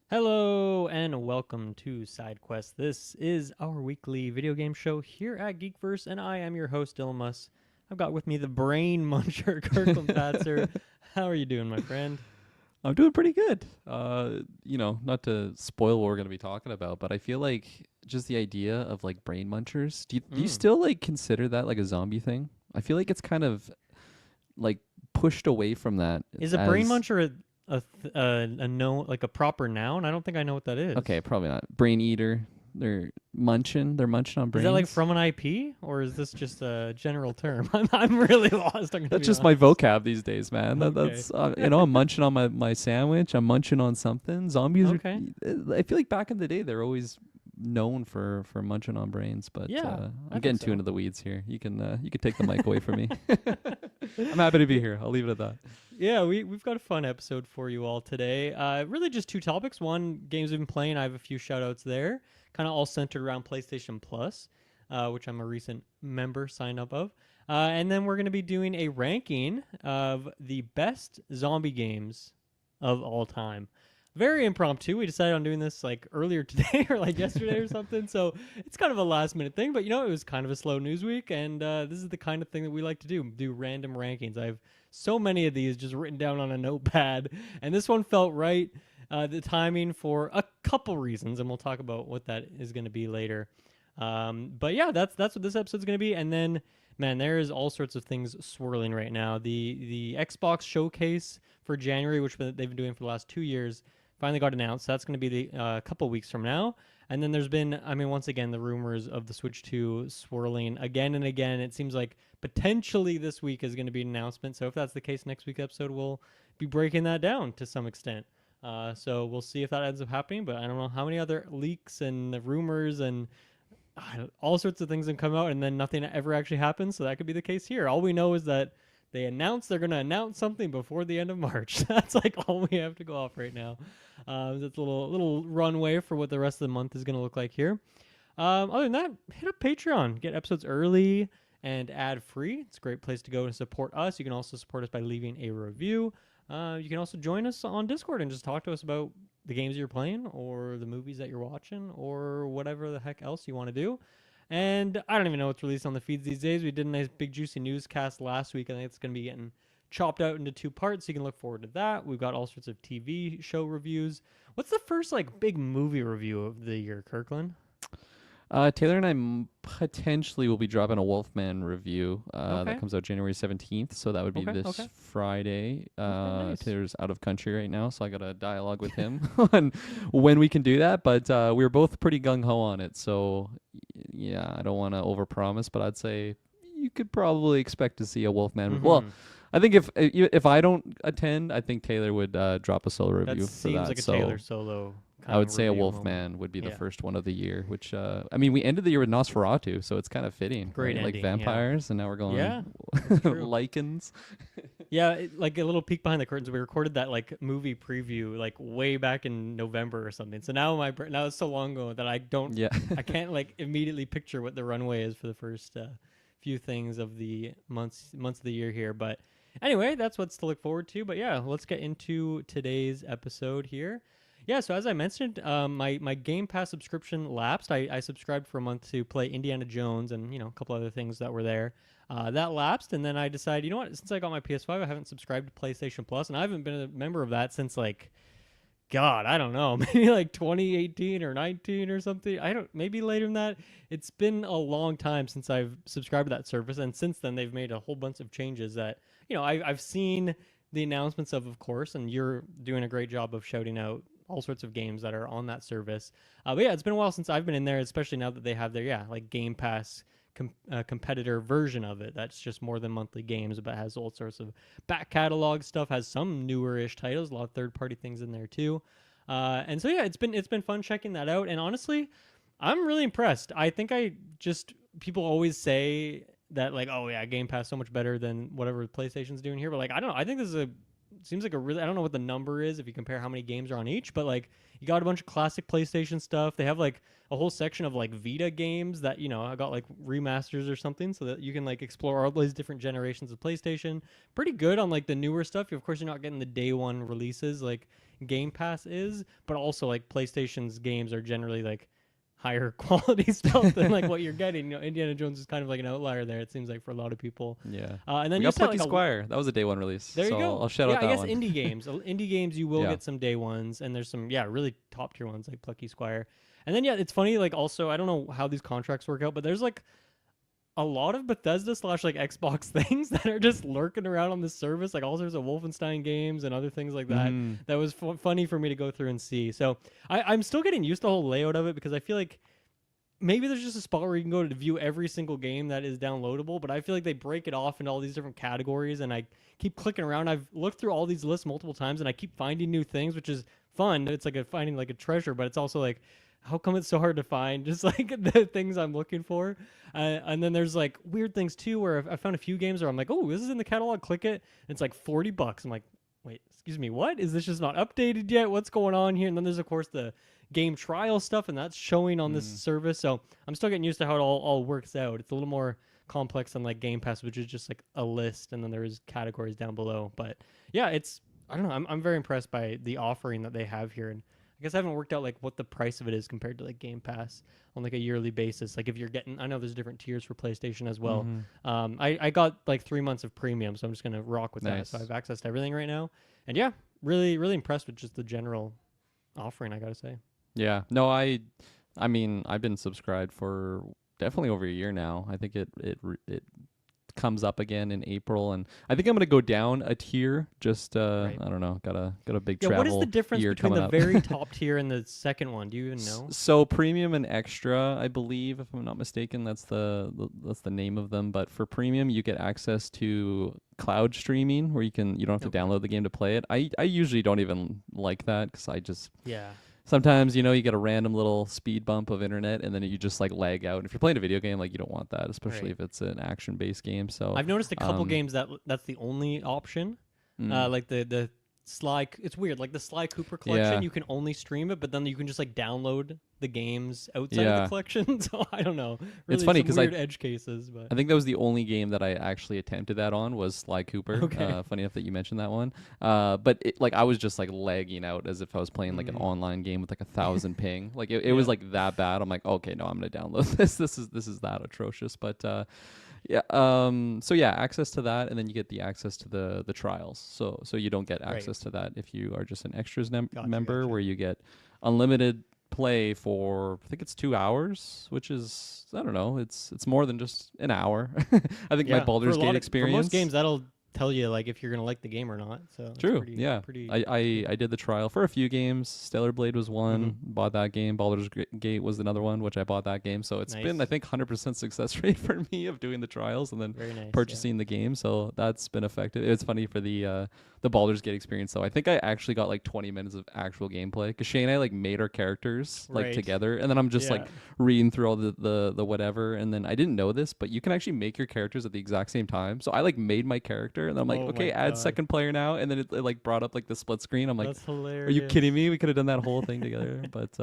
Hello and welcome to Sidequest. This is our weekly video game show here at Geekverse, and I am your host, Dylan Muss. I've got with me the brain muncher, Kirklin Patzer. How are you doing, my friend? I'm doing pretty good. Not to spoil what we're going to be talking about, but I feel like just the idea of like brain munchers, do you still like consider that like a zombie thing? I feel like it's kind of like pushed away from that Is a brain as muncher a no like a proper noun? I don't think I know what that is. okay, probably not. Brain eater. They're munching on Is brains. that like from an IP or is this just a general term? I'm really lost. That's just my vocab these days, man. Okay. That's I'm munching on my sandwich. I'm munching on something. Zombies Okay. I feel like back in the day they're always known for munching on brains, but Yeah, I I'm think getting too so. into the weeds here. You can take the mic away from me. I'm happy to be here. I'll leave it at that. Yeah, we've got a fun episode for you all today. Really just two topics. One, games we've been playing. I have a few shout outs there, kind of all centered around PlayStation Plus, which I'm a recent member sign up of. And then we're going to be doing a ranking of the best zombie games of all time. Very impromptu. We decided on doing this like earlier today or like yesterday or something. So it's kind of a last minute thing, but it was kind of a slow news week. And this is the kind of thing that we like to do random rankings. I've so many of these just written down on a notepad. And this one felt right. The timing for a couple reasons. And we'll talk about what that is going to be later. But yeah, that's what this episode's going to be. And then, man, there is all sorts of things swirling right now. The Xbox showcase for January, which they've been doing for the last 2 years, finally got announced. That's going to be the couple weeks from now. And then there's been, once again, the rumors of the Switch 2 swirling again and again. It seems like potentially this week is going to be an announcement. So if that's the case, next week's episode will be breaking that down to some extent. So we'll see if that ends up happening. But I don't know how many other leaks and rumors and all sorts of things have come out, and then nothing ever actually happens. So that could be the case here. All we know is that they announced they're going to announce something before the end of March. That's like all we have to go off right now. That's a little runway for what the rest of the month is going to look like here. Other than that, hit up Patreon. Get episodes early and ad free. It's a great place to go and support us. You can also support us by leaving a review. You can also join us on Discord and just talk to us about the games you're playing or the movies that you're watching or whatever the heck else you want to do. And I don't even know what's released on the feeds these days. We did a nice big juicy newscast last week. I think it's going to be getting chopped out into 2 parts. So you can look forward to that. We've got all sorts of TV show reviews. What's the first like big movie review of the year, Kirkland? Taylor and I potentially will be dropping a Wolfman review Okay. that comes out January 17th. So that would be Okay, this okay. Friday. Nice. Taylor's out of country right now, so I got a dialogue with him on when we can do that. But we were both pretty gung-ho on it. So, yeah, I don't want to overpromise, but I'd say you could probably expect to see a Wolfman. Well, Mhm. I think if I don't attend, I think Taylor would drop a solo review That for seems that. like a So Taylor solo. I would say a review Wolfman moment. would be the Yeah. first one of the year, which we ended the year with Nosferatu, so it's kind of fitting. Great right? Like ending, yeah. vampires, and now we're going Yeah, that's true. lichens. Yeah, like a little peek behind the curtains. We recorded that like movie preview like way back in November or something. So now now it's so long ago that I don't, Yeah. I can't like immediately picture what the runway is for the first few things of the months of the year here. But anyway, that's what's to look forward to. But yeah, let's get into today's episode here. Yeah, so as I mentioned, my Game Pass subscription lapsed. I subscribed for a month to play Indiana Jones and a couple other things that were there. That lapsed, and then I decided, you know what? Since I got my PS5, I haven't subscribed to PlayStation Plus, and I haven't been a member of that since like, God, I don't know, maybe like 2018 or 19 or something. Maybe later than that. It's been a long time since I've subscribed to that service, and since then they've made a whole bunch of changes that I've seen the announcements of course, and you're doing a great job of shouting out all sorts of games that are on that service. But yeah, it's been a while since I've been in there, especially now that they have their like Game Pass competitor version of it. That's just more than monthly games, but has all sorts of back catalog stuff. Has some newer-ish titles, a lot of third-party things in there too. And so yeah, it's been fun checking that out. And honestly, I'm really impressed. I think people always say that like, oh yeah, Game Pass so much better than whatever PlayStation's doing here. But like, I don't know. I think this is seems like a really, I don't know what the number is if you compare how many games are on each, but like you got a bunch of classic PlayStation stuff. They have like a whole section of like Vita games that I got like remasters or something, so that you can like explore all these different generations of PlayStation. Pretty good on like the newer stuff. Of course, you're not getting the day one releases like Game Pass is, but also like PlayStation's games are generally like higher quality stuff than like what you're getting. Indiana Jones is kind of like an outlier there. It seems like for a lot of people. Yeah. And then We you got said Plucky like Squire. That was a day one release. there you so go. I'll shout yeah, out that I guess one. indie games. Indie games you will Yeah. get some day ones, and there's some really top tier ones like Plucky Squire. And then it's funny like also I don't know how these contracts work out, but there's like a lot of Bethesda / like Xbox things that are just lurking around on this service, like all sorts of Wolfenstein games and other things like that. Mhm. That was funny for me to go through and see. So I'm still getting used to the whole layout of it because I feel like maybe there's just a spot where you can go to view every single game that is downloadable, but I feel like they break it off into all these different categories, and I keep clicking around. I've looked through all these lists multiple times, and I keep finding new things, which is fun. It's like finding like a treasure, but it's also like, how come it's so hard to find just like the things I'm looking for? And then there's like weird things too, where I found a few games where I'm like, oh, this is in the catalog, click it, and it's like $40. I'm like, wait, excuse me, what? Is this just not updated yet? What's going on here? And then there's of course the game trial stuff, and that's showing on this service. So I'm still getting used to how it all works out. It's a little more complex than like Game Pass, which is just like a list, and then there's categories down below. But yeah, I don't know. I'm very impressed by the offering that they have here, and I guess I haven't worked out like what the price of it is compared to like Game Pass on like a yearly basis. Like if you're getting, I know there's different tiers for PlayStation as well. I got like 3 months of premium, so I'm just gonna rock with that. So I have access to everything right now, and yeah, really really impressed with just the general offering, I gotta say. Yeah. No, I mean, I've been subscribed for definitely over a year now. I think it comes up again in April, and I think I'm gonna go down a tier. Just Right. I don't know. Got a big travel. What is the difference year between coming the up. very top tier and the second one? Do you even know? So premium and extra, I believe, if I'm not mistaken, that's the name of them. But for premium, you get access to cloud streaming, where you don't have to download the game to play it. I usually don't even like that because I just sometimes, you get a random little speed bump of internet, and then you just like lag out. And if you're playing a video game, like you don't want that, especially if it's an action-based game. So I've noticed a couple games that's the only option. Like the Sly, it's weird. Like the Sly Cooper collection, you can only stream it, but then you can just like download the games outside of the collection. So I don't know. Really, it's funny because weird edge cases, but I think that was the only game that I actually attempted that on was Sly Cooper. Okay. Funny enough that you mentioned that one. But I was just like lagging out as if I was playing like an online game with like 1,000 ping. Like it was like that bad. I'm like, okay, no, I'm gonna download this. This is that atrocious. But yeah. So yeah, access to that, and then you get the access to the trials. So you don't get access to that if you are just an extras member, where you get unlimited play for, I think it's 2 hours, which is, I don't know, it's more than just an hour. I think my Baldur's Gate experience, for most games, that'll tell you like if you're gonna like the game or not. So true. Pretty I did the trial for a few games. Stellar Blade was one, bought that game. Baldur's Gate was another one, which I bought that game. So it's been, I think, 100% success rate for me of doing the trials and then purchasing the game. So that's been effective. It's funny for the Baldur's Gate experience, though. I think I actually got like 20 minutes of actual gameplay because Shay and I like made our characters like together, and then I'm just like reading through all the whatever, and then I didn't know this, but you can actually make your characters at the exact same time. So I like made my character, and then I'm like, okay, add second player now, and then it like brought up like the split screen. I'm like, that's hilarious. Are you kidding me? We could have done that whole thing together, but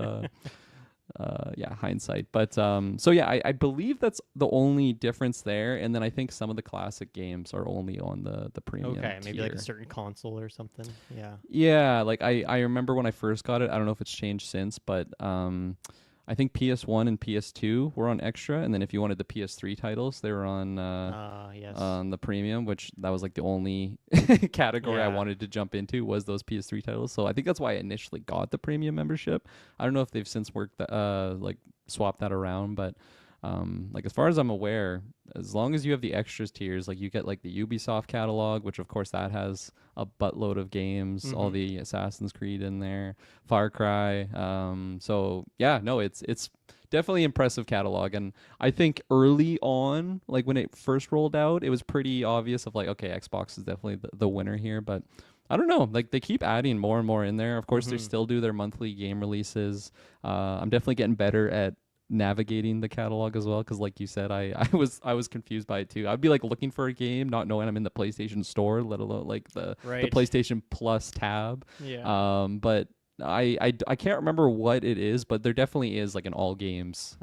yeah, hindsight. But so yeah, I believe that's the only difference there, and then I think some of the classic games are only on the premium. Okay, maybe tier. like a certain console or something. Yeah, like I remember when I first got it. I don't know if it's changed since, but I think PS1 and PS2 were on extra, and then if you wanted the PS3 titles, they were on on the premium, which that was like the only category I wanted to jump into was those PS3 titles. So I think that's why I initially got the premium membership. I don't know if they've since worked like swapped that around, but like as far as I'm aware, as long as you have the extras tiers, like you get like the Ubisoft catalog, which of course that has a buttload of games, all the Assassin's Creed in there, Far Cry. So yeah, no, it's definitely impressive catalog, and I think early on, like when it first rolled out, it was pretty obvious of like, okay, Xbox is definitely the winner here, but I don't know, like they keep adding more and more in there. Of course, they still do their monthly game releases. I'm definitely getting better at navigating the catalog as well, because like you said, I was confused by it too. I'd be like looking for a game not knowing I'm in the PlayStation store, let alone like the PlayStation Plus tab. But I can't remember what it is, but there definitely is like an all games.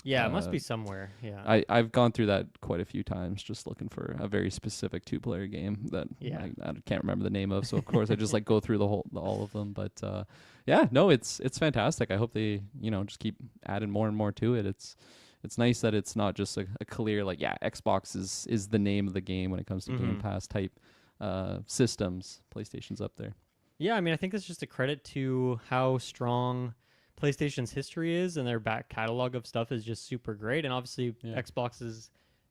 Yeah, it must be somewhere. Yeah. I've gone through that quite a few times, just looking for a very specific 2-player game that Yeah. I can't remember the name of. So of course I just like go through all of them. But yeah, no, it's fantastic. I hope they just keep adding more and more to it. It's nice that it's not just a clear like Xbox is the name of the game when it comes to Game Pass type systems. PlayStation's up there. Yeah, I mean, I think it's just a credit to how strong PlayStation's history is, and their back catalog of stuff is just super great. And obviously, Xbox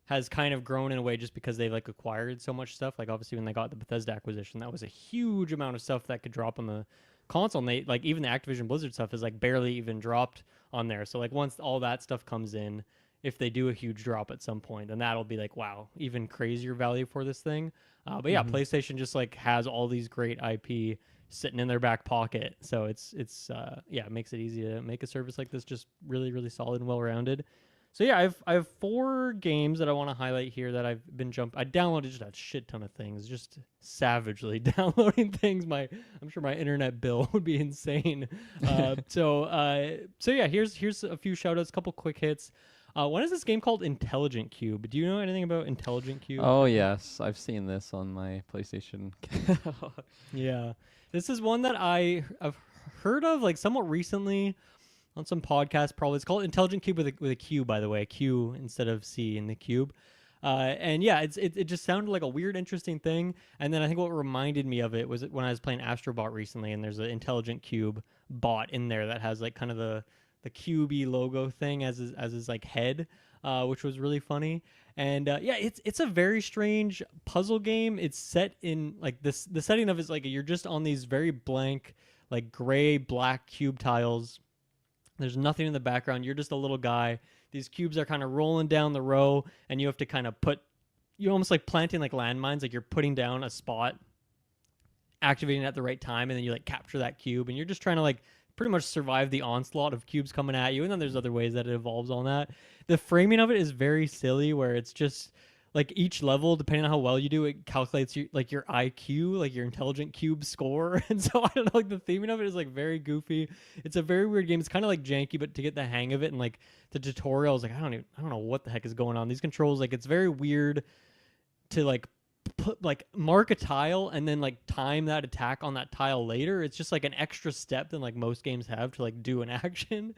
has kind of grown in a way just because they've like acquired so much stuff. Like obviously, when they got the Bethesda acquisition, that was a huge amount of stuff that could drop on the console. And they like even the Activision Blizzard stuff is like barely even dropped on there. So like once all that stuff comes in, if they do a huge drop at some point, then that'll be like wow, even crazier value for this thing. But yeah, PlayStation just like has all these great IP sitting in their back pocket, so it makes it easy to make a service like this just really solid and well rounded. So yeah, I have 4 games that I want to highlight here that I've been I downloaded just a shit ton of things, just savagely downloading things. I'm sure my internet bill would be insane. So yeah, here's a few shout outs, a couple quick hits. One is this game called Intelligent Qube. Do you know anything about Intelligent Qube? Oh yes, I've seen this on my PlayStation. Yeah. This is one that I've heard of like somewhat recently on some podcast. Probably it's called Intelligent Qube with a Q, by the way, Q instead of C in the cube. And yeah, it just sounded like a weird, interesting thing. And then I think what reminded me of it was when I was playing Astrobot recently, and there's an Intelligent Qube bot in there that has like kind of the Qube logo thing as his like head, which was really funny. And yeah, it's a very strange puzzle game. It's set in like this. The setting of it is like you're just on these very blank, like gray black cube tiles. There's nothing in the background. You're just a little guy. These cubes are kind of rolling down the row, and you have to kind of you're almost like planting like landmines. Like you're putting down a spot, activating it at the right time, and then you like capture that cube, and you're just trying to like pretty much survive the onslaught of cubes coming at you. And then there's other ways that it evolves on that. The framing of it is very silly, where it's just like each level, depending on how well you do, it calculates your IQ, like your intelligent cube score. And so I don't know, like the theming of it is like very goofy. It's a very weird game. It's kind of like janky, but to get the hang of it and like the tutorials, like I don't know what the heck is going on. These controls, like it's very weird to like mark a tile and then like time that attack on that tile later. It's just like an extra step than like most games have to like do an action.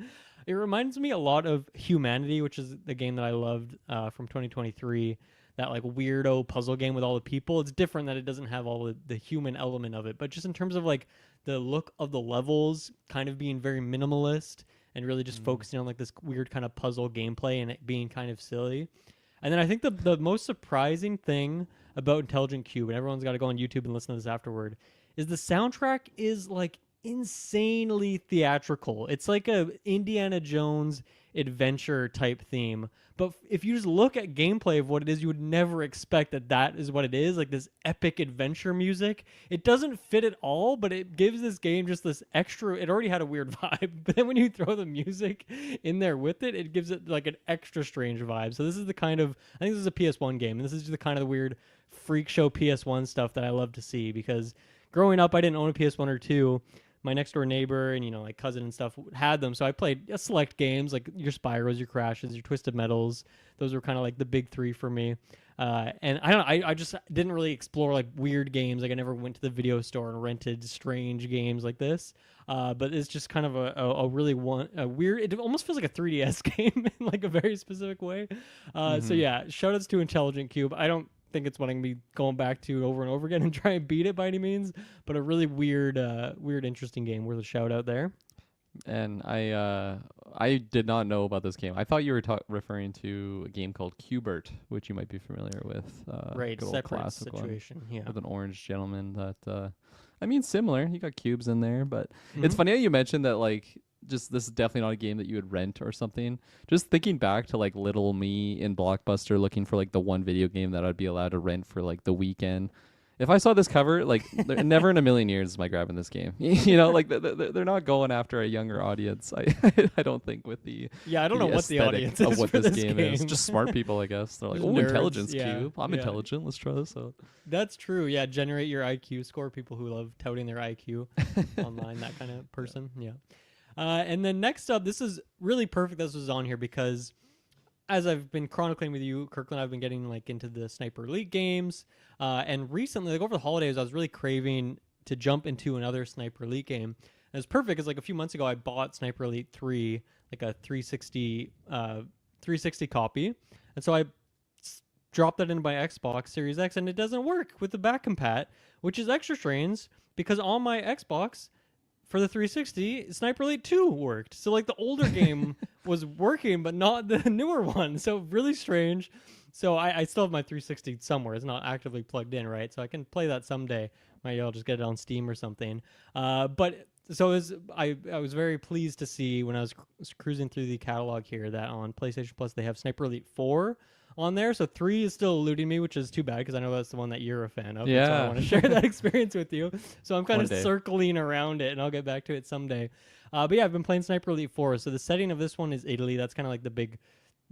It reminds me a lot of Humanity, which is the game that I loved from 2023. That like weirdo puzzle game with all the people. It's different that it doesn't have all the human element of it, but just in terms of like the look of the levels kind of being very minimalist and really just focusing on like this weird kind of puzzle gameplay and it being kind of silly. And then I think the most surprising thing about Intelligent Qube, and everyone's got to go on YouTube and listen to this afterward, is the soundtrack is like insanely theatrical. It's like a Indiana Jones adventure type theme. But if you just look at gameplay of what it is, you would never expect that is what it is, like this epic adventure music. It doesn't fit at all, but it gives this game just this extra, it already had a weird vibe, but then when you throw the music in there with it, it gives it like an extra strange vibe. So this is the kind of, I think this is a PS1 game, and this is just the kind of the weird freak show PS1 stuff that I love to see, because growing up, I didn't own a PS1 or 2. My next door neighbor and like cousin and stuff had them, so I played select games like your Spyros, your Crashes, your Twisted Metals. Those were kind of like the big 3 for me. And I don't know, I just didn't really explore like weird games. Like I never went to the video store and rented strange games like this. But it's just kind of a really weird. It almost feels like a 3DS game in like a very specific way. So yeah, shout outs to Intelligent Qube. I don't think it's what I'm gonna be going back to over and over again and try and beat it by any means, but a really weird, interesting game. Worth a shout out there. And I did not know about this game. I thought you were referring to a game called Qbert, which you might be familiar with. Right, good old separate classic situation. one, Yeah, with an orange gentleman. That I mean, similar. You got cubes in there, but it's funny how you mentioned that. Like, just this is definitely not a game that you would rent or something. Just thinking back to like little me in Blockbuster looking for like the one video game that I'd be allowed to rent for like the weekend. If I saw this cover, like never in a million years am I grabbing this game. You know, like they're not going after a younger audience. I don't think with Yeah, I don't know the what the aesthetic audience of is what for this this game is. game. Just smart people, I guess. They're like, Just oh, nerds, intelligence yeah, cube. I'm yeah. intelligent. Let's try this out. That's true. Yeah, generate your IQ score. People who love touting their IQ online, that kind of person. Yeah. And then next up, this is really perfect. This was on here because as I've been chronicling with you, Kirklin, I've been getting like into the Sniper Elite games. And recently, like over the holidays, I was really craving to jump into another Sniper Elite game. And it's perfect because like a few months ago, I bought Sniper Elite 3, like a 360 copy. And so I dropped that into my Xbox Series X, and it doesn't work with the back compat, which is extra strange because on my Xbox for the 360, Sniper Elite 2 worked. So like the older game was working, but not the newer one. So really strange. So I still have my 360 somewhere. It's not actively plugged in, right? So I can play that someday. Maybe I'll just get it on Steam or something. But so I was very pleased to see when I was cruising through the catalog here that on PlayStation Plus they have Sniper Elite 4 on there. So 3 is still eluding me, which is too bad because I know that's the one that you're a fan of. Yeah. So I want to share that experience with you. So I'm kind One of day. circling around it, and I'll get back to it someday. But yeah, I've been playing Sniper Elite 4. So the setting of this one is Italy. That's kind of like the big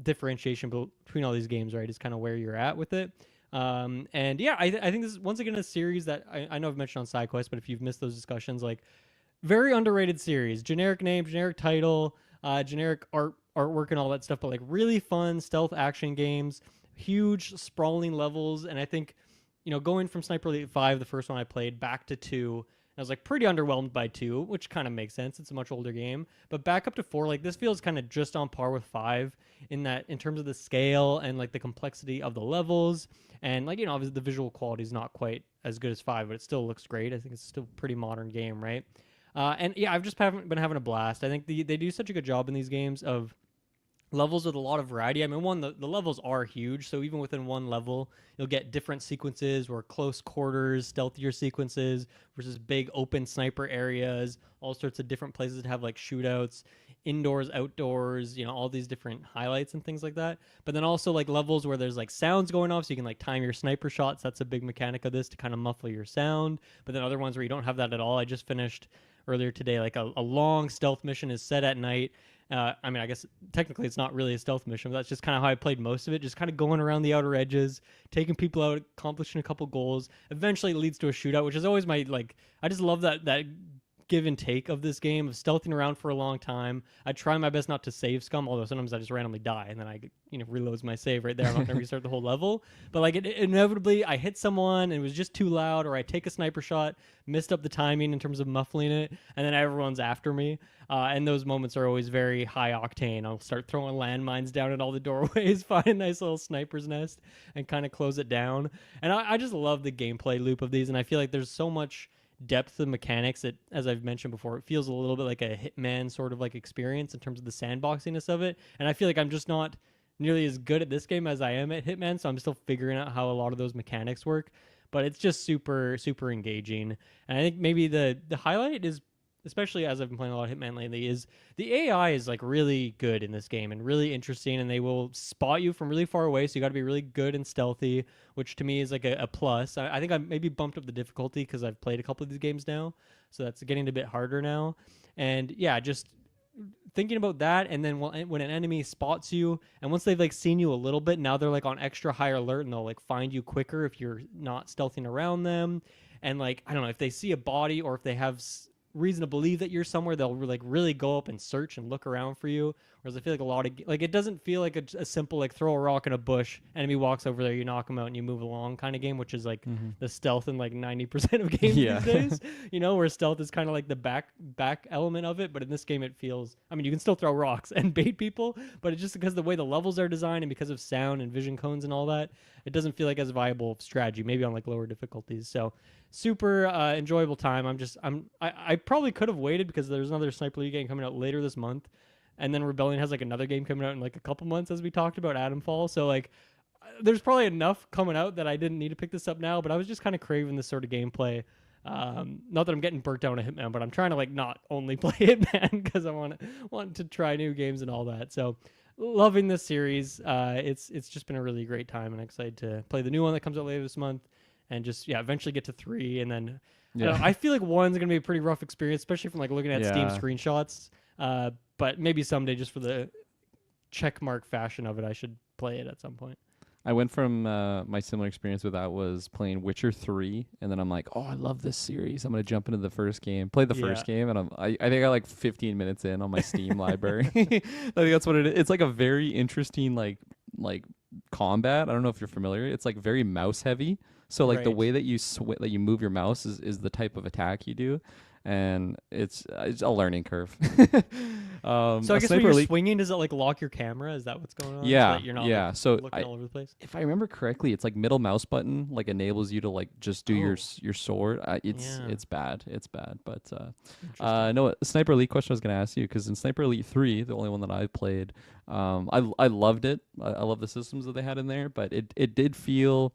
differentiation between all these games, right? Is kind of where you're at with it. And yeah, I think this is once again a series that I know I've mentioned on Sidequest, but if you've missed those discussions, like very underrated series, generic name, generic title, generic artwork and all that stuff, but like really fun stealth action games, huge sprawling levels. And I think, going from Sniper Elite 5, the first one I played, back to 2, I was like pretty underwhelmed by 2, which kind of makes sense. It's a much older game. But back up to 4, like this feels kind of just on par with 5 in terms of the scale and like the complexity of the levels. And like, obviously the visual quality is not quite as good as 5, but it still looks great. I think it's still a pretty modern game, right? And yeah, I've just been having a blast. I think they do such a good job in these games of levels with a lot of variety. I mean, the levels are huge, so even within one level, you'll get different sequences or close quarters, stealthier sequences versus big open sniper areas, all sorts of different places to have like shootouts, indoors, outdoors, all these different highlights and things like that. But then also like levels where there's like sounds going off, so you can like time your sniper shots. That's a big mechanic of this to kind of muffle your sound. But then other ones where you don't have that at all. I just finished earlier today, like a long stealth mission is set at night. I mean, I guess technically it's not really a stealth mission, but that's just kind of how I played most of it. Just kind of going around the outer edges, taking people out, accomplishing a couple goals. Eventually it leads to a shootout, which is always my, like, I just love that give and take of this game of stealthing around for a long time. I try my best not to save scum, although sometimes I just randomly die and then I reloads my save right there. I'm not going to restart the whole level. But like inevitably I hit someone and it was just too loud, or I take a sniper shot, missed up the timing in terms of muffling it, and then everyone's after me. And those moments are always very high octane. I'll start throwing landmines down at all the doorways, find a nice little sniper's nest and kind of close it down. And I just love the gameplay loop of these, and I feel like there's so much depth of mechanics that, as I've mentioned before, it feels a little bit like a Hitman sort of like experience in terms of the sandboxiness of it. And I feel like I'm just not nearly as good at this game as I am at Hitman, so I'm still figuring out how a lot of those mechanics work. But it's just super, super engaging. And I think maybe the highlight is, especially as I've been playing a lot of Hitman lately, is the AI is like really good in this game and really interesting, and they will spot you from really far away, so you got to be really good and stealthy, which to me is like a plus. I think I maybe bumped up the difficulty because I've played a couple of these games now, so that's getting a bit harder now. And yeah, just thinking about that, and then when an enemy spots you, and once they've like seen you a little bit, now they're like on extra high alert, and they'll like find you quicker if you're not stealthing around them. And like, I don't know, if they see a body or if they have reason to believe that you're somewhere, they'll like really go up and search and look around for you. Whereas I feel like a lot of like, it doesn't feel like a simple like throw a rock in a bush, enemy walks over there, you knock them out and you move along kind of game, which is like the stealth in like 90% of games these days. Where stealth is kind of like the back element of it. But in this game it feels, I mean, you can still throw rocks and bait people, but it's just because the way the levels are designed and because of sound and vision cones and all that, it doesn't feel like as viable strategy, maybe on like lower difficulties. So super enjoyable time. I probably could have waited because there's another Sniper Elite game coming out later this month, and then Rebellion has like another game coming out in like a couple months, as we talked about, Adamfall. So like there's probably enough coming out that I didn't need to pick this up now, but I was just kind of craving this sort of gameplay. Not that I'm getting burnt down on Hitman, but I'm trying to like not only play Hitman because I want to try new games and all that. So loving this series. It's just been a really great time, and I'm excited to play the new one that comes out later this month. and just eventually get to 3, and then Yeah. I feel like 1's gonna be a pretty rough experience, especially from like looking at Steam Yeah. screenshots. But maybe someday, just for the checkmark fashion of it, I should play it at some point. I went from my similar experience with that was playing Witcher 3, and then I'm like, oh, I love this series. I'm gonna jump into the first game, play the first game, and I think I got like 15 minutes in on my Steam library. I think that's what it is. It's like a very interesting like combat. I don't know if you're familiar. It's like very mouse heavy. So like the way that you move your mouse is the type of attack you do. And it's a learning curve. So I guess when you're swinging, does it like lock your camera? Is that what's going on? Yeah, so that you're not yeah. like, so looking all over the place. If I remember correctly, it's like middle mouse button like enables you to like just do your sword. It's bad. It's bad. But no, Sniper Elite question I was gonna ask you, because in Sniper Elite 3, the only one that I played, I loved it. I love the systems that they had in there, but it did feel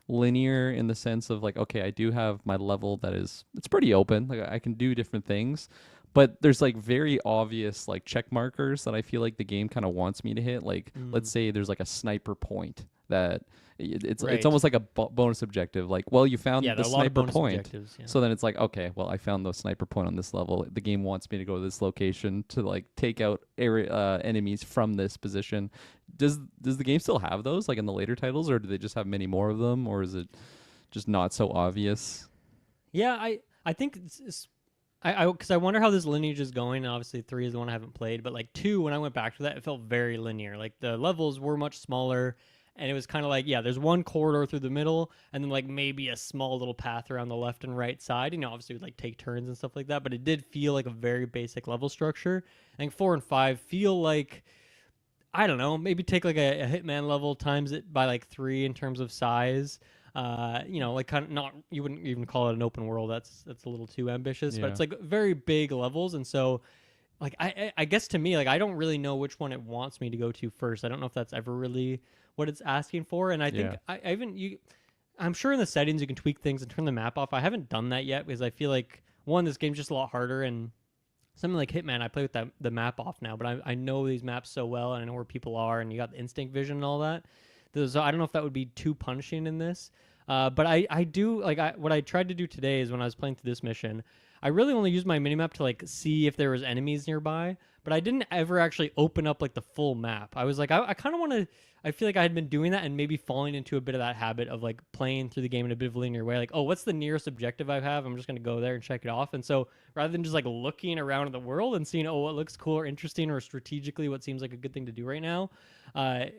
linear in the sense of like, okay, I do have my level that it's pretty open, like I can do different things, but there's like very obvious like check markers that I feel like the game kind of wants me to hit. Like let's say there's like a sniper point that it's almost like a bonus objective, like, well, you found the sniper point, so then it's like, okay, well, I found the sniper point on this level, the game wants me to go to this location to like take out enemies from this position. Does the game still have those like in the later titles, or do they just have many more of them, or is it just not so obvious? I think because I wonder how this lineage is going. Obviously 3 is the one I haven't played, but like 2, when I went back to that, it felt very linear. Like the levels were much smaller, and it was kind of like, there's one corridor through the middle, and then like maybe a small little path around the left and right side. Obviously it would like take turns and stuff like that, but it did feel like a very basic level structure. I think 4 and 5 feel like, I don't know, maybe take like a Hitman level times it by like 3 in terms of size. Like kind of not, you wouldn't even call it an open world. That's a little too ambitious, but it's like very big levels. And so like, I guess to me, like, I don't really know which one it wants me to go to first. I don't know if that's ever really what it's asking for. And I think I'm sure in the settings you can tweak things and turn the map off. I haven't done that yet because I feel like, one, this game's just a lot harder, and something like Hitman, I play with the map off now, but I know these maps so well, and I know where people are, and you got the instinct vision and all that. So I don't know if that would be too punishing in this. But I do, like, what I tried to do today is when I was playing through this mission, I really only used my minimap to, like, see if there was enemies nearby, but I didn't ever actually open up, like, the full map. I was like, I kind of want to, I feel like I had been doing that and maybe falling into a bit of that habit of, like, playing through the game in a bit of a linear way. Like, oh, what's the nearest objective I have? I'm just going to go there and check it off. And so rather than just, like, looking around at the world and seeing, oh, what looks cool or interesting or strategically what seems like a good thing to do right now, I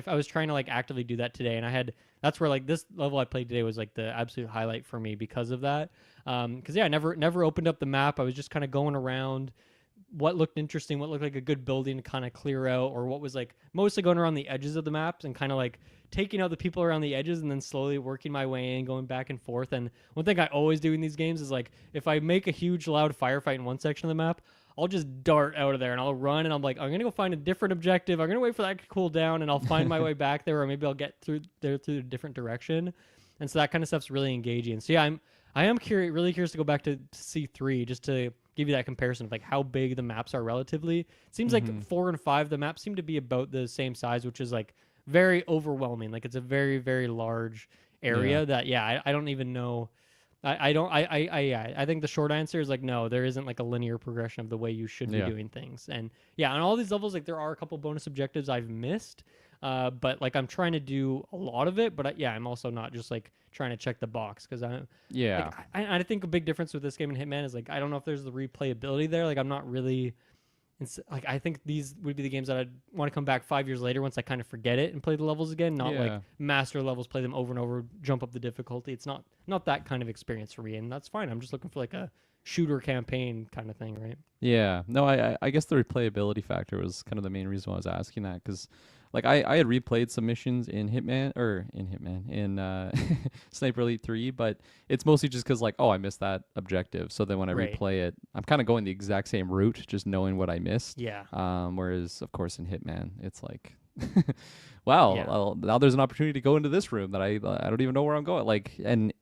was trying to, like, actively do that today. And that's where, like, this level I played today was, like, the absolute highlight for me because of that. Because I never opened up the map. I was just kind of going around what looked interesting, what looked like a good building to kind of clear out, or what was like mostly going around the edges of the maps and kind of like taking out the people around the edges and then slowly working my way in, going back and forth. And one thing I always do in these games is, like, if I make a huge loud firefight in one section of the map, I'll just dart out of there and I'll run, and I'm like, I'm going to go find a different objective. I'm going to wait for that to cool down, and I'll find my way back there, or maybe I'll get through a different direction. And so that kind of stuff's really engaging. So yeah, I am really curious to go back to C3 just to give you that comparison of, like, how big the maps are relatively. It seems like 4 and 5, the maps seem to be about the same size, which is, like, very overwhelming. Like, it's a very, very large area that, I don't even know. I think the short answer is, like, no, there isn't, like, a linear progression of the way you should be doing things. And on all these levels, like, there are a couple bonus objectives I've missed. But, like, I'm trying to do a lot of it, but I'm also not just, like, trying to check the box, because I think a big difference with this game and Hitman is, like, I don't know if there's the replayability there. Like, I'm not really, like, I think these would be the games that I'd want to come back 5 years later once I kind of forget it and play the levels again, not like master levels, play them over and over, jump up the difficulty. It's not that kind of experience for me, and that's fine. I'm just looking for, like, a shooter campaign kind of thing, right? Yeah. No, I guess the replayability factor was kind of the main reason why I was asking that, because, like, I had replayed some missions in Sniper Elite 3, but it's mostly just because, like, oh, I missed that objective. So then when I replay it, I'm kind of going the exact same route, just knowing what I missed. Yeah. Whereas, of course, in Hitman, it's like, well, now there's an opportunity to go into this room that I don't even know where I'm going. Like, and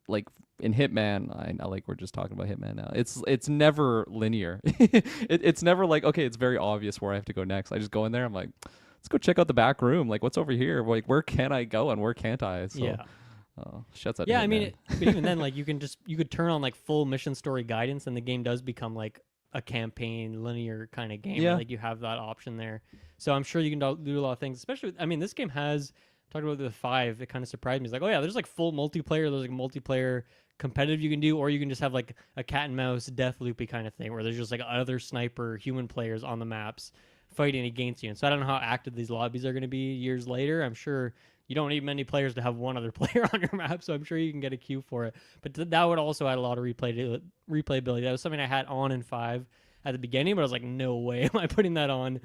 like in Hitman, I like, we're just talking about Hitman now. It's never linear. It's never like, okay, it's very obvious where I have to go next. I just go in there. I'm like, let's go check out the back room. Like, what's over here? Like, where can I go and where can't I? So, Oh, shouts out Yeah, to I mean, Hitman. but even then, like you could turn on like full mission story guidance, and the game does become like a campaign linear kind of game, right? Yeah. Like you have that option there. So I'm sure you can do a lot of things. Especially, I mean, this game has talked about the 5. It kind of surprised me. It's like, oh yeah, there's like full multiplayer. There's like multiplayer competitive you can do, or you can just have like a cat and mouse death loopy kind of thing, where there's just like other sniper human players on the maps fighting against you. And so I don't know how active these lobbies are going to be years later. I'm sure you don't need many players to have one other player on your map, so I'm sure you can get a queue for it. But that would also add a lot of replayability. That was something I had on in 5 at the beginning, but I was like, no way am I putting that on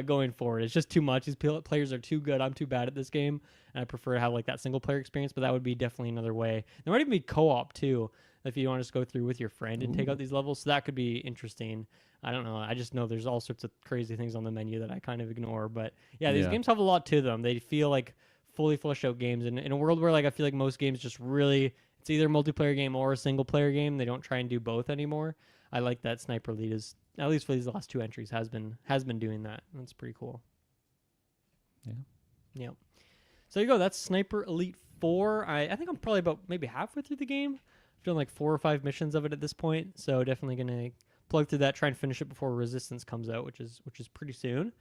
going forward. It's just too much. These players are too good. I'm too bad at this game, and I prefer to have like that single player experience. But that would be definitely another way. There might even be co-op too, if you want to just go through with your friend and take out these levels. So that could be interesting. I don't know. I just know there's all sorts of crazy things on the menu that I kind of ignore. But yeah, these games have a lot to them. They feel like fully fleshed out games, and in a world where like I feel like most games just really, it's either a multiplayer game or a single player game. They don't try and do both anymore. I like that Sniper Elite is, at least for these last 2 entries, has been doing that. That's pretty cool. Yeah. So there you go. That's Sniper Elite 4. I think I'm probably about maybe halfway through the game. I've done like 4 or 5 missions of it at this point, so definitely gonna plug through that, try and finish it before Resistance comes out, which is pretty soon.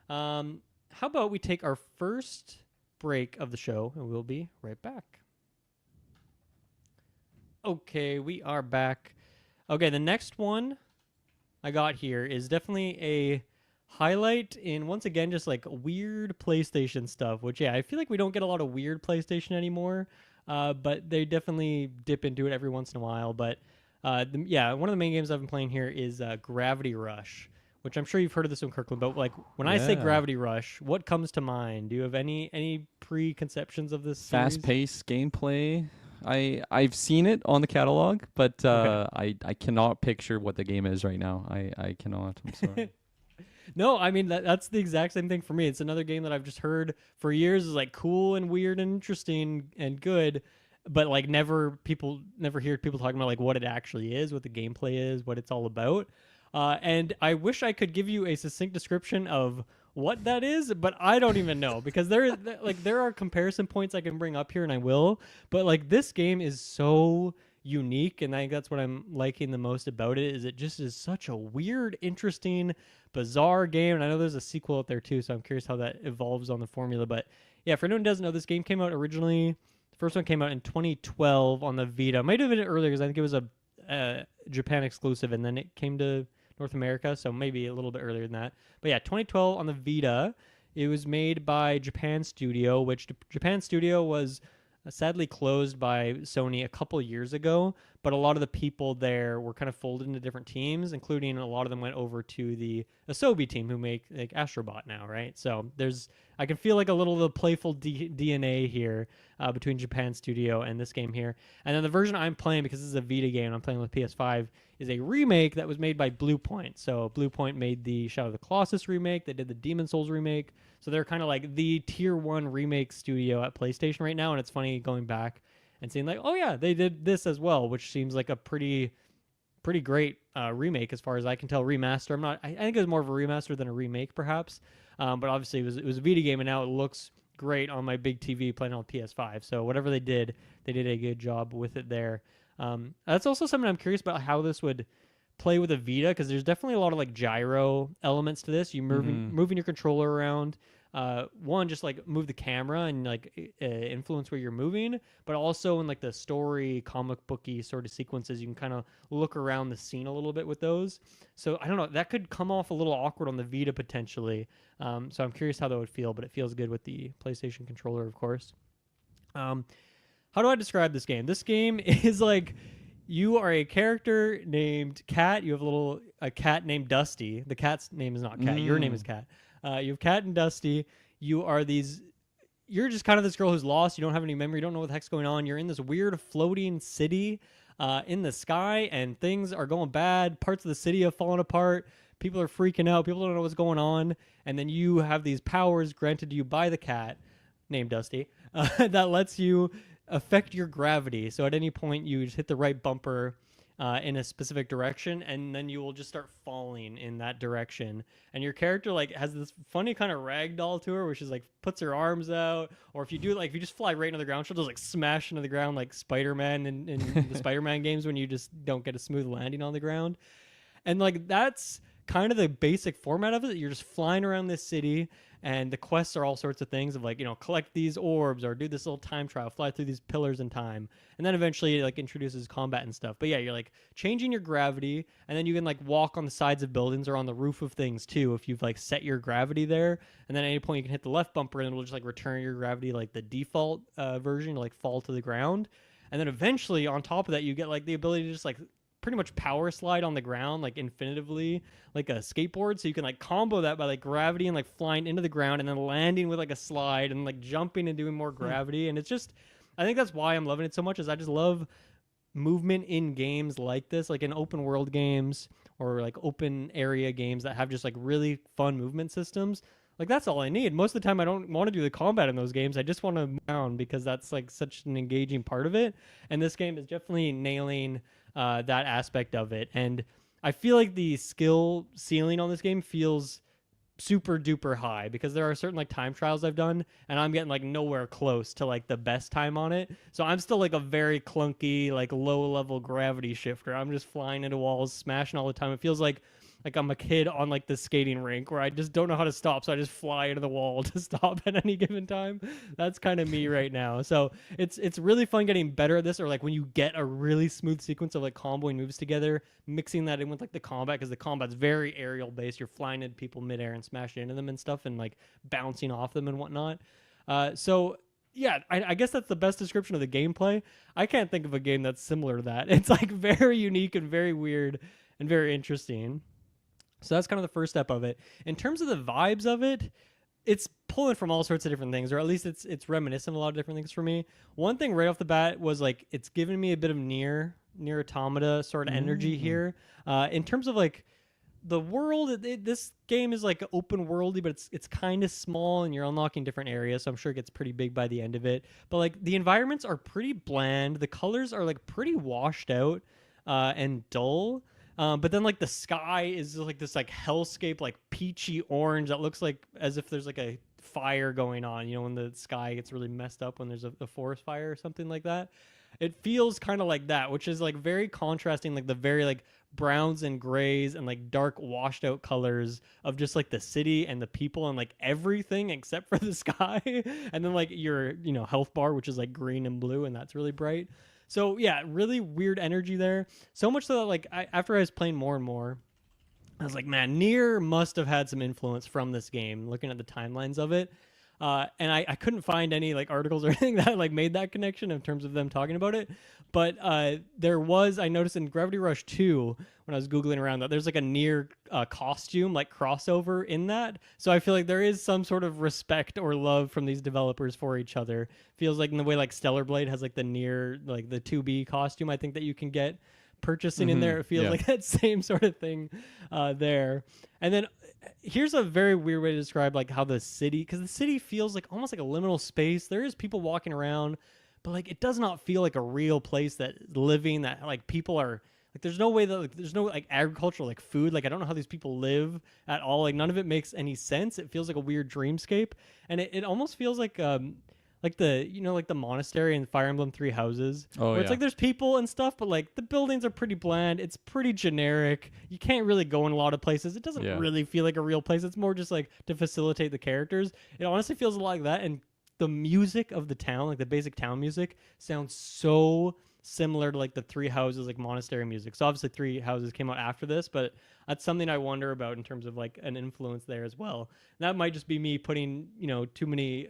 How about we take our first break of the show, and we'll be right back. Okay, we are back. Okay, the next one I got here is definitely a highlight in, once again, just like weird PlayStation stuff, which, yeah, I feel like we don't get a lot of weird PlayStation anymore, but they definitely dip into it every once in a while. But yeah, one of the main games I've been playing here is Gravity Rush, which I'm sure you've heard of this one, Kirkland. But like when I say Gravity Rush, what comes to mind? Do you have any preconceptions of this series? Fast-paced gameplay. I've seen it on the catalog, but I cannot picture what the game is right now. I cannot. I'm sorry. No, I mean that's the exact same thing for me. It's another game that I've just heard for years is like cool and weird and interesting and good, but like never hear people talking about like what it actually is, what the gameplay is, what it's all about. And I wish I could give you a succinct description of what that is, but I don't even know, because there are comparison points I can bring up here, and I will. But like this game is so unique, and I think that's what I'm liking the most about it. Is it just is such a weird, interesting, bizarre game. And I know there's a sequel out there too, so I'm curious how that evolves on the formula. But yeah, for anyone who doesn't know, this game came out originally. The first one came out in 2012 on the Vita. Might have been earlier because I think it was a Japan exclusive, and then it came to North America, so maybe a little bit earlier than that. But yeah, 2012 on the Vita. It was made by Japan Studio, which Japan Studio was sadly closed by Sony a couple years ago, but a lot of the people there were kind of folded into different teams, including a lot of them went over to the Asobi team, who make like Astrobot now, right? So I can feel like a little of the playful DNA here between Japan Studio and this game here. And then the version I'm playing, because this is a Vita game and I'm playing with PS5, is a remake that was made by Bluepoint. So Bluepoint made the Shadow of the Colossus remake. They did the Demon Souls remake. So they're kind of like the tier 1 remake studio at PlayStation right now. And it's funny going back and seeing like, oh yeah, they did this as well, which seems like a pretty great remake as far as I can tell. Remaster. I think it was more of a remaster than a remake, perhaps. But obviously it was a Vita game, and now it looks great on my big TV playing on PS5. So whatever they did a good job with it there. That's also something I'm curious about, how this would play with a Vita, because there's definitely a lot of like gyro elements to this. You moving your controller around. One, just like move the camera and like influence where you're moving, but also in like the story comic booky sort of sequences, you can kind of look around the scene a little bit with those. So I don't know, that could come off a little awkward on the Vita potentially. So I'm curious how that would feel, but it feels good with the PlayStation controller, of course. How do I describe this game? This game is like, you are a character named Cat. You have a cat named Dusty. The cat's name is not Cat. Your name is Cat. You have Cat and Dusty. You're just kind of this girl who's lost. You don't have any memory. You don't know what the heck's going on. You're in this weird floating city in the sky, and things are going bad. Parts of the city have fallen apart. People are freaking out. People don't know what's going on. And then you have these powers granted to you by the cat named Dusty that lets you affect your gravity. So at any point, you just hit the right bumper in a specific direction, and then you will just start falling in that direction. And your character like has this funny kind of ragdoll to her, where she's like puts her arms out, or if you do like if you just fly right into the ground, she'll just like smash into the ground like Spider-Man in the Spider-Man games when you just don't get a smooth landing on the ground. And like that's kind of the basic format of it. You're just flying around this city, and the quests are all sorts of things of like, collect these orbs or do this little time trial, fly through these pillars in time. And then eventually it like introduces combat and stuff. But yeah, you're like changing your gravity, and then you can like walk on the sides of buildings or on the roof of things too if you've like set your gravity there. And then at any point you can hit the left bumper and it'll just like return your gravity like the default version to like fall to the ground. And then eventually on top of that you get like the ability to just like pretty much power slide on the ground like infinitively like a skateboard, so you can like combo that by like gravity and like flying into the ground and then landing with like a slide and like jumping and doing more gravity. And it's just, I think that's why I'm loving it so much, is I just love movement in games like this, like in open world games or like open area games that have just like really fun movement systems. Like that's all I need. Most of the time I don't want to do the combat in those games. I just want to move around because that's like such an engaging part of it. And this game is definitely nailing that aspect of it. And I feel like the skill ceiling on this game feels super duper high because there are certain like time trials I've done and I'm getting like nowhere close to like the best time on it. So I'm still like a very clunky, like low level gravity shifter. I'm just flying into walls, smashing all the time. It feels like I'm a kid on like the skating rink where I just don't know how to stop, so I just fly into the wall to stop at any given time. That's kind of me right now. So it's really fun getting better at this, or like when you get a really smooth sequence of like comboing moves together, mixing that in with like the combat, because the combat's very aerial based. You're flying into people midair and smashing into them and stuff, and like bouncing off them and whatnot. So yeah, I guess that's the best description of the gameplay. I can't think of a game that's similar to that. It's like very unique and very weird and very interesting. So that's kind of the first step of it. In terms of the vibes of it, it's pulling from all sorts of different things, or at least it's reminiscent of a lot of different things for me. One thing right off the bat was like it's giving me a bit of near automata sort of energy here. In terms of like the world, this game is like open worldy, but it's kind of small and you're unlocking different areas, so I'm sure it gets pretty big by the end of it. But like the environments are pretty bland. The colors are like pretty washed out and dull. But then like the sky is like this like hellscape, like peachy orange that looks like as if there's like a fire going on, when the sky gets really messed up when there's a forest fire or something like that. It feels kind of like that, which is like very contrasting, like the very like browns and grays and like dark washed out colors of just like the city and the people and like everything except for the sky. And then like your health bar, which is like green and blue, and that's really bright. So yeah, really weird energy there. So much so that like after I was playing more and more, I was like, man, Nier must have had some influence from this game, looking at the timelines of it. And I couldn't find any like articles or anything that like made that connection in terms of them talking about it. But there was, I noticed in Gravity Rush 2, when I was Googling around, that there's like a Nier costume like crossover in that. So I feel like there is some sort of respect or love from these developers for each other. Feels like in the way like Stellar Blade has like the Nier, like the 2B costume, I think that you can get purchasing in there. It feels like that same sort of thing there. And then here's a very weird way to describe like how the city, because the city feels like almost like a liminal space. There is people walking around, but like it does not feel like a real place that living, that like people are like, there's no way that like, there's no like agricultural like food. Like I don't know how these people live at all. Like none of it makes any sense. It feels like a weird dreamscape, and it almost feels like the like the monastery in Fire Emblem Three Houses, where it's like there's people and stuff, but like the buildings are pretty bland. It's pretty generic. You can't really go in a lot of places. It doesn't really feel like a real place. It's more just like to facilitate the characters. It honestly feels a lot like that. And the music of the town, like the basic town music, sounds so similar to like the Three Houses like monastery music. So obviously Three Houses came out after this, but that's something I wonder about in terms of like an influence there as well. And that might just be me putting too many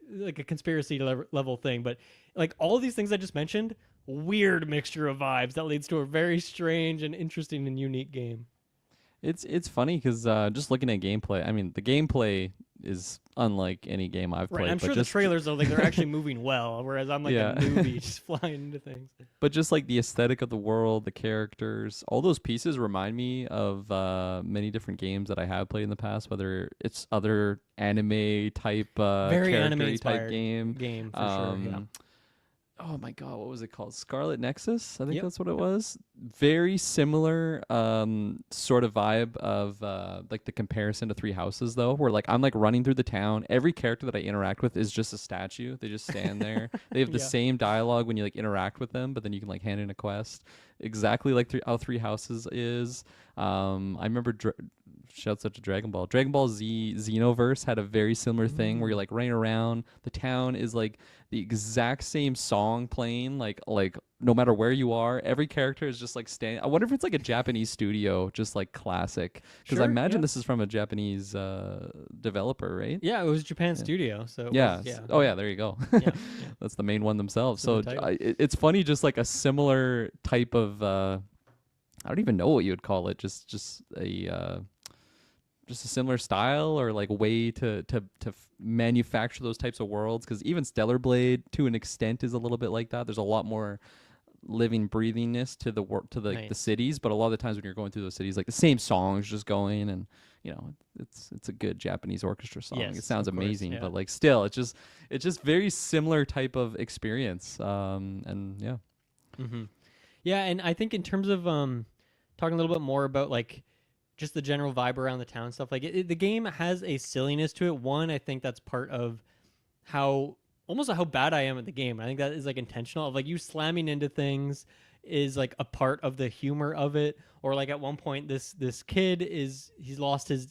like a conspiracy level thing, but like all of these things I just mentioned, weird mixture of vibes that leads to a very strange and interesting and unique game. It's funny because just looking at gameplay, I mean the gameplay is unlike any game I've played. I'm sure the trailers are like they're actually moving well, whereas I'm like a newbie just flying into things. But just like the aesthetic of the world, the characters, all those pieces remind me of many different games that I have played in the past, whether it's other anime type, very anime type game for sure. Yeah. oh my god, what was it called? Scarlet Nexus, I think Yep. that's what it was. Very similar sort of vibe of like the comparison to Three Houses though, where like I'm like running through the town. Every character that I interact with is just a statue. They just stand there. They have the Yeah. same dialogue when you like interact with them, but then you can like hand in a quest. Exactly like how Three Houses is. I remember shouts out to Dragon Ball. Dragon Ball Z Xenoverse had a very similar thing where you're like running around. The town is like the exact same song playing, like no matter where you are, every character is just like standing. I wonder if it's like a Japanese studio, just like classic, because I Sure. imagine Yeah. this is from a Japanese developer, right? Yeah. It was Japan Yeah. Studio. So it Yeah. was, yeah. Oh yeah, there you go. Yeah. Yeah. That's the main one themselves. It's in So the title. it's funny, just like a similar type of. I don't even know what you would call it. Just a similar style or like way to manufacture those types of worlds, because even Stellar Blade to an extent is a little bit like that. There's a lot more living breathingness to the work to the Nice. cities, but a lot of the times when you're going through those cities, like the same songs just going, and it's a good Japanese orchestra song. Yes, It sounds of course, amazing, yeah. but like still it's just very similar type of experience. And yeah. Mm-hmm. Yeah, and I think in terms of talking a little bit more about like just the general vibe around the town and stuff, like the game has a silliness to it. One, I think that's part of how almost how bad I am at the game. I think that is like intentional. Of like you slamming into things is like a part of the humor of it. Or like at one point, this kid he's lost his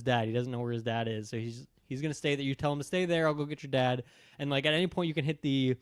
dad. He doesn't know where his dad is, so he's gonna stay there. You tell him to stay there. I'll go get your dad. And like at any point, you can hit the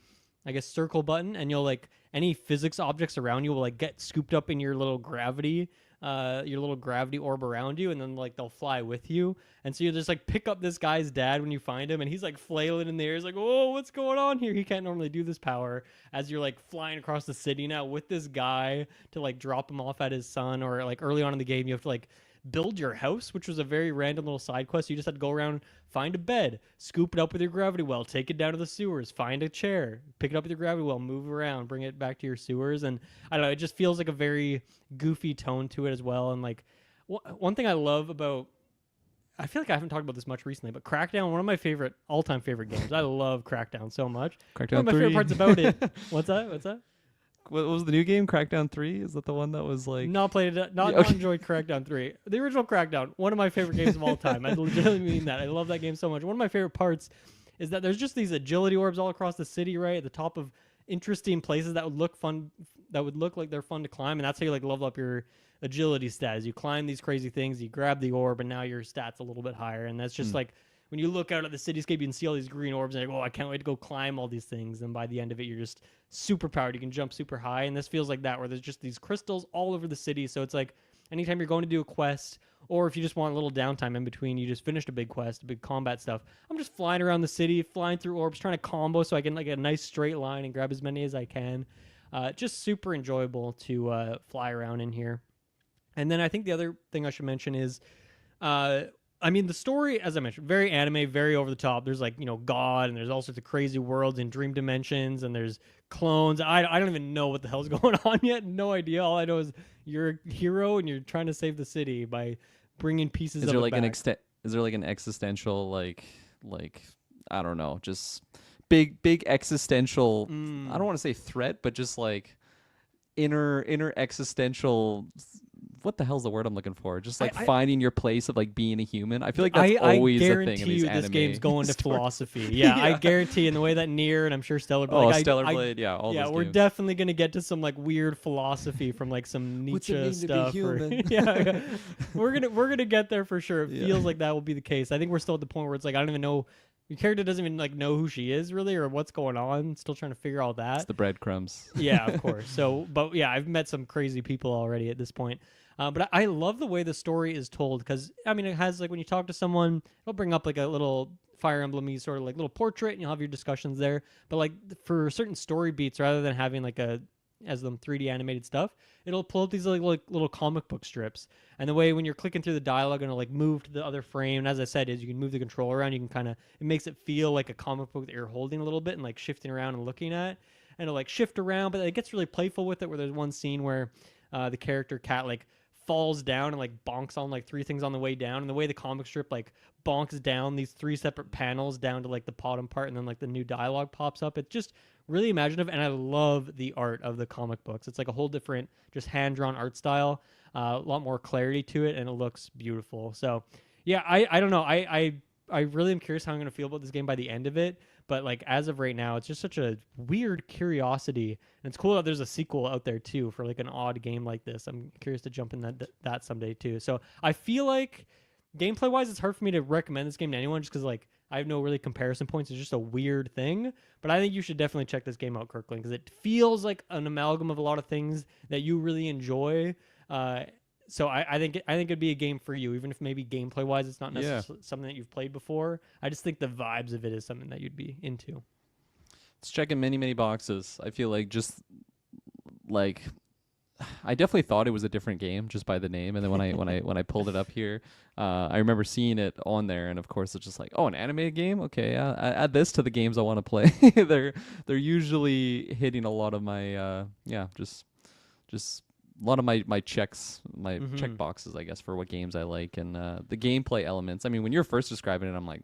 I guess circle button, and you'll like any physics objects around you will like get scooped up in your little gravity orb around you, and then like they'll fly with you. And so you just like pick up this guy's dad when you find him, and he's like flailing in the air. He's like, "Oh, what's going on here?" He can't normally do this power as you're like flying across the city now with this guy to like drop him off at his son. Or like early on in the game, you have to like build your house, which was a very random little side quest. You just had to go around, find a bed, scoop it up with your gravity well, take it down to the sewers, find a chair, pick it up with your gravity well, move around, bring it back to your sewers. And I don't know, it just feels like a very goofy tone to it as well. And like one thing I love about, I feel like I haven't talked about this much recently, but Crackdown, one of my favorite all-time favorite games. I love Crackdown so much. Crackdown One of my 3. favorite parts about it. What's that? What was the new game? Crackdown 3? Is that the one that was like Not played it. Not, Yeah, not okay. enjoyed Crackdown 3. The original Crackdown, one of my favorite games of all time. I legitimately mean that. I love that game so much. One of my favorite parts is that there's just these agility orbs all across the city, right at the top of interesting places that would look fun, that would look like they're fun to climb, and that's how you like level up your agility stats. You climb these crazy things, you grab the orb, and now your stats a little bit higher. And that's just like when you look out at the cityscape, you can see all these green orbs, and you're like, oh, I can't wait to go climb all these things. And by the end of it, you're just super powered. You can jump super high. And this feels like that, where there's just these crystals all over the city. So it's like anytime you're going to do a quest, or if you just want a little downtime in between, you just finished a big quest, big combat stuff. I'm just flying around the city, flying through orbs, trying to combo so I can like a nice straight line and grab as many as I can. Just super enjoyable to fly around in here. And then I think the other thing I should mention is, I mean, the story, as I mentioned, very anime, very over the top. There's like, God, and there's all sorts of crazy worlds and dream dimensions, and there's clones. I don't even know what the hell's going on yet. No idea. All I know is you're a hero and you're trying to save the city by bringing pieces Is of there it like back. is there like an existential like I don't know, just big existential I don't want to say threat, but just like inner existential, what the hell's the word I'm looking for? Just like I finding your place of like being a human. I feel like that's I always a thing guarantee in these you anime this game's going to stories. philosophy. Yeah, I Yeah. guarantee in the way that Nier and I'm sure Stellar Oh, like, Stellar I, Blade, yeah, all yeah, those we're games. definitely gonna get to some like weird philosophy from like some What's it Nietzsche mean to be stuff. human? Yeah, we're gonna get there for sure. It Yeah. feels like that will be the case. I think we're still at the point where it's like I don't even know. Your character doesn't even like know who she is really or what's going on. Still trying to figure all that. It's the breadcrumbs. Yeah, of course. So, but yeah, I've met some crazy people already at this point. But I love the way the story is told because, I mean, it has like when you talk to someone, it'll bring up like a little Fire Emblem-y sort of like little portrait and you'll have your discussions there. But like for certain story beats, rather than having like as them 3D animated stuff, it'll pull up these like little comic book strips. And the way when you're clicking through the dialogue and it'll like move to the other frame, and as I said, is you can move the controller around, you can kind of, it makes it feel like a comic book that you're holding a little bit and like shifting around and looking at. And it'll like shift around, but it gets really playful with it where there's one scene where the character Cat like falls down and like bonks on like 3 things on the way down, and the way the comic strip like bonks down these 3 separate panels down to like the bottom part, and then like the new dialogue pops up. It's just really imaginative, and I love the art of the comic books. It's like a whole different, just hand-drawn art style, a lot more clarity to it, and it looks beautiful. So yeah, I don't know. I really am curious how I'm going to feel about this game by the end of it. But like as of right now, it's just such a weird curiosity, and it's cool that there's a sequel out there too for like an odd game like this. I'm curious to jump in that someday too. So I feel like gameplay wise, it's hard for me to recommend this game to anyone just because like I have no really comparison points. It's just a weird thing. But I think you should definitely check this game out, Kirklin, because it feels like an amalgam of a lot of things that you really enjoy. So I think it'd be a game for you, even if maybe gameplay wise it's not necessarily something that you've played before. I just think the vibes of it is something that you'd be into. It's checking many boxes. I feel like just like I definitely thought it was a different game just by the name, and then when I pulled it up here, I remember seeing it on there, and of course it's just like, oh, an animated game. Okay, add this to the games I want to play. they're usually hitting a lot of my just a lot of my checks, my check boxes, I guess, for what games I like, and the gameplay elements. I mean, when you're first describing it, I'm like,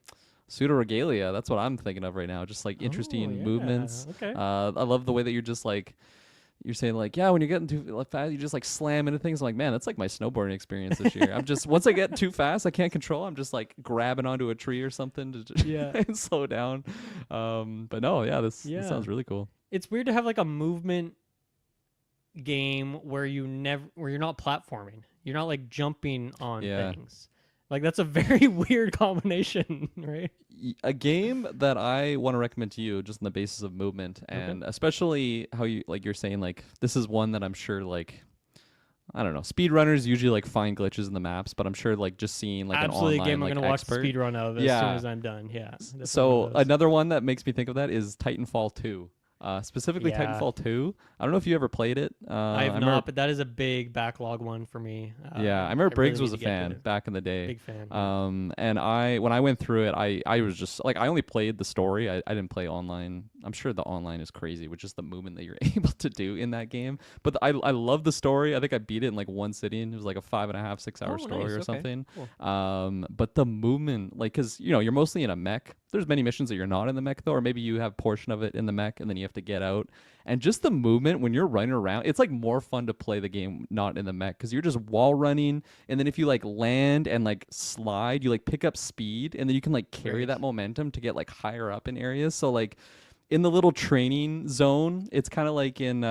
pseudo regalia. That's what I'm thinking of right now. Just like interesting movements. Okay. I love the way that you're just like, you're saying like, yeah, when you're getting too fast, you just like slam into things. I'm like, man, that's like my snowboarding experience this year. I'm just, once I get too fast, I can't control. I'm just like grabbing onto a tree or something to just slow down. But no, this sounds really cool. It's weird to have like a movement game where you're not platforming. You're not like jumping on things. Like that's a very weird combination, right? A game that I want to recommend to you just on the basis of movement, and especially how you're saying like this is one that I'm sure like, I don't know, speedrunners usually like find glitches in the maps, but I'm sure like just seeing like absolutely an online a game I'm gonna watch the expert. speed run of as soon as I'm done. So another one that makes me think of that is Titanfall 2. Specifically Titanfall 2. I don't know if you ever played it. I have not, but that is a big backlog one for me. I remember Briggs was a fan back in the day. Big fan. And when I went through it, I was just like, I only played the story. I didn't play online. I'm sure the online is crazy with just the movement that you're able to do in that game. But I love the story. I think I beat it in like one sitting. It was like a 5.5, 6 hour story or something. Cool. But the movement, like, cause you're mostly in a mech. There's many missions that you're not in the mech though, or maybe you have a portion of it in the mech and then you have to get out. And just the movement when you're running around, it's like more fun to play the game not in the mech because you're just wall running. And then if you like land and like slide, you like pick up speed and then you can like carry that momentum to get like higher up in areas. So like in the little training zone, it's kind of like in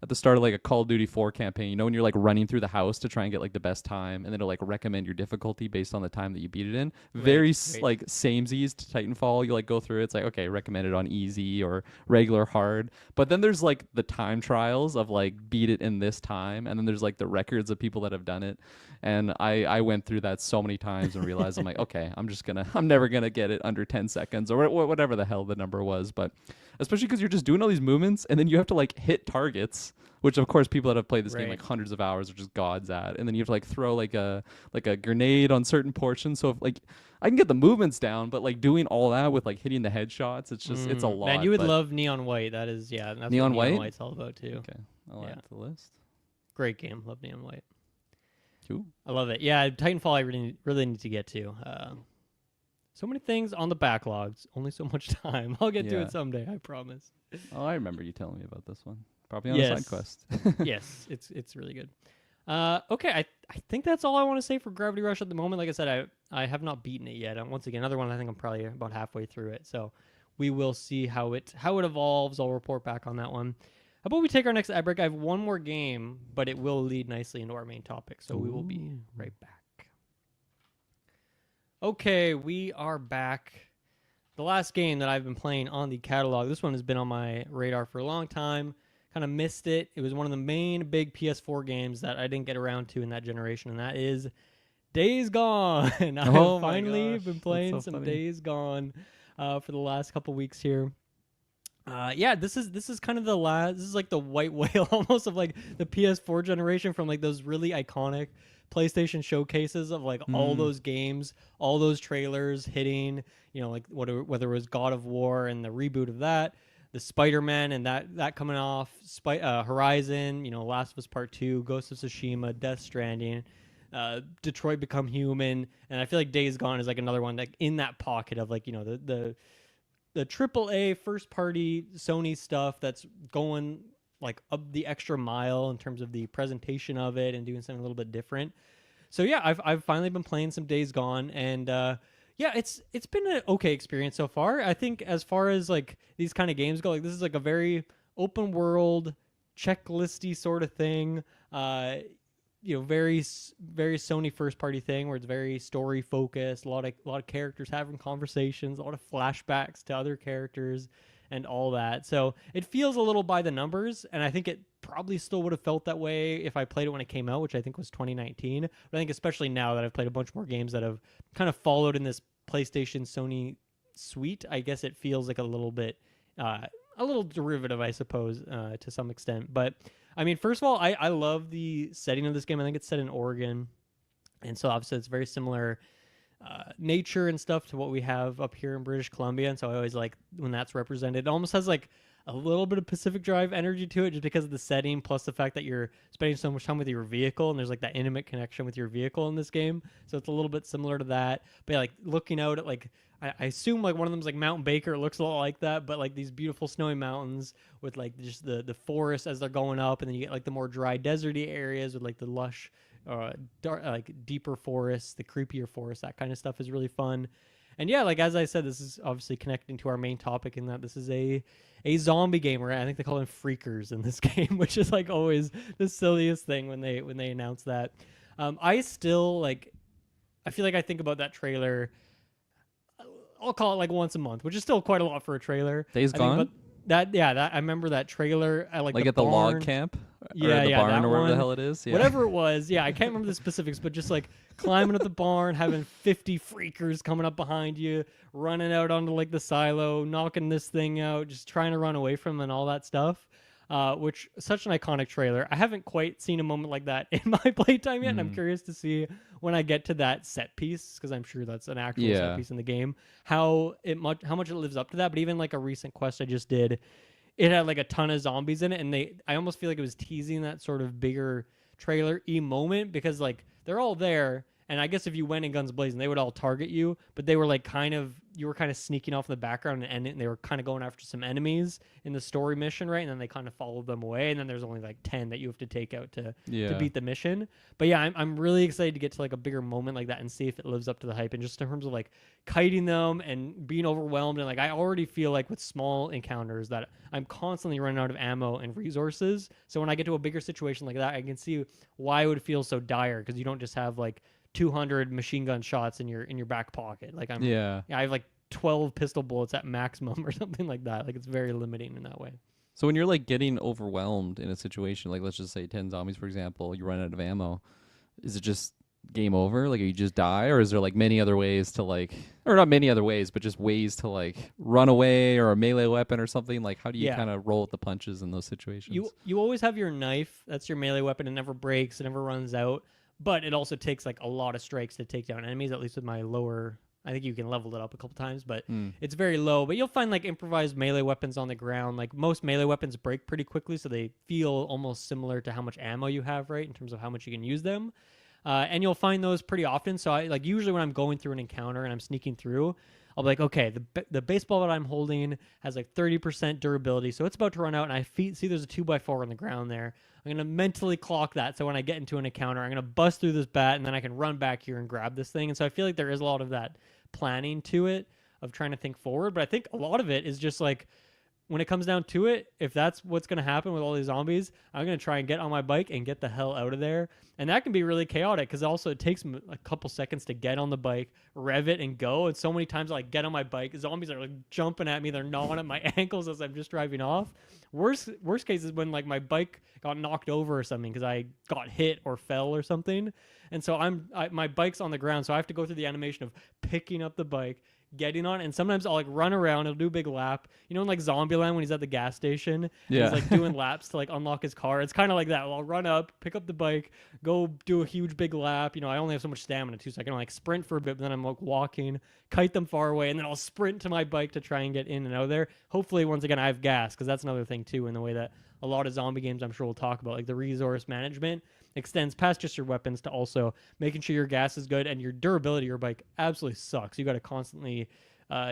at the start of like a Call of Duty 4 campaign, when you're like running through the house to try and get like the best time, and then it'll like recommend your difficulty based on the time that you beat it in. Like samesies to Titanfall. You like go through it, it's like, okay, recommended on easy or regular hard. But then there's like the time trials of like beat it in this time, and then there's like the records of people that have done it. And I went through that so many times and realized I'm like, okay, I'm never gonna get it under 10 seconds or whatever the hell the number was. But especially because you're just doing all these movements and then you have to like hit targets, which of course people that have played this game like hundreds of hours are just gods at. And then you have to like throw like a grenade on certain portions. So if, like I can get the movements down, but like doing all that with like hitting the headshots, it's just it's a lot. Man, you would love Neon White. That is that's Neon what Neon White's all about too. Okay, I'll add to the list. Great game. Love Neon White. Cool. I love it. Yeah, Titanfall I really need to get to. So many things on the backlogs. Only so much time. I'll get to it someday, I promise. Oh, I remember you telling me about this one. Probably on a side quest. Yes, it's really good. Okay, I think that's all I want to say for Gravity Rush at the moment. Like I said, I have not beaten it yet. Once again, another one I think I'm probably about halfway through it. So we will see how it evolves. I'll report back on that one. How about we take our next ad break? I have one more game, but it will lead nicely into our main topic. So we will be right back. Okay, we are back. The last game that I've been playing on the catalog, this one has been on my radar for a long time. Kind of missed it. It was one of the main big PS4 games that I didn't get around to in that generation, and that is Days Gone. I've finally been playing some Days Gone for the last couple weeks here. This is kind of the last. This is like the white whale almost of like the PS4 generation from like those really iconic PlayStation showcases of like all those games, all those trailers hitting. Like whether it was God of War and the reboot of that, the Spider-Man and that coming off, Horizon, Last of Us Part 2, Ghost of Tsushima, Death Stranding, Detroit Become Human, and I feel like Days Gone is like another one that in that pocket of like, the AAA first party Sony stuff that's going like up the extra mile in terms of the presentation of it and doing something a little bit different. So yeah, I've finally been playing some Days Gone, and yeah, it's been an okay experience so far. I think as far as like these kind of games go, like this is like a very open world checklisty sort of thing. Very very Sony first party thing where it's very story focused, a lot of characters having conversations, a lot of flashbacks to other characters and all that. So it feels a little by the numbers, and I think it probably still would have felt that way if I played it when it came out, which I think was 2019. But I think especially now that I've played a bunch more games that have kind of followed in this PlayStation Sony suite, I guess it feels like a little bit a little derivative, I suppose, to some extent. But I mean, first of all, I love the setting of this game. I think it's set in Oregon, and so obviously it's very similar nature and stuff to what we have up here in British Columbia. And so I always like when that's represented. It almost has like a little bit of Pacific Drive energy to it just because of the setting, plus the fact that you're spending so much time with your vehicle, and there's like that intimate connection with your vehicle in this game. So it's a little bit similar to that. But yeah, like looking out at like, I assume like one of them's like Mount Baker. It looks a lot like that, but like these beautiful snowy mountains with like just the forest as they're going up, and then you get like the more dry deserty areas with like the lush, dark, like deeper forests, the creepier forests. That kind of stuff is really fun. And yeah, like as I said, this is obviously connecting to our main topic in that this is a zombie game, where I think they call them freakers in this game, which is like always the silliest thing when they announce that. I still like, I feel like I think about that trailer, I'll call it like once a month, which is still quite a lot for a trailer. Days Gone? That I remember that trailer. I like at the log camp, yeah, or the barn, that or whatever one. the hell it is. Yeah. Whatever it was, yeah, I can't remember the specifics, but just like climbing up the barn, having 50 freakers coming up behind you, running out onto like the silo, knocking this thing out, just trying to run away from them and all that stuff. Which such an iconic trailer. I haven't quite seen a moment like that in my playtime yet, and I'm curious to see when I get to that set piece, because I'm sure that's an actual set piece in the game, how much it lives up to that. But even like a recent quest I just did, it had like a ton of zombies in it, and I almost feel like it was teasing that sort of bigger trailer-y moment, because like they're all there, and I guess if you went in guns blazing, they would all target you, but they were like you were kind of sneaking off in the background, and they were kind of going after some enemies in the story mission, right? And then they kind of followed them away, and then there's only like 10 that you have to take out to beat the mission. But yeah, I'm really excited to get to like a bigger moment like that and see if it lives up to the hype, and just in terms of like kiting them and being overwhelmed. And like I already feel like with small encounters that I'm constantly running out of ammo and resources. So when I get to a bigger situation like that, I can see why it would feel so dire, because you don't just have like 200 machine gun shots in your back pocket. Like I have like 12 pistol bullets at maximum or something like that. Like it's very limiting in that way. So when you're like getting overwhelmed in a situation, like let's just say 10 zombies, for example, you run out of ammo, is it just game over? Like you just die, or is there like many other ways to like, or not many other ways, but just ways to like run away, or a melee weapon or something? Like how do you kind of roll with the punches in those situations? You always have your knife. That's your melee weapon. It never breaks. It never runs out. But it also takes like a lot of strikes to take down enemies, at least with my lower. I think you can level it up a couple times, but it's very low. But you'll find like improvised melee weapons on the ground. Like most melee weapons break pretty quickly, so they feel almost similar to how much ammo you have, right, in terms of how much you can use them. And you'll find those pretty often. So I like usually when I'm going through an encounter and I'm sneaking through, I'll be like, okay, the baseball that I'm holding has like 30% durability, so it's about to run out, and I see there's a 2x4 on the ground there. I'm going to mentally clock that, so when I get into an encounter, I'm going to bust through this bat, and then I can run back here and grab this thing. And so I feel like there is a lot of that planning to it, of trying to think forward. But I think a lot of it is just like, when it comes down to it, if that's what's going to happen with all these zombies, I'm going to try and get on my bike and get the hell out of there. And that can be really chaotic, because also it takes a couple seconds to get on the bike, rev it, and go. And so many times I like get on my bike, zombies are like jumping at me, they're gnawing at my ankles as I'm just driving off. Worst case is when like my bike got knocked over or something because I got hit or fell or something. And so my bike's on the ground, so I have to go through the animation of picking up the bike, getting on it. And sometimes I'll like run around, he'll do a big lap. You know, in like Zombieland when he's at the gas station, and Yeah. he's like doing laps to like unlock his car. It's kind of like that. I'll run up, pick up the bike, go do a huge big lap. You know, I only have so much stamina too, so I can like sprint for a bit, but then I'm like walking, kite them far away, and then I'll sprint to my bike to try and get in and out of there. Hopefully, once again, I have gas, because that's another thing too, in the way that a lot of zombie games I'm sure we'll talk about, like the resource management extends past just your weapons to also making sure your gas is good, and your durability of your bike absolutely sucks. You got to constantly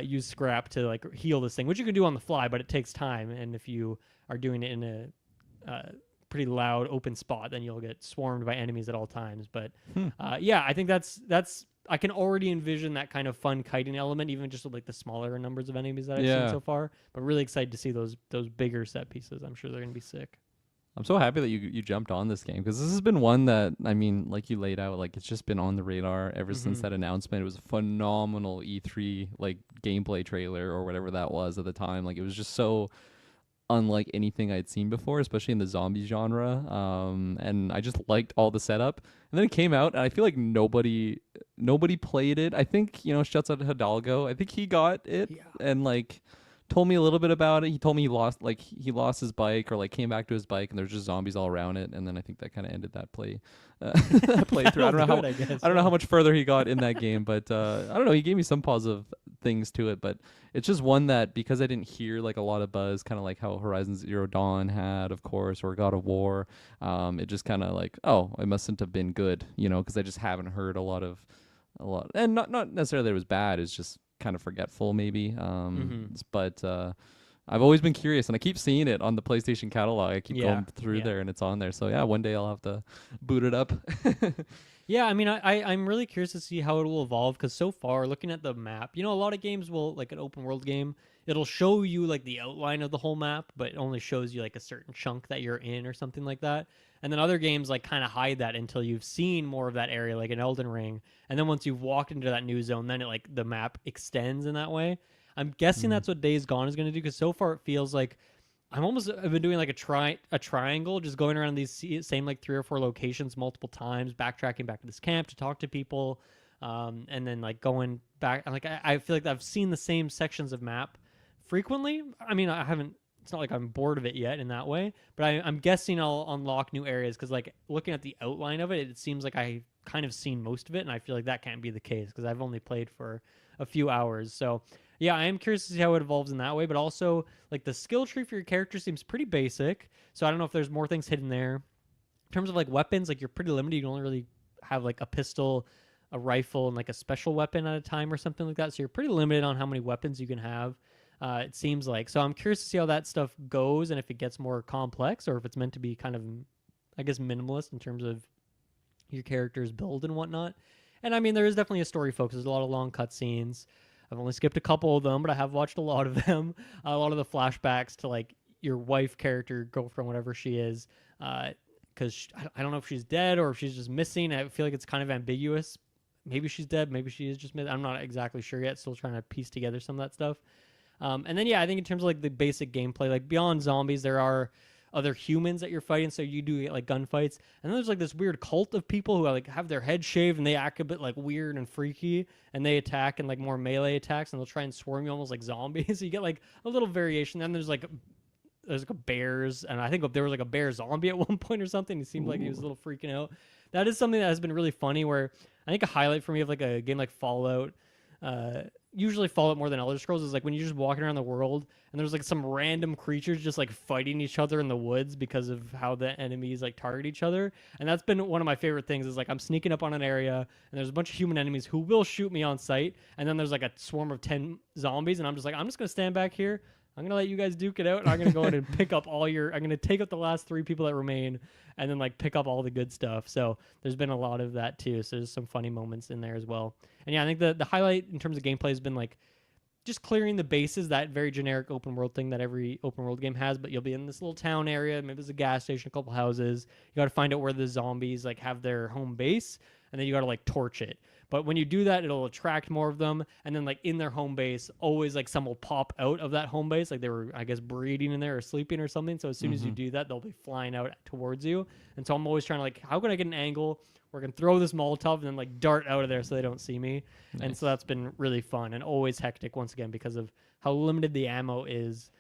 use scrap to like heal this thing, which you can do on the fly, but it takes time. And if you are doing it in a pretty loud open spot, then you'll get swarmed by enemies at all times. But yeah, I think that's I can already envision that kind of fun kiting element, even just with like the smaller numbers of enemies that I've seen so far. But really excited to see those bigger set pieces. I'm sure they're gonna be sick. I'm so happy that you jumped on this game, because this has been one that, I mean, like you laid out, like it's just been on the radar ever since that announcement. It was a phenomenal E3 like gameplay trailer or whatever that was at the time. Like it was just so unlike anything I'd seen before, especially in the zombie genre. And I just liked all the setup. And then it came out, and I feel like nobody played it. I think, you know, shouts out to Hidalgo. I think he got it and like told me a little bit about it. He told me he lost his bike, or like came back to his bike, and there's just zombies all around it. And then I think that kind of ended that playthrough. I don't know how much further he got in that game, but I don't know. He gave me some positive things to it, but it's just one that, because I didn't hear like a lot of buzz, kind of like how Horizon Zero Dawn had, of course, or God of War. It just kind of like, oh, it mustn't have been good, you know, because I just haven't heard a lot, and not necessarily that it was bad. It's just kind of forgetful maybe. But I've always been curious, and I keep seeing it on the PlayStation catalog. I keep going through there, and it's on there. So yeah, one day I'll have to boot it up. Yeah, I mean, I'm really curious to see how it will evolve, because so far, looking at the map, you know, a lot of games will, like an open world game, it'll show you like the outline of the whole map, but it only shows you like a certain chunk that you're in or something like that. And then other games like kind of hide that until you've seen more of that area, like an Elden Ring. And then once you've walked into that new zone, then it like the map extends in that way. I'm guessing that's what Days Gone is going to do, because so far it feels like I've been doing like a triangle, just going around these same like 3 or 4 locations multiple times, backtracking back to this camp to talk to people, and then like going back. Like I feel like I've seen the same sections of map frequently. I mean, I haven't. It's not like I'm bored of it yet in that way, but I'm guessing I'll unlock new areas, because like looking at the outline of it, it seems like I've kind of seen most of it, and I feel like that can't be the case because I've only played for a few hours. So yeah, I am curious to see how it evolves in that way, but also like the skill tree for your character seems pretty basic. So I don't know if there's more things hidden there. In terms of like weapons, like you're pretty limited. You can only really have like a pistol, a rifle, and like a special weapon at a time or something like that. So you're pretty limited on how many weapons you can have. It seems like. So I'm curious to see how that stuff goes, and if it gets more complex, or if it's meant to be kind of, I guess, minimalist in terms of your character's build and whatnot. And I mean, there is definitely a story focus. There's a lot of long cutscenes. I've only skipped a couple of them, but I have watched a lot of them. A lot of the flashbacks to like your wife character, girlfriend, whatever she is, because I don't know if she's dead or if she's just missing. I feel like it's kind of ambiguous. Maybe she's dead. Maybe she is just missing. I'm not exactly sure yet. Still trying to piece together some of that stuff. And then, yeah, I think in terms of like the basic gameplay, like beyond zombies, there are other humans that you're fighting. So you do get like gunfights. And then there's like this weird cult of people who like have their head shaved and they act a bit like weird and freaky. And they attack in like more melee attacks, and they'll try and swarm you almost like zombies. So you get like a little variation. Then there's like a bears. And I think there was like a bear zombie at one point or something. He seemed like he was a little freaking out. That is something that has been really funny, where I think a highlight for me of like a game like Fallout, usually Fallout more than Elder Scrolls, is like when you're just walking around the world and there's like some random creatures just like fighting each other in the woods because of how the enemies like target each other. And that's been one of my favorite things, is like I'm sneaking up on an area and there's a bunch of human enemies who will shoot me on sight, and then there's like a swarm of 10 zombies, and I'm just gonna stand back here. I'm gonna let you guys duke it out, and I'm gonna go ahead and pick up I'm gonna take up the last 3 people that remain, and then like pick up all the good stuff. So there's been a lot of that too. So there's some funny moments in there as well. And yeah, I think the highlight in terms of gameplay has been like just clearing the bases, that very generic open world thing that every open world game has. But you'll be in this little town area. Maybe there's a gas station, a couple houses. You got to find out where the zombies like have their home base. and then you got to like torch it. But when you do that, it'll attract more of them, and then like in their home base, always like some will pop out of that home base, like they were, I guess, breeding in there or sleeping or something. So as soon as you do that, they'll be flying out towards you. And so I'm always trying to like, how can I get an angle where I can throw this Molotov and then like dart out of there so they don't see me? Nice. And so that's been really fun and always hectic once again because of how limited the ammo is.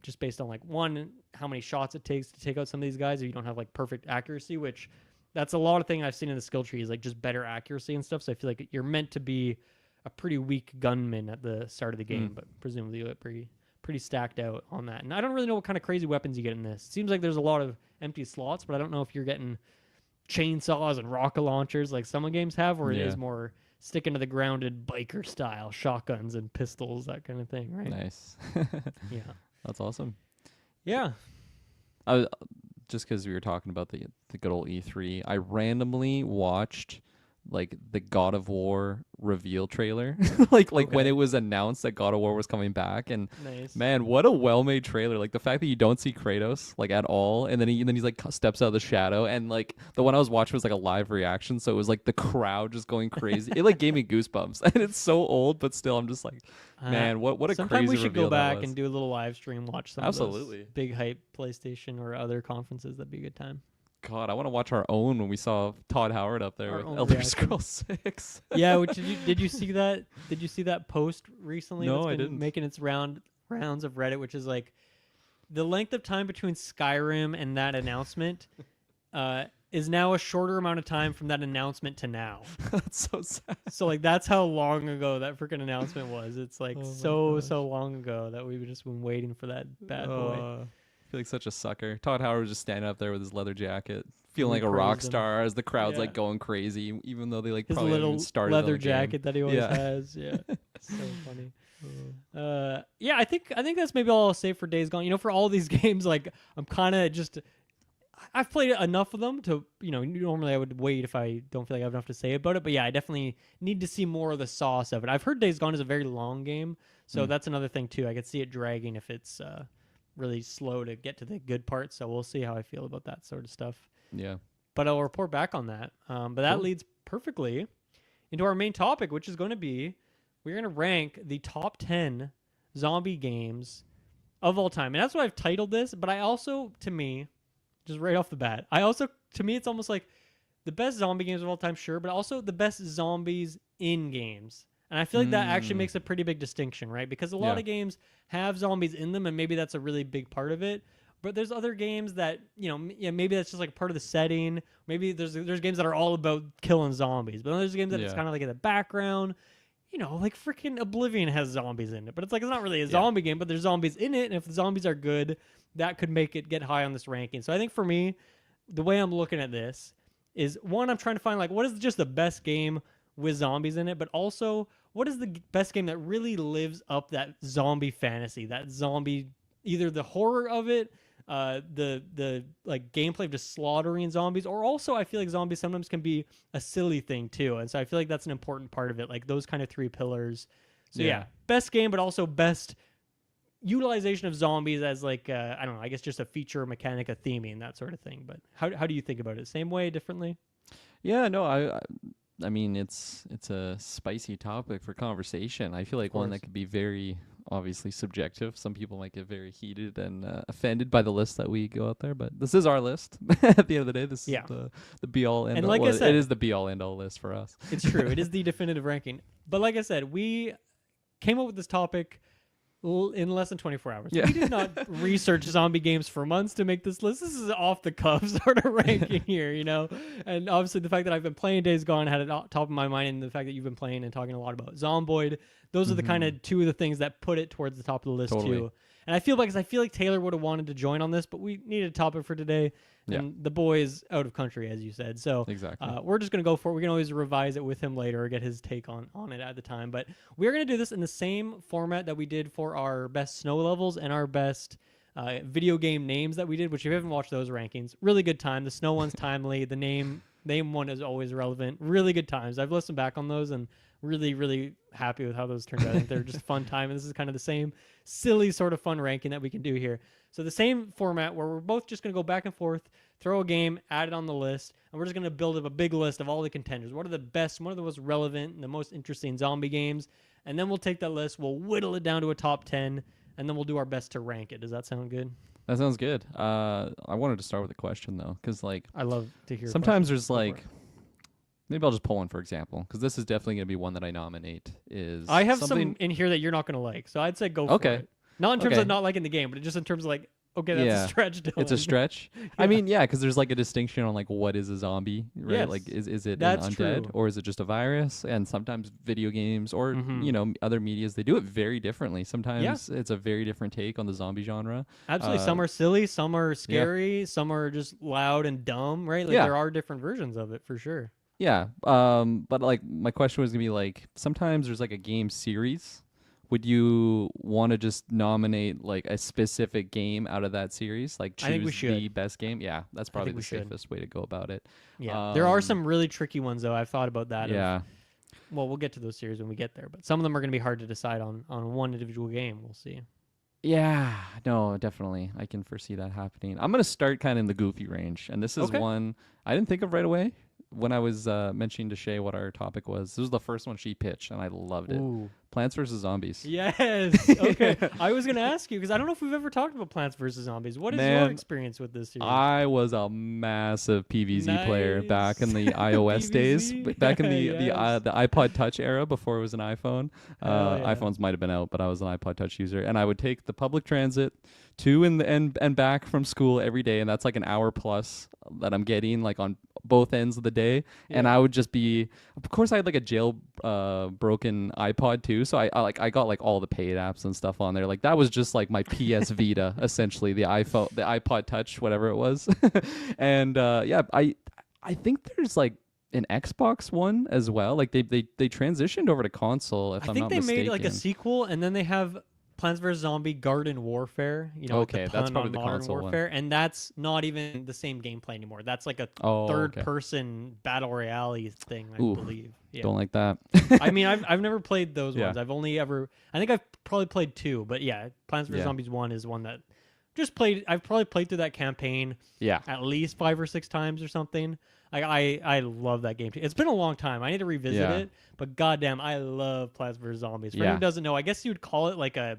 Just based on like one, how many shots it takes to take out some of these guys if you don't have like perfect accuracy, which that's a lot of thing I've seen in the skill tree is like just better accuracy and stuff. So I feel like you're meant to be a pretty weak gunman at the start of the game, but presumably you get pretty stacked out on that. And I don't really know what kind of crazy weapons you get in this. It seems like there's a lot of empty slots, but I don't know if you're getting chainsaws and rocket launchers like some games have, or it is more sticking to the grounded biker style, shotguns and pistols, that kind of thing, right? Nice. Yeah. That's awesome. Yeah. Just because we were talking about the good old E3, I randomly watched like the God of War reveal trailer, like when it was announced that God of War was coming back, and man, what a well-made trailer! Like the fact that you don't see Kratos like at all, and then he's like steps out of the shadow, and like the one I was watching was like a live reaction, so it was like the crowd just going crazy. It like gave me goosebumps, and it's so old, but still, I'm just like, man, what a crazy reveal. Sometime we should go back and do a little live stream, watch some of those big hype PlayStation or other conferences. That'd be a good time. God, I want to watch our own when we saw Todd Howard up there with Elder Scrolls 6. Yeah, did you see that? Did you see that post recently? No, that's I been didn't. Making its rounds of Reddit, which is like the length of time between Skyrim and that announcement is now a shorter amount of time from that announcement to now. That's so sad. So like that's how long ago that freaking announcement was. It's like so long ago that we've just been waiting for that bad boy. I feel like such a sucker. Todd Howard was just standing up there with his leather jacket, feeling like a rock star as the crowd's like going crazy, even though they like his probably little haven't started leather jacket that he always Yeah. has. Yeah, so funny. Yeah, I think that's maybe all I'll say for Days Gone. You know, for all these games, like I'm kind of just I've played enough of them to, you know, normally I would wait if I don't feel like I have enough to say about it. But yeah, I definitely need to see more of the sauce of it. I've heard Days Gone is a very long game, so that's another thing too. I could see it dragging if it's really slow to get to the good part. So we'll see how I feel about that sort of stuff. Yeah. But I'll report back on that. But that leads perfectly into our main topic, which is going to be, we're going to rank the top 10 zombie games of all time. And that's what I've titled this. But I also, to me, just right off the bat, to me, it's almost like the best zombie games of all time, sure, but also the best zombies in games. And I feel like that actually makes a pretty big distinction, right? Because a lot of games have zombies in them, and maybe that's a really big part of it. But there's other games that, you know, maybe that's just like part of the setting. Maybe there's games that are all about killing zombies. But then there's games that it's kind of like in the background. You know, like freaking Oblivion has zombies in it. But it's like, it's not really a zombie game, but there's zombies in it. And if the zombies are good, that could make it get high on this ranking. So I think for me, the way I'm looking at this is, one, I'm trying to find like, what is just the best game with zombies in it, but also what is the best game that really lives up that zombie fantasy, that zombie, either the horror of it, the like gameplay of just slaughtering zombies, or also I feel like zombies sometimes can be a silly thing too, and so I feel like that's an important part of it, like those kind of three pillars. So yeah, best game, but also best utilization of zombies as like I don't know, I guess just a feature, a mechanic, a theming, that sort of thing. But how do you think about it? Same way, differently? Yeah, no, I mean, it's a spicy topic for conversation. I feel like one that could be very obviously subjective. Some people might get very heated and offended by the list that we go out there, but this is our list. At the end of the day, this is the be all end all. Like I said, it is the be all end all list for us. It's true. It is the definitive ranking. But like I said, we came up with this topic in less than 24 hours. We did not research zombie games for months to make this list. This is off the cuff sort of ranking here, you know? And obviously the fact that I've been playing Days Gone had it on top of my mind, and the fact that you've been playing and talking a lot about Zomboid, those are the kind of two of the things that put it towards the top of the list too. And I feel like Taylor would have wanted to join on this, but we needed a topic for today. And the boy is out of country, as you said. So we're just going to go for it. We can always revise it with him later or get his take on it at the time. But we're going to do this in the same format that we did for our best snow levels and our best video game names that we did, which if you haven't watched those rankings, really good time. The snow one's timely. The name one is always relevant. Really good times. I've listened back on those and really, really happy with how those turned out. I think they're just a fun time. And this is kind of the same silly sort of fun ranking that we can do here. So the same format where we're both just going to go back and forth, throw a game, add it on the list, and we're just going to build up a big list of all the contenders. What are the best, what are the most relevant, and the most interesting zombie games? And then we'll take that list, we'll whittle it down to a top 10, and then we'll do our best to rank it. Does that sound good? That sounds good. I wanted to start with a question though, because like I love to hear. sometimes questions. there's like, maybe I'll just pull one for example, because this is definitely going to be one that I nominate. Is I have something... some in here that you're not going to like, so I'd say go for it. Not in terms of not liking the game, but just in terms of like, okay, that's a stretch. Dylan. It's a stretch. I mean, yeah, because there's like a distinction on like what is a zombie, right? Yes, like, is it that's an undead true. or is it just a virus? And sometimes video games or you know other medias, they do it very differently. Sometimes it's a very different take on the zombie genre. Absolutely, some are silly, some are scary, some are just loud and dumb, right? Like there are different versions of it for sure. Yeah, but like my question was gonna be like, sometimes there's like a game series. Would you want to just nominate like a specific game out of that series? Like choose the best game? Yeah, that's probably the safest way to go about it. Yeah, there are some really tricky ones though. I've thought about that. Yeah. Well, we'll get to those series when we get there, but some of them are going to be hard to decide on one individual game. We'll see. Yeah, no, definitely. I can foresee that happening. I'm going to start kind of in the goofy range, and this is one I didn't think of right away. When I was mentioning to Shay what our topic was, this was the first one she pitched, and I loved it. Ooh. Plants vs. Zombies. Yes. Okay. I was going to ask you, because I don't know if we've ever talked about Plants vs. Zombies. What is your experience with this series? I was a massive PVZ player back in the iOS days, back in the iPod Touch era before it was an iPhone. iPhones might have been out, but I was an iPod Touch user, and I would take the public transit to and back from school every day, and that's like an hour plus that I'm getting like on both ends of the day. And I would just be, of course I had like a jail broken iPod too, so I got like all the paid apps and stuff on there. Like that was just like my PS Vita essentially, the iPod Touch, whatever it was. And I think there's like an Xbox One as well. Like they transitioned over to console, if I'm not mistaken. I think they made like a sequel, and then they have Plants vs. Zombie Garden Warfare, you know, okay, that's probably the console Warfare, one. and that's not even the same gameplay anymore. That's like a third-person battle royale thing, I believe. Yeah. Don't like that. I mean, I've never played those ones. I've only ever, I think I've probably played 2, but yeah, Plants vs. Zombies 1 is one that just played. I've probably played through that campaign at least 5 or 6 times or something. I love that game too. It's been a long time. I need to revisit it, but goddamn, I love Plants vs. Zombies. For anyone who doesn't know, I guess you would call it like a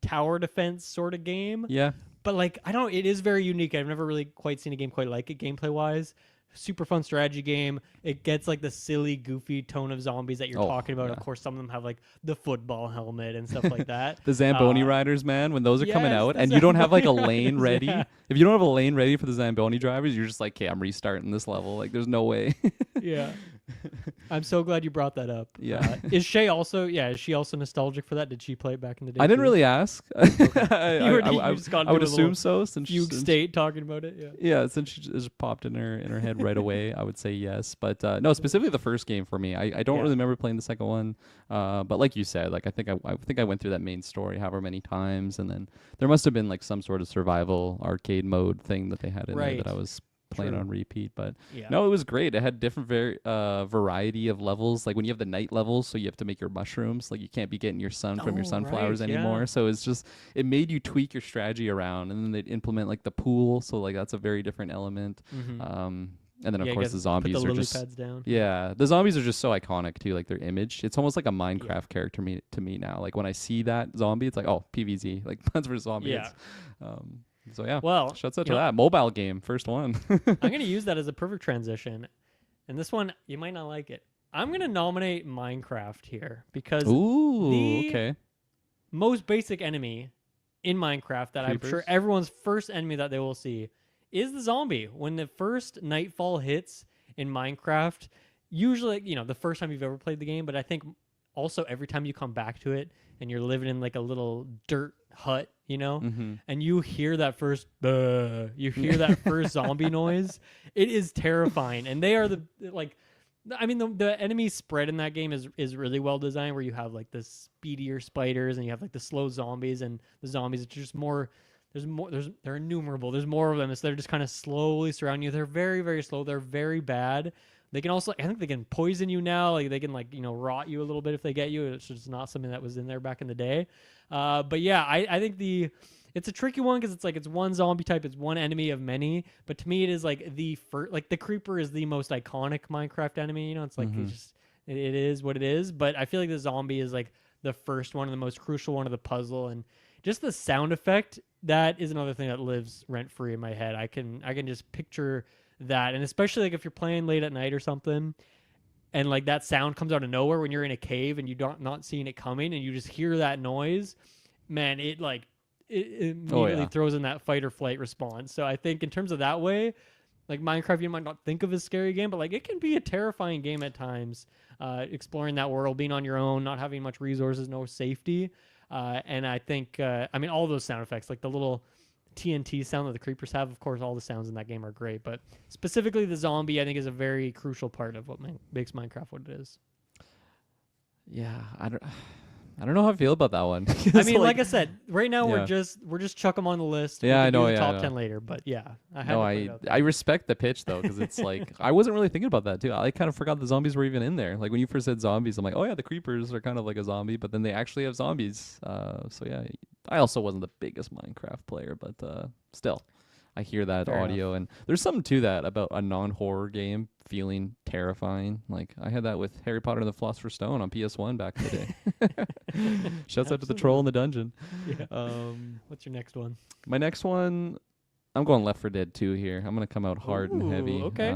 tower defense sort of game. Yeah. But like, it is very unique. I've never really quite seen a game quite like it gameplay wise. Super fun strategy game. It gets like the silly, goofy tone of zombies that you're talking about. Of course, some of them have like the football helmet and stuff like that. The Zamboni riders, man, when those are coming out and you don't have like a lane ready. If you don't have a lane ready for the Zamboni drivers, you're just like, okay, I'm restarting this level. Like there's no way. Yeah. I'm so glad you brought that up. Yeah. Is Shay also, is she also nostalgic for that? Did she play it back in the day? I didn't really ask. I would assume so. Since fugue state talking about it. Yeah, since she just popped in her head right away, I would say yes. But no, specifically the first game for me. I don't really remember playing the second one. But like you said, like I think I went through that main story however many times, and then there must have been like some sort of survival arcade mode thing that they had in there that I was playing on repeat. But no, it was great. It had different variety of levels. Like when you have the night levels, so you have to make your mushrooms. Like you can't be getting your sun from your sunflowers anymore. So it's just, it made you tweak your strategy around, and then they'd implement like the pool. So like that's a very different element. And then of course the zombies are just pads down. The zombies are just so iconic too. Like their image, it's almost like a Minecraft character to me now. Like when I see that zombie, it's like, oh, PVZ, like Plants vs. Zombies. So yeah, well, shouts out to that mobile game, first one. I'm gonna use that as a perfect transition, and this one you might not like it. I'm gonna nominate Minecraft here because the most basic enemy in Minecraft that I'm sure everyone's first enemy that they will see is the zombie. When the first nightfall hits in Minecraft, usually the first time you've ever played the game, but I think also every time you come back to it and you're living in like a little dirt hut, and you hear that first zombie noise, it is terrifying. And they are the enemy spread in that game is really well designed, where you have like the speedier spiders and you have like the slow zombies, and the zombies are just more, they're innumerable. There's more of them. So they're just kind of slowly surrounding you. They're very, very slow. They're very bad. They can also, I think they can poison you now. Like they can rot you a little bit if they get you. It's just not something that was in there back in the day. But yeah, I think it's a tricky one because it's one zombie type, it's one enemy of many. But to me, it is like the first, like the creeper is the most iconic Minecraft enemy. You know, it's like it is what it is. But I feel like the zombie is like the first one and the most crucial one of the puzzle, and just the sound effect, that is another thing that lives rent free in my head. I can just picture that, and especially like if you're playing late at night or something, and like that sound comes out of nowhere when you're in a cave and you don't not seeing it coming, and you just hear that noise, man, it immediately throws in that fight or flight response. So I think in terms of that way, like Minecraft, you might not think of as a scary game, but like it can be a terrifying game at times. Exploring that world, being on your own, not having much resources, no safety. And I think, all those sound effects, like the little TNT sound that the creepers have, of course, all the sounds in that game are great. But specifically the zombie, I think, is a very crucial part of what makes Minecraft what it is. Yeah, I don't know how I feel about that one. I mean, like I said, right now we're just chuck them on the list. Yeah, I know. Do the top 10 later, but yeah, I respect the pitch though, because it's like I wasn't really thinking about that too. I kind of forgot the zombies were even in there. Like when you first said zombies, I'm like, oh yeah, the creepers are kind of like a zombie, but then they actually have zombies. So yeah, I also wasn't the biggest Minecraft player, but still, I hear that Fair audio, enough. and there's something to that about a non-horror game feeling terrifying. Like I had that with Harry Potter and the Philosopher's Stone on PS1 back in the day. Shouts out to the troll in the dungeon. Yeah. What's your next one? My next one, I'm going Left 4 Dead 2 here. I'm going to come out hard and heavy. Okay.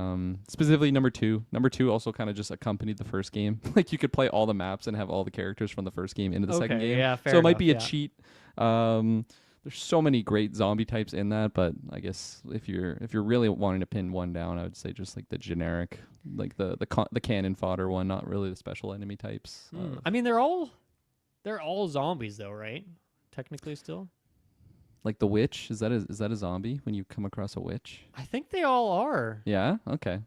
Specifically number 2. Number 2 also kind of just accompanied the first game. Like you could play all the maps and have all the characters from the first game into the second game. Yeah, fair so it might enough, be a yeah. cheat. There's so many great zombie types in that, but I guess if you're really wanting to pin one down, I would say just like the generic, like the cannon fodder one, not really the special enemy types. I mean, they're all zombies though, right? Technically, still. Like the witch, is that a zombie when you come across a witch? I think they all are. Yeah. Okay.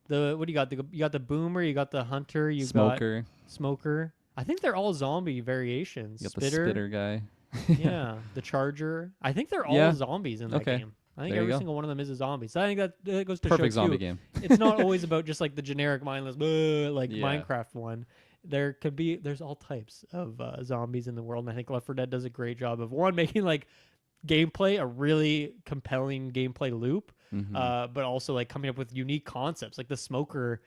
What do you got? You got the boomer, you got the hunter, you Smoker. got smoker. I think they're all zombie variations. You got the spitter guy. Yeah, the charger. I think they're all zombies in that game. I think There you every go. single one of them is a zombie. So I think that goes to Perfect show zombie too, game. it's not always about just like the generic mindless Yeah. Minecraft one. There's all types of zombies in the world, and I think Left 4 Dead does a great job of making like gameplay a really compelling gameplay loop, but also like coming up with unique concepts like the smoker.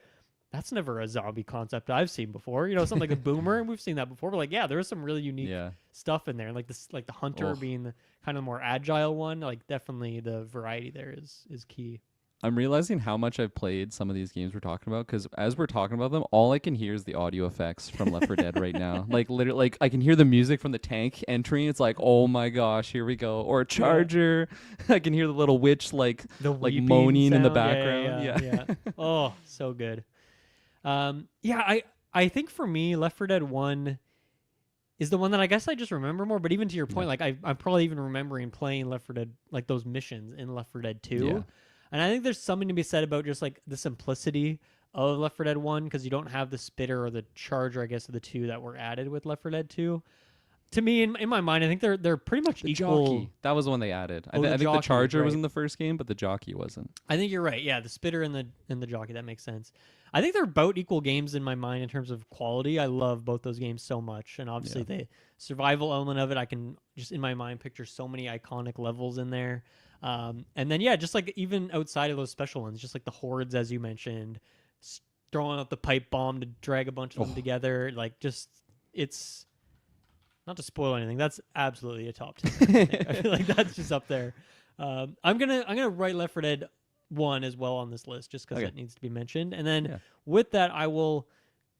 That's never a zombie concept I've seen before. You know, something like a boomer, and we've seen that before. But like, yeah, there is some really unique stuff in there. Like this, like the hunter being the kind of more agile one. Like definitely the variety there is key. I'm realizing how much I've played some of these games we're talking about, because as we're talking about them, all I can hear is the audio effects from Left 4 Dead right now. Like literally, like I can hear the music from the tank entering. It's like, oh my gosh, here we go. Or a charger. Yeah. I can hear the little witch like moaning in the background. Yeah. Oh, so good. I think for me, Left 4 Dead 1 is the one that I guess I just remember more. But even to your point, like I'm probably even remembering playing Left 4 Dead, like those missions in Left 4 Dead 2. Yeah. And I think there's something to be said about just like the simplicity of Left 4 Dead 1, because you don't have the spitter or the charger, I guess, of the two that were added with Left 4 Dead 2. To me, in my mind, I think they're pretty much the equal. Jockey. That was the one they added. Oh, I think the jockey, charger was right. in the first game, but the jockey wasn't. I think you're right. Yeah, the spitter and the jockey, that makes sense. I think they're about equal games in my mind in terms of quality. I love both those games so much, and obviously the survival element of it, I can just in my mind picture so many iconic levels in there. And then just like even outside of those special ones, just like the hordes as you mentioned, throwing out the pipe bomb to drag a bunch of them together, like just it's. Not to spoil anything, that's absolutely a top 10. I feel like that's just up there. I'm gonna write Left 4 Dead 1 as well on this list, just because it needs to be mentioned. And then with that, I will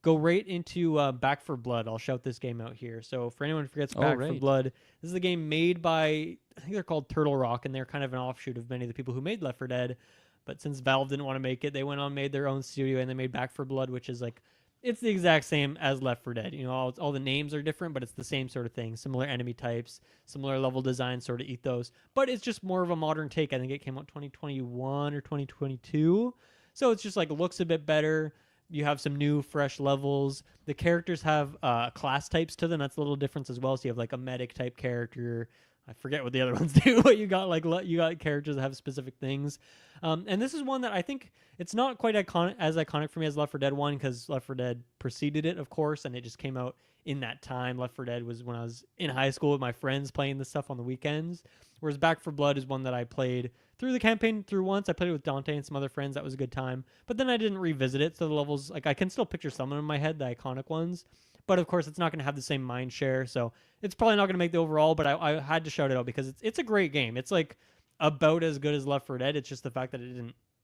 go right into Back 4 Blood. I'll shout this game out here. So for anyone who forgets Back 4 Blood, this is a game made by, I think they're called Turtle Rock, and they're kind of an offshoot of many of the people who made Left 4 Dead. But since Valve didn't want to make it, they went on, made their own studio, and they made Back 4 Blood, which is like, it's the exact same as Left 4 Dead. You know, all the names are different, but it's the same sort of thing. Similar enemy types, similar level design sort of ethos. But it's just more of a modern take. I think it came out 2021 or 2022. So it's just like looks a bit better. You have some new, fresh levels. The characters have class types to them. That's a little difference as well. So you have like a medic type character, I forget what the other ones do, but you got like you got characters that have specific things. And this is one that I think it's not quite as iconic for me as Left 4 Dead 1 because Left 4 Dead preceded it, of course, and it just came out in that time. Left 4 Dead was when I was in high school with my friends playing this stuff on the weekends, whereas Back 4 Blood is one that I played through the campaign through once. I played it with Dante and some other friends. That was a good time, but then I didn't revisit it. So the levels, like I can still picture some of them in my head, the iconic ones, but of course it's not going to have the same mind share. So it's probably not going to make the overall, but I had to shout it out because it's a great game. It's like about as good as Left 4 Dead. It's just the fact that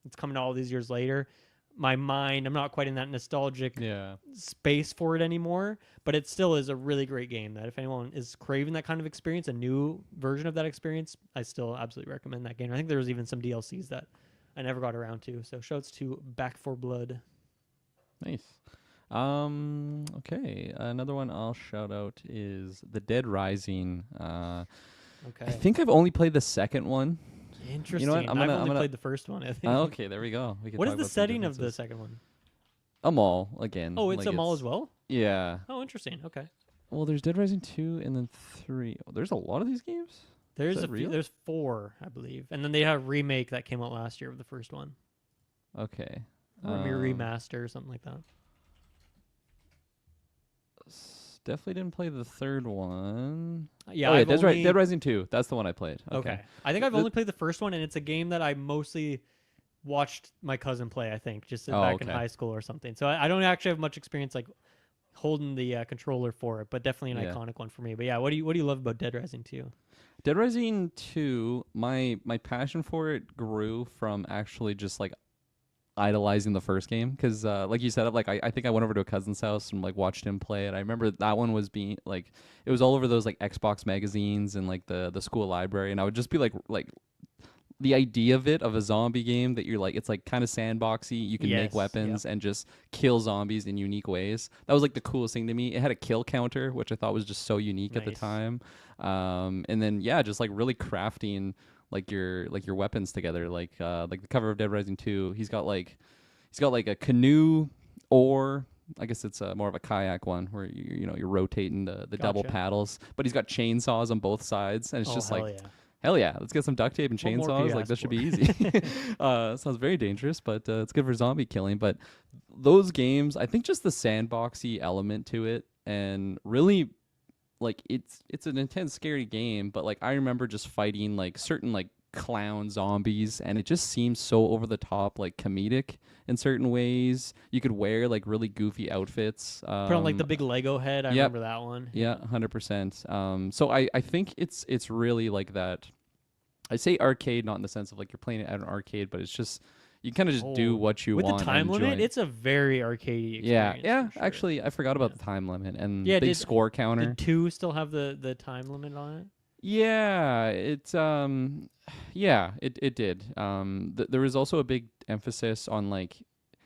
it's coming all these years later. My mind, I'm not quite in that nostalgic space for it anymore, but it still is a really great game that if anyone is craving that kind of experience, a new version of that experience, I still absolutely recommend that game. I think there was even some DLCs that I never got around to. So shouts to Back 4 Blood. Nice. Okay. Another one I'll shout out is The Dead Rising. Okay. I think I've only played the second one. Interesting. You know what? I've only played the first one, I think. Okay, there we go. What is the setting of the second one? A mall again. Oh, it's a mall as well? Yeah. Oh, interesting. Okay. Well, there's Dead Rising 2 and then 3. Oh, there's a lot of these games? There's 4, I believe. And then they have a remake that came out last year of the first one. Okay. Or a remaster or something like that. Definitely didn't play the third one. Yeah, oh, yeah, Dead Rising 2. That's the one I played. Okay. I think I've only played the first one, and it's a game that I mostly watched my cousin play, I think, just back in high school or something. So I don't actually have much experience like holding the controller for it, but definitely an iconic one for me. But yeah, what do you love about Dead Rising 2? Dead Rising 2, my passion for it grew from actually just like idolizing the first game because like you said, like I think I went over to a cousin's house and like watched him play it. I remember that one was being like it was all over those like Xbox magazines and like the school library, and I would just be like the idea of a zombie game that you're like, it's like kind of sandboxy, you can make weapons and just kill zombies in unique ways. That was like the coolest thing to me. It had a kill counter, which I thought was just so unique at the time. And then just like really crafting like your weapons together, like the cover of Dead Rising 2. He's got like a canoe, or I guess it's more of a kayak one where you're rotating the double paddles, but he's got chainsaws on both sides, and it's just like hell yeah, let's get some duct tape and chainsaws. Like that should be easy. Sounds very dangerous, but it's good for zombie killing. But those games, I think just the sandboxy element to it, and really like it's an intense, scary game. But like I remember just fighting like certain like clown zombies, and it just seems so over the top, like comedic in certain ways. You could wear like really goofy outfits. Put on like the big Lego head. I remember that one. Yeah, 100%. So I think it's really like that. I say arcade, not in the sense of like you're playing it at an arcade, but it's just you kind of just do what you want. With the time limit, it's a very arcadey experience. Yeah. Sure. Actually, I forgot about the time limit and big score counter. Did 2 still have the time limit on it? Yeah, it did. There was also a big emphasis on like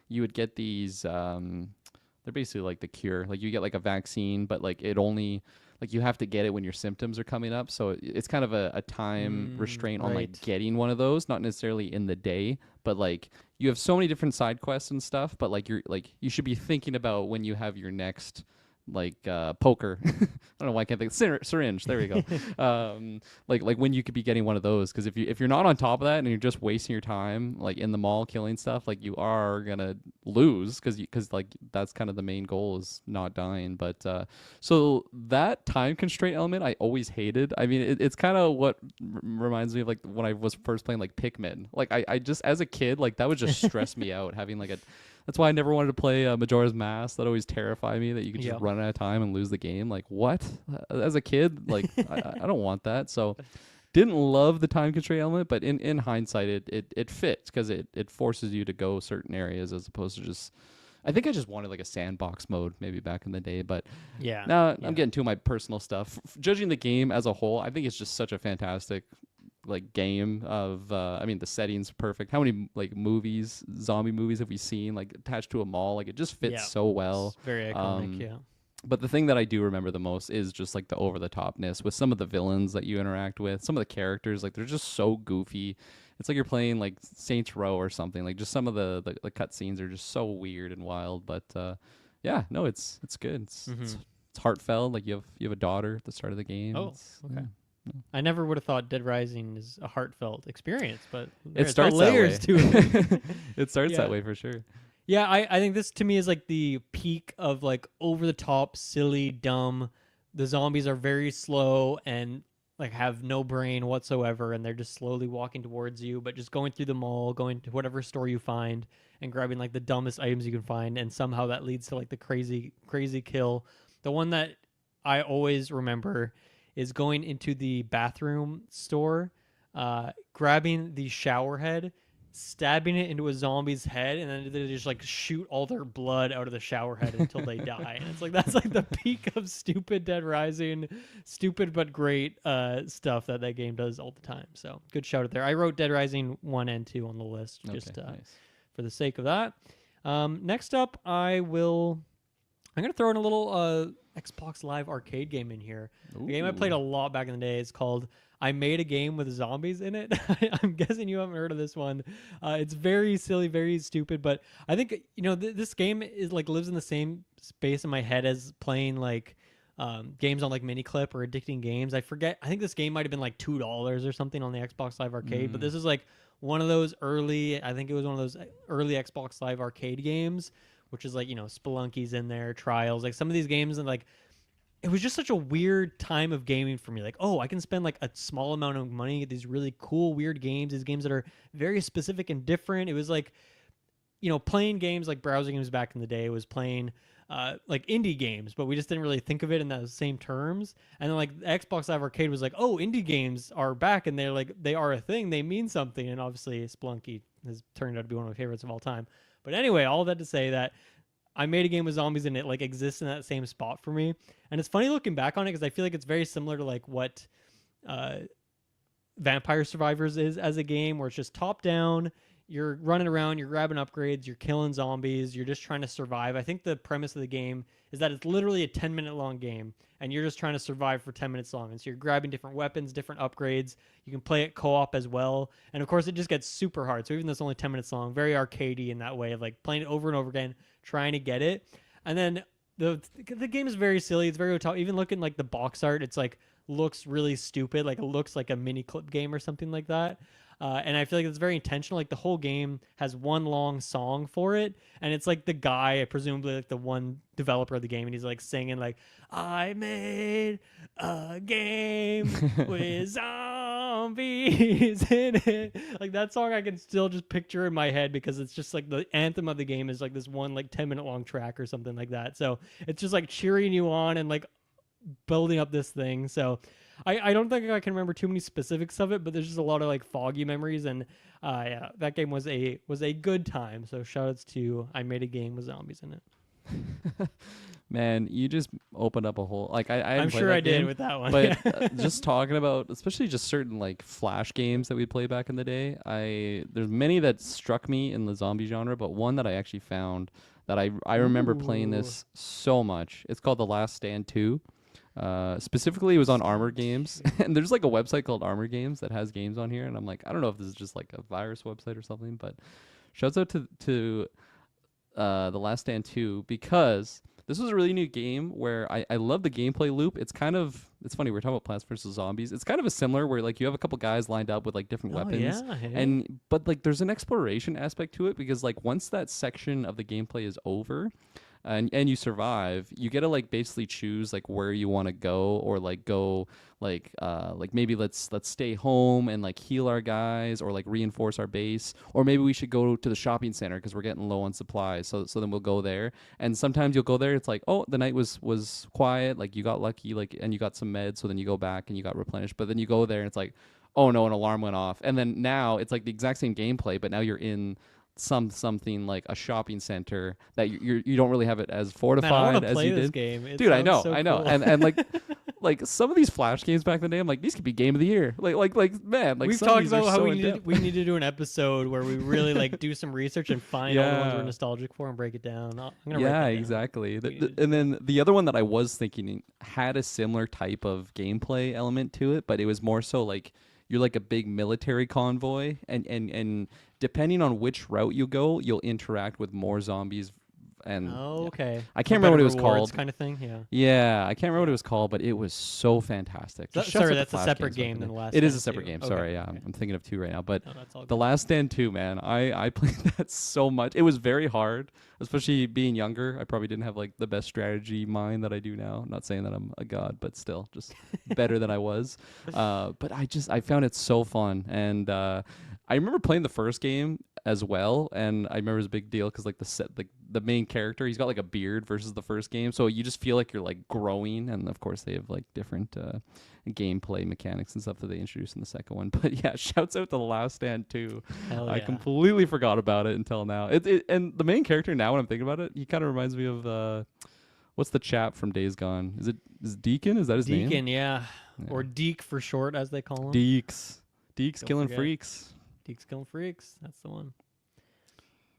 you would get these they're basically like the cure. Like you get like a vaccine, but like it only like you have to get it when your symptoms are coming up. So it's kind of a time restraint on like getting one of those, not necessarily in the day, but like you have so many different side quests and stuff, but like you should be thinking about when you have your next like poker. I don't know why I can't think syringe. There we go. Like when you could be getting one of those, because if you're not on top of that and you're just wasting your time like in the mall killing stuff, like you are gonna lose because like that's kind of the main goal is not dying. But so that time constraint element I always hated. I mean it's kind of what reminds me of like when I was first playing like Pikmin. Like I just as a kid like that would just stress me out having like a. That's why I never wanted to play Majora's Mask. That always terrified me that you could just run out of time and lose the game. Like, what? As a kid, like, I don't want that. So didn't love the time constraint element, but in hindsight, it fits because it forces you to go certain areas as opposed to just... I think I just wanted like a sandbox mode maybe back in the day, but now I'm getting to my personal stuff. Judging the game as a whole, I think it's just such a fantastic... like game of I mean the setting's perfect. How many like zombie movies have we seen like attached to a mall? Like it just fits so well. It's very iconic. But the thing that I do remember the most is just like the over the topness with some of the villains that you interact with. Some of the characters, like they're just so goofy. It's like you're playing like Saints Row or something. Like just some of the cutscenes are just so weird and wild. But it's good. It's heartfelt. Like you have a daughter at the start of the game. Oh, okay. I never would have thought Dead Rising is a heartfelt experience, but It it's got starts that layers way. to it. It starts Yeah. that way for sure. Yeah, I think this to me is like the peak of like over the top, silly, dumb. The zombies are very slow and like have no brain whatsoever, and they're just slowly walking towards you, but just going through the mall, going to whatever store you find, and grabbing like the dumbest items you can find, and somehow that leads to like the crazy kill. The one that I always remember is going into the bathroom store, grabbing the shower head, stabbing it into a zombie's head, and then they just like shoot all their blood out of the shower head until they die. And it's like that's like the peak of stupid Dead Rising, stupid but great stuff that game does all the time. So good shout out there. I wrote Dead Rising 1 and 2 on the list just Nice. for the sake of that. Next up, I'm gonna throw in a little Xbox Live arcade game in here. A game I played a lot back in the day. It's called I Made a Game with Zombies in It. I'm guessing you haven't heard of this one. It's very silly, very stupid, but I think this game is like lives in the same space in my head as playing like games on like Miniclip or Addicting Games. I forget. I think this game might have been like $2 or something on the Xbox Live Arcade, but this is like one of those early. I think it was one of those early Xbox Live Arcade games, which is like Spelunky's in there, Trials, like some of these games, and like it was just such a weird time of gaming for me. Like, oh, I can spend like a small amount of money and get these really cool, weird games, these games that are very specific and different. It was like, playing games like browser games back in the day was playing like indie games, but we just didn't really think of it in those same terms. And then like Xbox Live Arcade was like, oh, indie games are back and they are a thing. They mean something. And obviously Spelunky has turned out to be one of my favorites of all time. But anyway, all that to say that I Made a Game with Zombies and it like exists in that same spot for me. And it's funny looking back on it because I feel like it's very similar to like what Vampire Survivors is as a game, where it's just top down. You're running around, you're grabbing upgrades, you're killing zombies, you're just trying to survive. I think the premise of the game is that it's literally a 10-minute long game, and you're just trying to survive for 10 minutes long. And so you're grabbing different weapons, different upgrades. You can play it co-op as well. And of course, it just gets super hard. So even though it's only 10 minutes long, very arcadey in that way of like playing it over and over again, trying to get it. And then the game is very silly. It's very over top. Even looking like the box art, it's like looks really stupid. Like it looks like a mini clip game or something like that. And I feel like it's very intentional. Like the whole game has one long song for it, and it's like the guy, presumably like the one developer of the game, and he's like singing like, "I made a game with zombies in it." Like that song, I can still just picture in my head because it's just like the anthem of the game is like this one like 10-minute long track or something like that. So it's just like cheering you on and like building up this thing. So I don't think I can remember too many specifics of it, but there's just a lot of like foggy memories, and yeah, that game was a good time. So shout outs to I Made a Game with Zombies in it. Man, you just opened up a whole I'm sure I did with that one. But just talking about, especially just certain like flash games that we played back in the day, there's many that struck me in the zombie genre, but one that I actually found that I remember playing this so much. It's called The Last Stand 2. Specifically, it was on Armor Games, and there's like a website called Armor Games that has games on here, and I'm like, I don't know if this is just like a virus website or something, but shouts out to The Last Stand 2, because this was a really new game where I love the gameplay loop. It's funny, we're talking about Plants vs. Zombies. It's kind of a similar where like you have a couple guys lined up with like different weapons. Yeah, hey. But like there's an exploration aspect to it, because like once that section of the gameplay is over, and you survive, you get to like basically choose like where you want to go, or like go like maybe let's stay home and like heal our guys, or like reinforce our base, or maybe we should go to the shopping center because we're getting low on supplies, so then we'll go there. And sometimes you'll go there, it's like, oh, the night was quiet, like you got lucky, like, and you got some meds, so then you go back and you got replenished. But then you go there and it's like, oh no, an alarm went off. And then now it's like the exact same gameplay, but now you're in something like a shopping center that you don't really have it as fortified as you did. Game. It Dude, I know, so cool. And like like some of these flash games back in the day, I'm like, these could be game of the year. Like man, like we've some talked of these about are how so we need to do an episode where we really like do some research and find all the ones we're nostalgic for and break it down. I'm gonna write that down. Exactly. And then the other one that I was thinking had a similar type of gameplay element to it, but it was more so like you're like a big military convoy, and depending on which route you go, you'll interact with more zombies and Okay. I For can't remember what better it was rewards called. kind of thing. Yeah. Yeah, I can't remember what it was called, but it was so fantastic. Just shouts Sorry, out to that's a Flash separate Games game making than it. The Last It is a Stand separate 2. game. Okay, Sorry, yeah, okay. I'm thinking of two right now. But No, that's all The good. Last Stand 2, man, I played that so much. It was very hard, especially being younger. I probably didn't have like the best strategy mind that I do now. I'm not saying that I'm a god, but still, just better than I was. But I found it so fun, and I remember playing the first game as well, and I remember it was a big deal because like the main character, he's got like a beard versus the first game, so you just feel like you're like growing, and of course they have like different gameplay mechanics and stuff that they introduced in the second one. But yeah, shouts out to The Last Stand 2. Hell I yeah. completely forgot about it until now. And the main character, now when I'm thinking about it, he kind of reminds me of what's the chap from Days Gone? Is Deacon? Is that his name? Deacon, yeah. Yeah. Or Deke for short, as they call him. Deeks Don't killing forget. freaks. Deke's Killing Freaks. That's the one.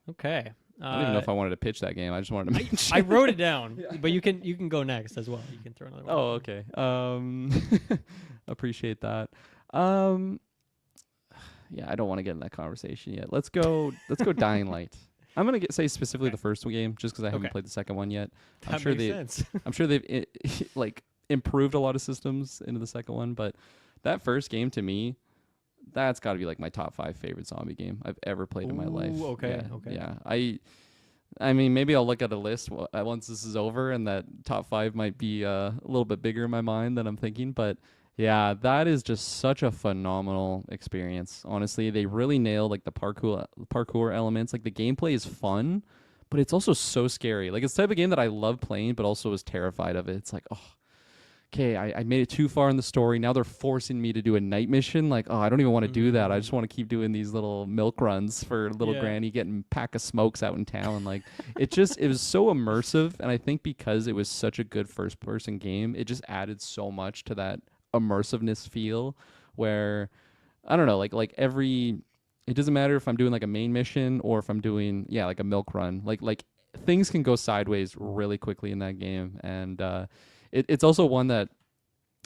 Okay. I don't even know if I wanted to pitch that game. I just wanted to mention. I wrote it down, but you can go next as well. You can throw another one. Oh, okay. Appreciate that. Yeah, I don't want to get in that conversation yet. Let's go Dying Light. I'm gonna say specifically the first game, just because I haven't Okay. played the second one yet. That makes sense. I'm sure they've like improved a lot of systems into the second one, but that first game to me, that's got to be like my top 5 favorite zombie game I've ever played in my life. Ooh, okay, Yeah, okay. Yeah, I mean, maybe I'll look at a list once this is over, and that top 5 might be a little bit bigger in my mind than I'm thinking. But yeah, that is just such a phenomenal experience. Honestly, they really nailed like the parkour elements. Like the gameplay is fun, but it's also so scary. Like it's the type of game that I love playing, but also was terrified of it. It's like, oh, okay, I made it too far in the story. Now they're forcing me to do a night mission. Like, oh, I don't even want to do that. I just want to keep doing these little milk runs for little Yeah. granny getting a pack of smokes out in town. Like, it was so immersive. And I think because it was such a good first person game, it just added so much to that immersiveness feel where, I don't know, like it doesn't matter if I'm doing like a main mission or if I'm doing, like a milk run. Like things can go sideways really quickly in that game. And, it's also one that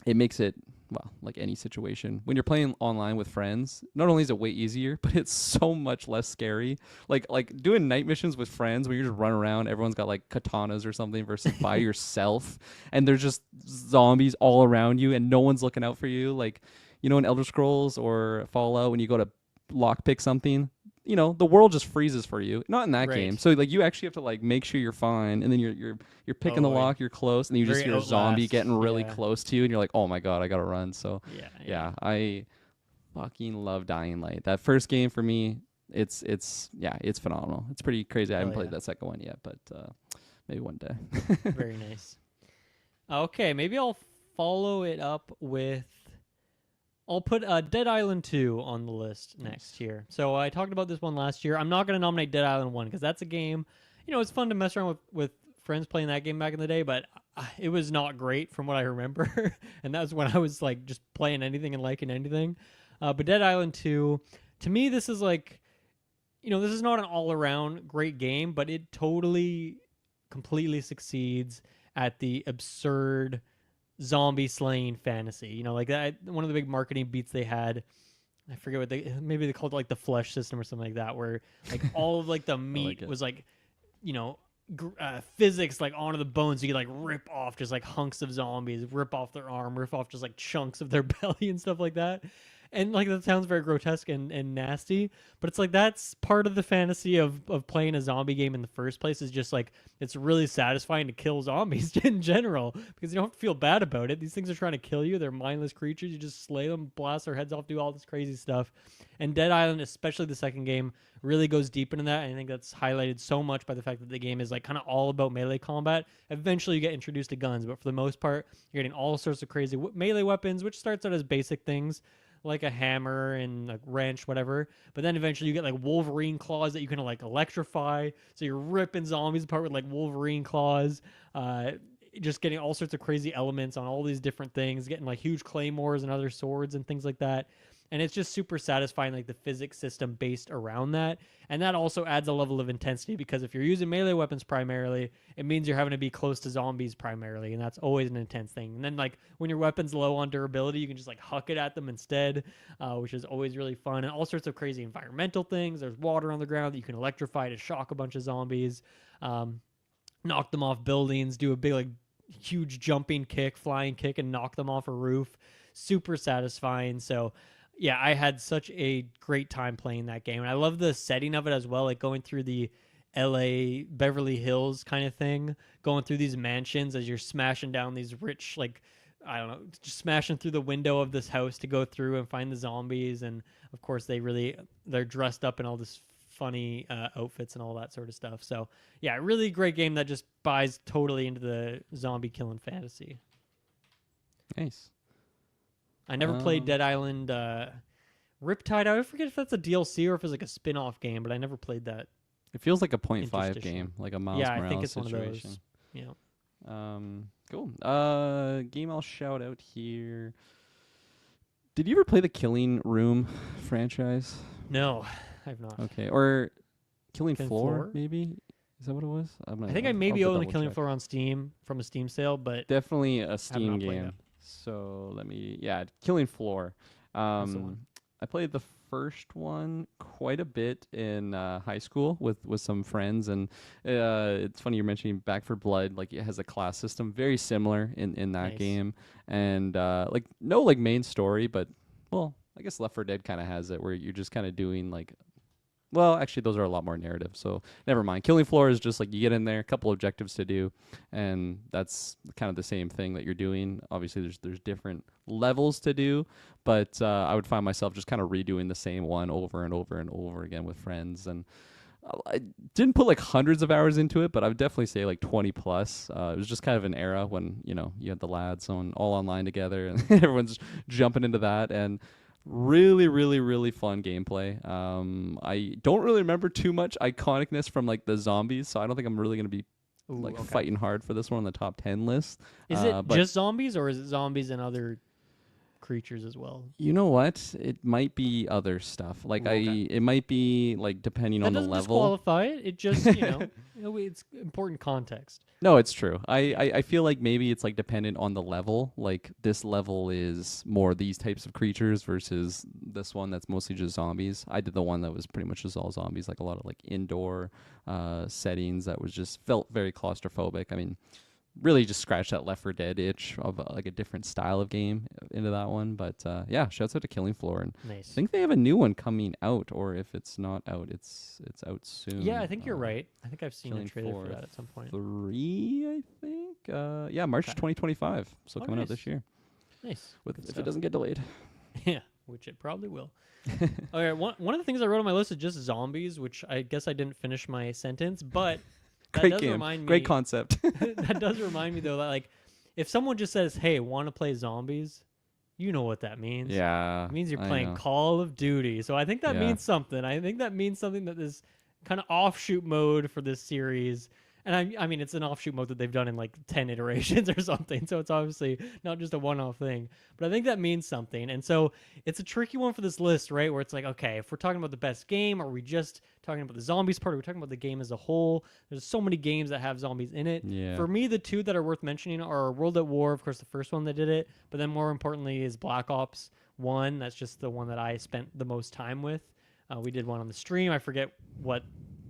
it makes it, well, like any situation. When you're playing online with friends, not only is it way easier, but it's so much less scary. Like doing night missions with friends where you just run around, everyone's got like katanas or something versus by yourself, and there's just zombies all around you and no one's looking out for you. Like, in Elder Scrolls or Fallout, when you go to lockpick something, the world just freezes for you. Not in that Right. game. So like you actually have to like make sure you're fine, and then you're picking the lock, you're close, and you just Very hear a zombie Outlast, getting really yeah. close to you, and you're like, oh my god, I gotta run. So Yeah. I fucking love Dying Light. That first game for me, it's phenomenal. It's pretty crazy. I haven't Hell played yeah. that second one yet, but maybe one day. Very nice. Okay, maybe I'll follow it up with. I'll put Dead Island 2 on the list next year. So I talked about this one last year. I'm not going to nominate Dead Island 1 because that's a game, it's fun to mess around with friends playing that game back in the day, but it was not great from what I remember. And that was when I was like just playing anything and liking anything. But Dead Island 2, to me, this is like, this is not an all-around great game, but it totally, completely succeeds at the absurd zombie slaying fantasy. Like that, one of the big marketing beats they had, I forget what maybe they called it like the flesh system or something like that, where like all of like the meat was like, physics like onto the bones. You could like rip off just like hunks of zombies, rip off their arm, rip off just like chunks of their belly and stuff like that. And like that sounds very grotesque and nasty, but it's like that's part of the fantasy of playing a zombie game in the first place, is just like it's really satisfying to kill zombies in general because you don't feel bad about it. These things are trying to kill you. They're mindless creatures. You just slay them, blast their heads off, do all this crazy stuff. And Dead Island, especially the second game, really goes deep into that. And I think that's highlighted so much by the fact that the game is like kind of all about melee combat. Eventually you get introduced to guns, but for the most part, you're getting all sorts of crazy melee weapons, which starts out as basic things like a hammer and a wrench, whatever. But then eventually you get like Wolverine claws that you can like electrify. So you're ripping zombies apart with like Wolverine claws. Just getting all sorts of crazy elements on all these different things, getting like huge claymores and other swords and things like that. And it's just super satisfying, like the physics system based around that. And that also adds a level of intensity because if you're using melee weapons primarily, it means you're having to be close to zombies primarily. And that's always an intense thing. And then like when your weapon's low on durability, you can just like huck it at them instead, which is always really fun. And all sorts of crazy environmental things. There's water on the ground that you can electrify to shock a bunch of zombies. knock them off buildings, do a big like huge jumping kick, flying kick, and knock them off a roof. Super satisfying. So yeah, I had such a great time playing that game. And I love the setting of it as well, like going through the LA Beverly Hills kind of thing, going through these mansions as you're smashing down these rich, like, I don't know, just smashing through the window of this house to go through and find the zombies. And of course, they're dressed up in all this funny outfits and all that sort of stuff. So yeah, really great game that just buys totally into the zombie killing fantasy. Nice. I never played Dead Island Riptide. I forget if that's a DLC or if it's like a spin-off game, but I never played that. It feels like a 0.5 game, like a Miles Morales I think it's situation. one of those. Yeah. Cool. Game I'll shout out here. Did you ever play the Killing Room franchise? No, I've not. Okay. Or Killing Killing Floor, Floor? maybe? Is that what it was? I think I maybe own the Killing Floor on Steam from a Steam sale, but definitely a Steam not played game. it. So Killing Floor. That's the one. I played the first one quite a bit in high school with some friends, and it's funny you're mentioning Back for Blood. Like, it has a class system very similar in that Nice. game, and like no like main story, but well, I guess Left 4 Dead kind of has it where you're just kind of doing like. Well, actually, those are a lot more narrative, so never mind. Killing Floor is just like you get in there, a couple objectives to do, and that's kind of the same thing that you're doing. Obviously, there's different levels to do, but I would find myself just kind of redoing the same one over and over and over again with friends. And I didn't put like hundreds of hours into it, but I would definitely say like 20 plus. It was just kind of an era when you had the lads all online together, and everyone's jumping into that. And really, really, really fun gameplay. I don't really remember too much iconicness from like the zombies, so I don't think I'm really gonna be fighting hard for this one on the top 10 list. Is it just zombies, or is it zombies and other creatures as well? You know what? It might be other stuff. Like it might be like depending on the level. That doesn't disqualify it. It just it's important context. No, it's true. I feel like maybe it's like dependent on the level. Like this level is more these types of creatures versus this one that's mostly just zombies. I did the one that was pretty much just all zombies, like a lot of like indoor settings that was just felt very claustrophobic. I mean, really just scratch that Left 4 Dead itch of like a different style of game into that one. But yeah, shouts out to Killing Floor. And Nice. I think they have a new one coming out, or if it's not out, it's out soon. Yeah, I think you're right. I think I've seen a Killing trailer Floor for that at some point. 3, I think. Yeah, March 2025. So coming out nice. this year. Nice. If it doesn't get delayed. Yeah, which it probably will. Okay, one of the things I wrote on my list is just zombies, which I guess I didn't finish my sentence, but that Great does game. remind me. Great concept. That does remind me though that like if someone just says, "Hey, want to play zombies?" You know what that means. Yeah. It means you're I playing know. Call of Duty. So I think that means something. I think that means something that this kind of offshoot mode for this series. And I mean, it's an offshoot mode that they've done in like 10 iterations or something. So it's obviously not just a one-off thing. But I think that means something. And so it's a tricky one for this list, right? Where it's like, okay, if we're talking about the best game, are we just talking about the zombies part? Are we talking about the game as a whole? There's so many games that have zombies in it. Yeah. For me, the two that are worth mentioning are World at War, of course, the first one that did it. But then more importantly is Black Ops 1. That's just the one that I spent the most time with. We did one on the stream. I forget what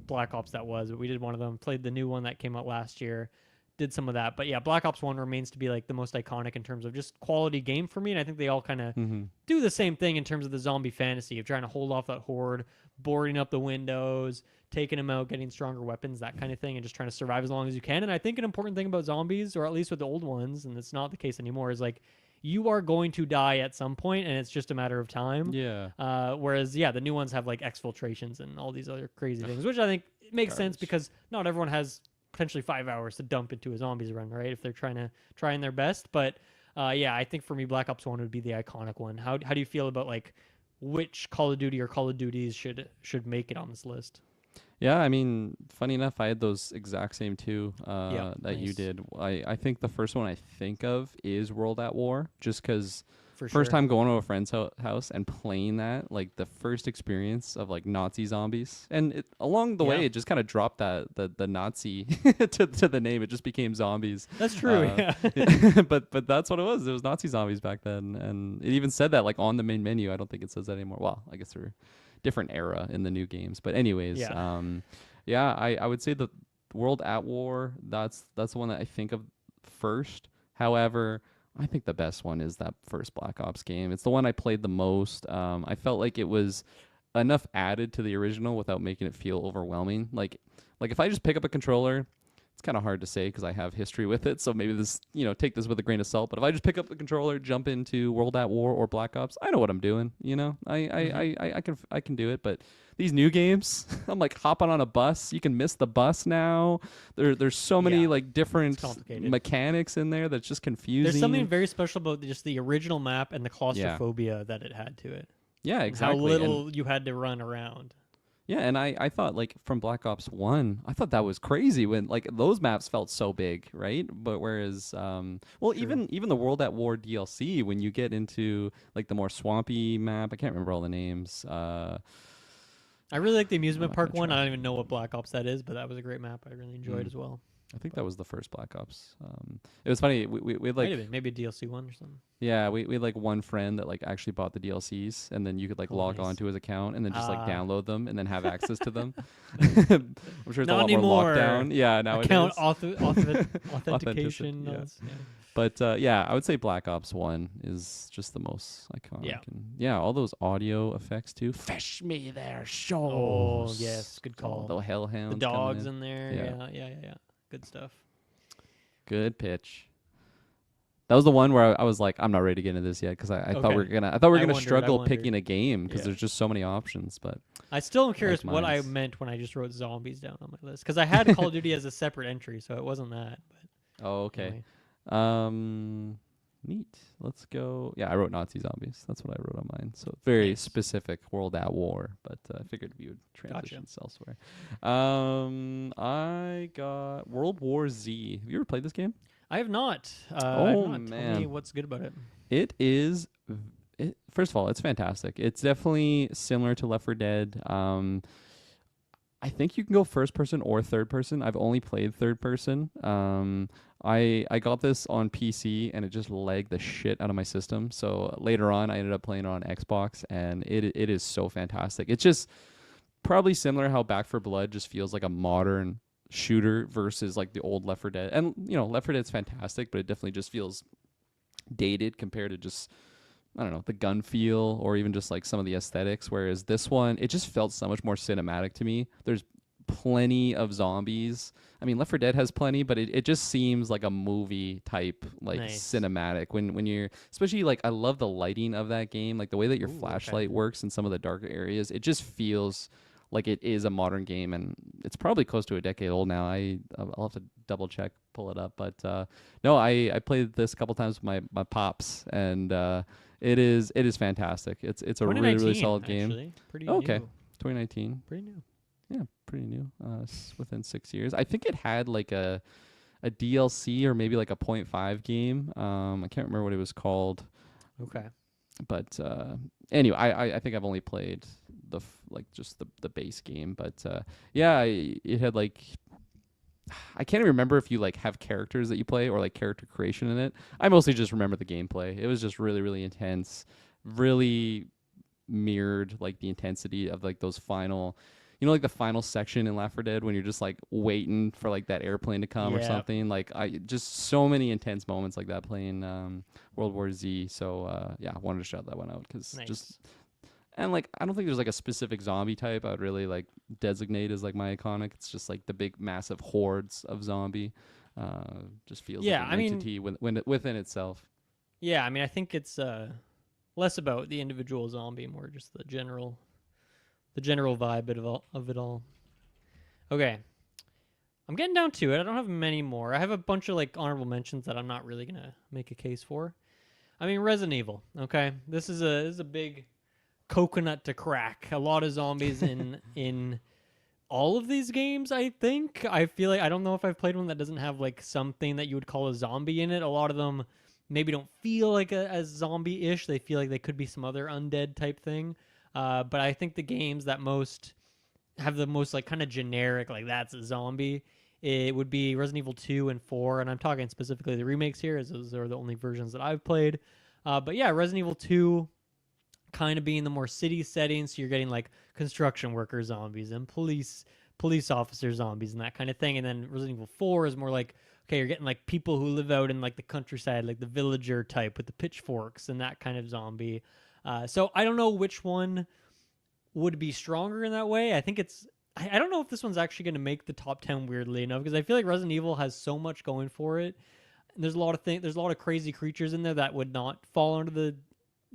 Black Ops that was, but we did one of them. Played the new one that came out last year. Did some of that. But yeah, Black Ops 1 remains to be like the most iconic in terms of just quality game for me. And I think they all kind of do the same thing in terms of the zombie fantasy of trying to hold off that horde, boarding up the windows, taking them out, getting stronger weapons, that kind of thing, and just trying to survive as long as you can. And I think an important thing about zombies, or at least with the old ones, and it's not the case anymore, is like you are going to die at some point, and it's just a matter of time. Yeah. Whereas, yeah, the new ones have like exfiltrations and all these other crazy things, which I think makes sense because not everyone has potentially 5 hours to dump into a zombies run, right? If they're trying their best. But yeah, I think for me, Black Ops 1 would be the iconic one. How do you feel about like which Call of Duty or Call of Duties should make it on this list? Yeah, I mean, funny enough, I had those exact same two that nice. you did. I think the first one I think of is World at War, just because For first sure. time going to a friend's house and playing that, like the first experience of like Nazi zombies, and along the way it just kind of dropped the Nazi to the name. It just became zombies. That's true. Yeah. but that's what it was. It was Nazi zombies back then, and it even said that like on the main menu. I don't think it says that anymore. Well, I guess they're different era in the new games, but anyways, Yeah. I would say the World at War. That's the one that I think of first. However, I think the best one is that first Black Ops game. It's the one I played the most. I felt like it was enough added to the original without making it feel overwhelming. Like if I just pick up a controller, it's kind of hard to say because I have history with it. So maybe this, take this with a grain of salt. But if I just pick up the controller, jump into World at War or Black Ops, I know what I'm doing. I can do it. But these new games, I'm like hopping on a bus. You can miss the bus now. There's so many like different mechanics in there that's just confusing. There's something very special about just the original map and the claustrophobia that it had to it. Yeah, exactly. How little you had to run around. Yeah, and I thought like from Black Ops 1, I thought that was crazy when like those maps felt so big, right? But whereas even the World at War DLC, when you get into like the more swampy map, I can't remember all the names. I really like the amusement park one. I don't even know what Black Ops that is, but that was a great map. I really enjoyed as well. I think that was the first Black Ops. It was funny. We had like maybe a DLC one or something. Yeah, we had like one friend that like actually bought the DLCs, and then you could like log on to his account and then just like download them and then have access to them. I'm sure it's a lot more lockdown. Yeah, nowadays. Account authentication. Yeah. But I would say Black Ops 1 is just the most iconic. Yeah. And all those audio effects too. Fetch me their shows. Oh yes, good call. The hellhounds. The dogs in there. Yeah. Good stuff. Good pitch. That was the one where I was like, I'm not ready to get into this yet because I thought we were gonna struggle picking a game because there's just so many options. But I still am curious what I meant when I just wrote zombies down on my list because I had Call of Duty as a separate entry, so it wasn't that. But okay. Anyway. Neat. Let's go. Yeah, I wrote Nazi zombies. That's what I wrote on mine. So very specific World at War, but I figured we would transition elsewhere. I got World War Z. Have you ever played this game? I have not. Man. Tell me what's good about it. It is. First of all, it's fantastic. It's definitely similar to Left 4 Dead. I think you can go first person or third person. I've only played third person. I got this on PC and it just lagged the shit out of my system. So later on, I ended up playing it on Xbox, and it is so fantastic. It's just probably similar how Back 4 Blood just feels like a modern shooter versus like the old Left 4 Dead. And Left 4 Dead's fantastic, but it definitely just feels dated compared to just, I don't know, the gun feel or even just like some of the aesthetics. Whereas this one, it just felt so much more cinematic to me. There's plenty of zombies. I mean, Left 4 Dead has plenty, but it just seems like a movie type, like cinematic. When you're, especially like, I love the lighting of that game, like the way that your flashlight works in some of the darker areas. It just feels like it is a modern game, and it's probably close to a decade old now. I'll have to double check, pull it up, but no, I played this a couple times with my pops, and it is fantastic. It's a really solid game. Pretty new. 2019. Pretty new. Yeah, pretty new. Within 6 years. I think it had like a DLC or maybe like a 0.5 game. I can't remember what it was called. Okay. But anyway, I think I've only played just the base game. But it had like, I can't even remember if you like have characters that you play or like character creation in it. I mostly just remember the gameplay. It was just really, really intense. Really mirrored like the intensity of like those final, like the final section in Left 4 Dead when you're just like waiting for like that airplane to come or something. Like just so many intense moments like that playing World War Z. So I wanted to shout that one out because and like I don't think there's like a specific zombie type I would really like designate as like my iconic. It's just like the big massive hordes of zombie. Just feels like an entity within itself. Yeah, I mean I think it's less about the individual zombie, more just the general vibe of it all. Okay. I'm getting down to it. I don't have many more. I have a bunch of like honorable mentions that I'm not really going to make a case for. I mean, Resident Evil, okay? This is a big coconut to crack. A lot of zombies in all of these games, I think. I feel like I don't know if I've played one that doesn't have like something that you would call a zombie in it. A lot of them maybe don't feel like as zombie-ish. They feel like they could be some other undead type thing. But I think the games that have the most like kind of generic, like that's a zombie, it would be Resident Evil 2 and 4. And I'm talking specifically the remakes here, as those are the only versions that I've played. But yeah, Resident Evil 2 kind of being the more city settings. So you're getting like construction worker zombies and police police officer zombies and that kind of thing. And then Resident Evil 4 is more like, okay, you're getting like people who live out in like the countryside, like the villager type with the pitchforks and that kind of zombie. So I don't know which one would be stronger in that way. I think I don't know if this one's actually going to make the top 10 weirdly enough, because I feel like Resident Evil has so much going for it. And there's a lot of crazy creatures in there that would not fall under the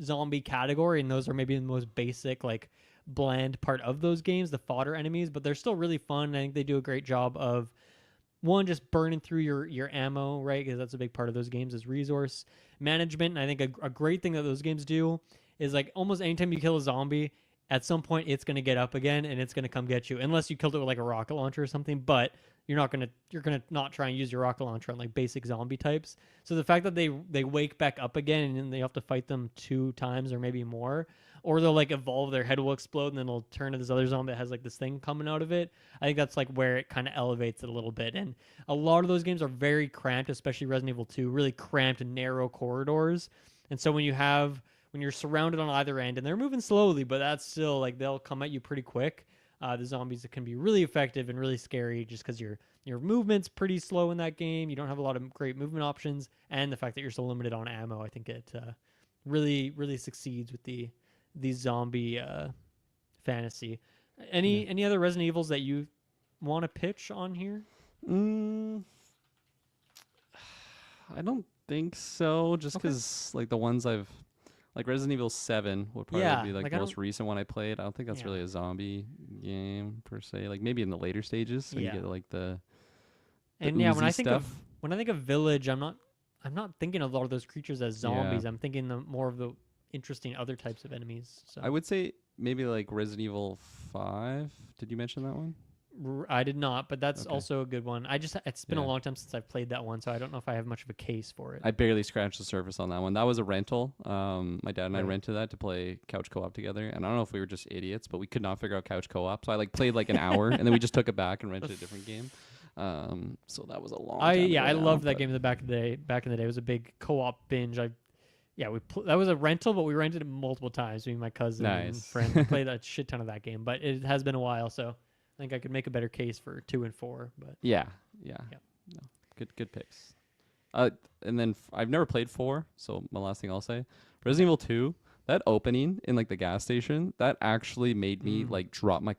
zombie category, and those are maybe the most basic, like bland part of those games, the fodder enemies, but they're still really fun. I think they do a great job of one, just burning through your ammo, right? Because that's a big part of those games is resource management. And I think a great thing that those games do is like almost anytime you kill a zombie, at some point it's going to get up again and it's going to come get you, unless you killed it with like a rocket launcher or something. But you're going to not try and use your rocket launcher on like basic zombie types. So the fact that they wake back up again and then they have to fight them 2 times or maybe more, or they'll like evolve, their head will explode and then they'll turn to this other zombie that has like this thing coming out of it. I think that's like where it kind of elevates it a little bit. And a lot of those games are very cramped, especially Resident Evil 2, really cramped and narrow corridors. And so when you're surrounded on either end and they're moving slowly, but that's still like they'll come at you pretty quick. The zombies can be really effective and really scary just because your movement's pretty slow in that game. You don't have a lot of great movement options, and the fact that you're so limited on ammo, I think it really succeeds with the zombie fantasy. Any other Resident Evils that you want to pitch on here? I don't think so. Just because like the ones like Resident Evil 7 would probably be like the most recent one I played. I don't think that's really a zombie game per se. Like maybe in the later stages, so you get like the when I think of Village, I'm not thinking of a lot of those creatures as zombies. I'm thinking more of the interesting other types of enemies. So I would say maybe like Resident Evil 5. Did you mention that one? I did not, but that's also a good one. It's been a long time since I've played that one, so I don't know if I have much of a case for it. I barely scratched the surface on that one. That was a rental. My dad and I rented that to play couch co-op together, and I don't know if we were just idiots, but we could not figure out couch co-op, so I like played like an hour, and then we just took it back and rented a different game. So that was a long time ago I loved that game in the back in the day. It was a big co-op binge. That was a rental, but we rented it multiple times. Me and my cousin and friend we played a shit ton of that game, but it has been a while, so I think I could make a better case for 2 and 4, but yeah. No, good picks. And then I've never played 4, so my last thing I'll say, Resident Evil 2. That opening in like the gas station, that actually made me like drop my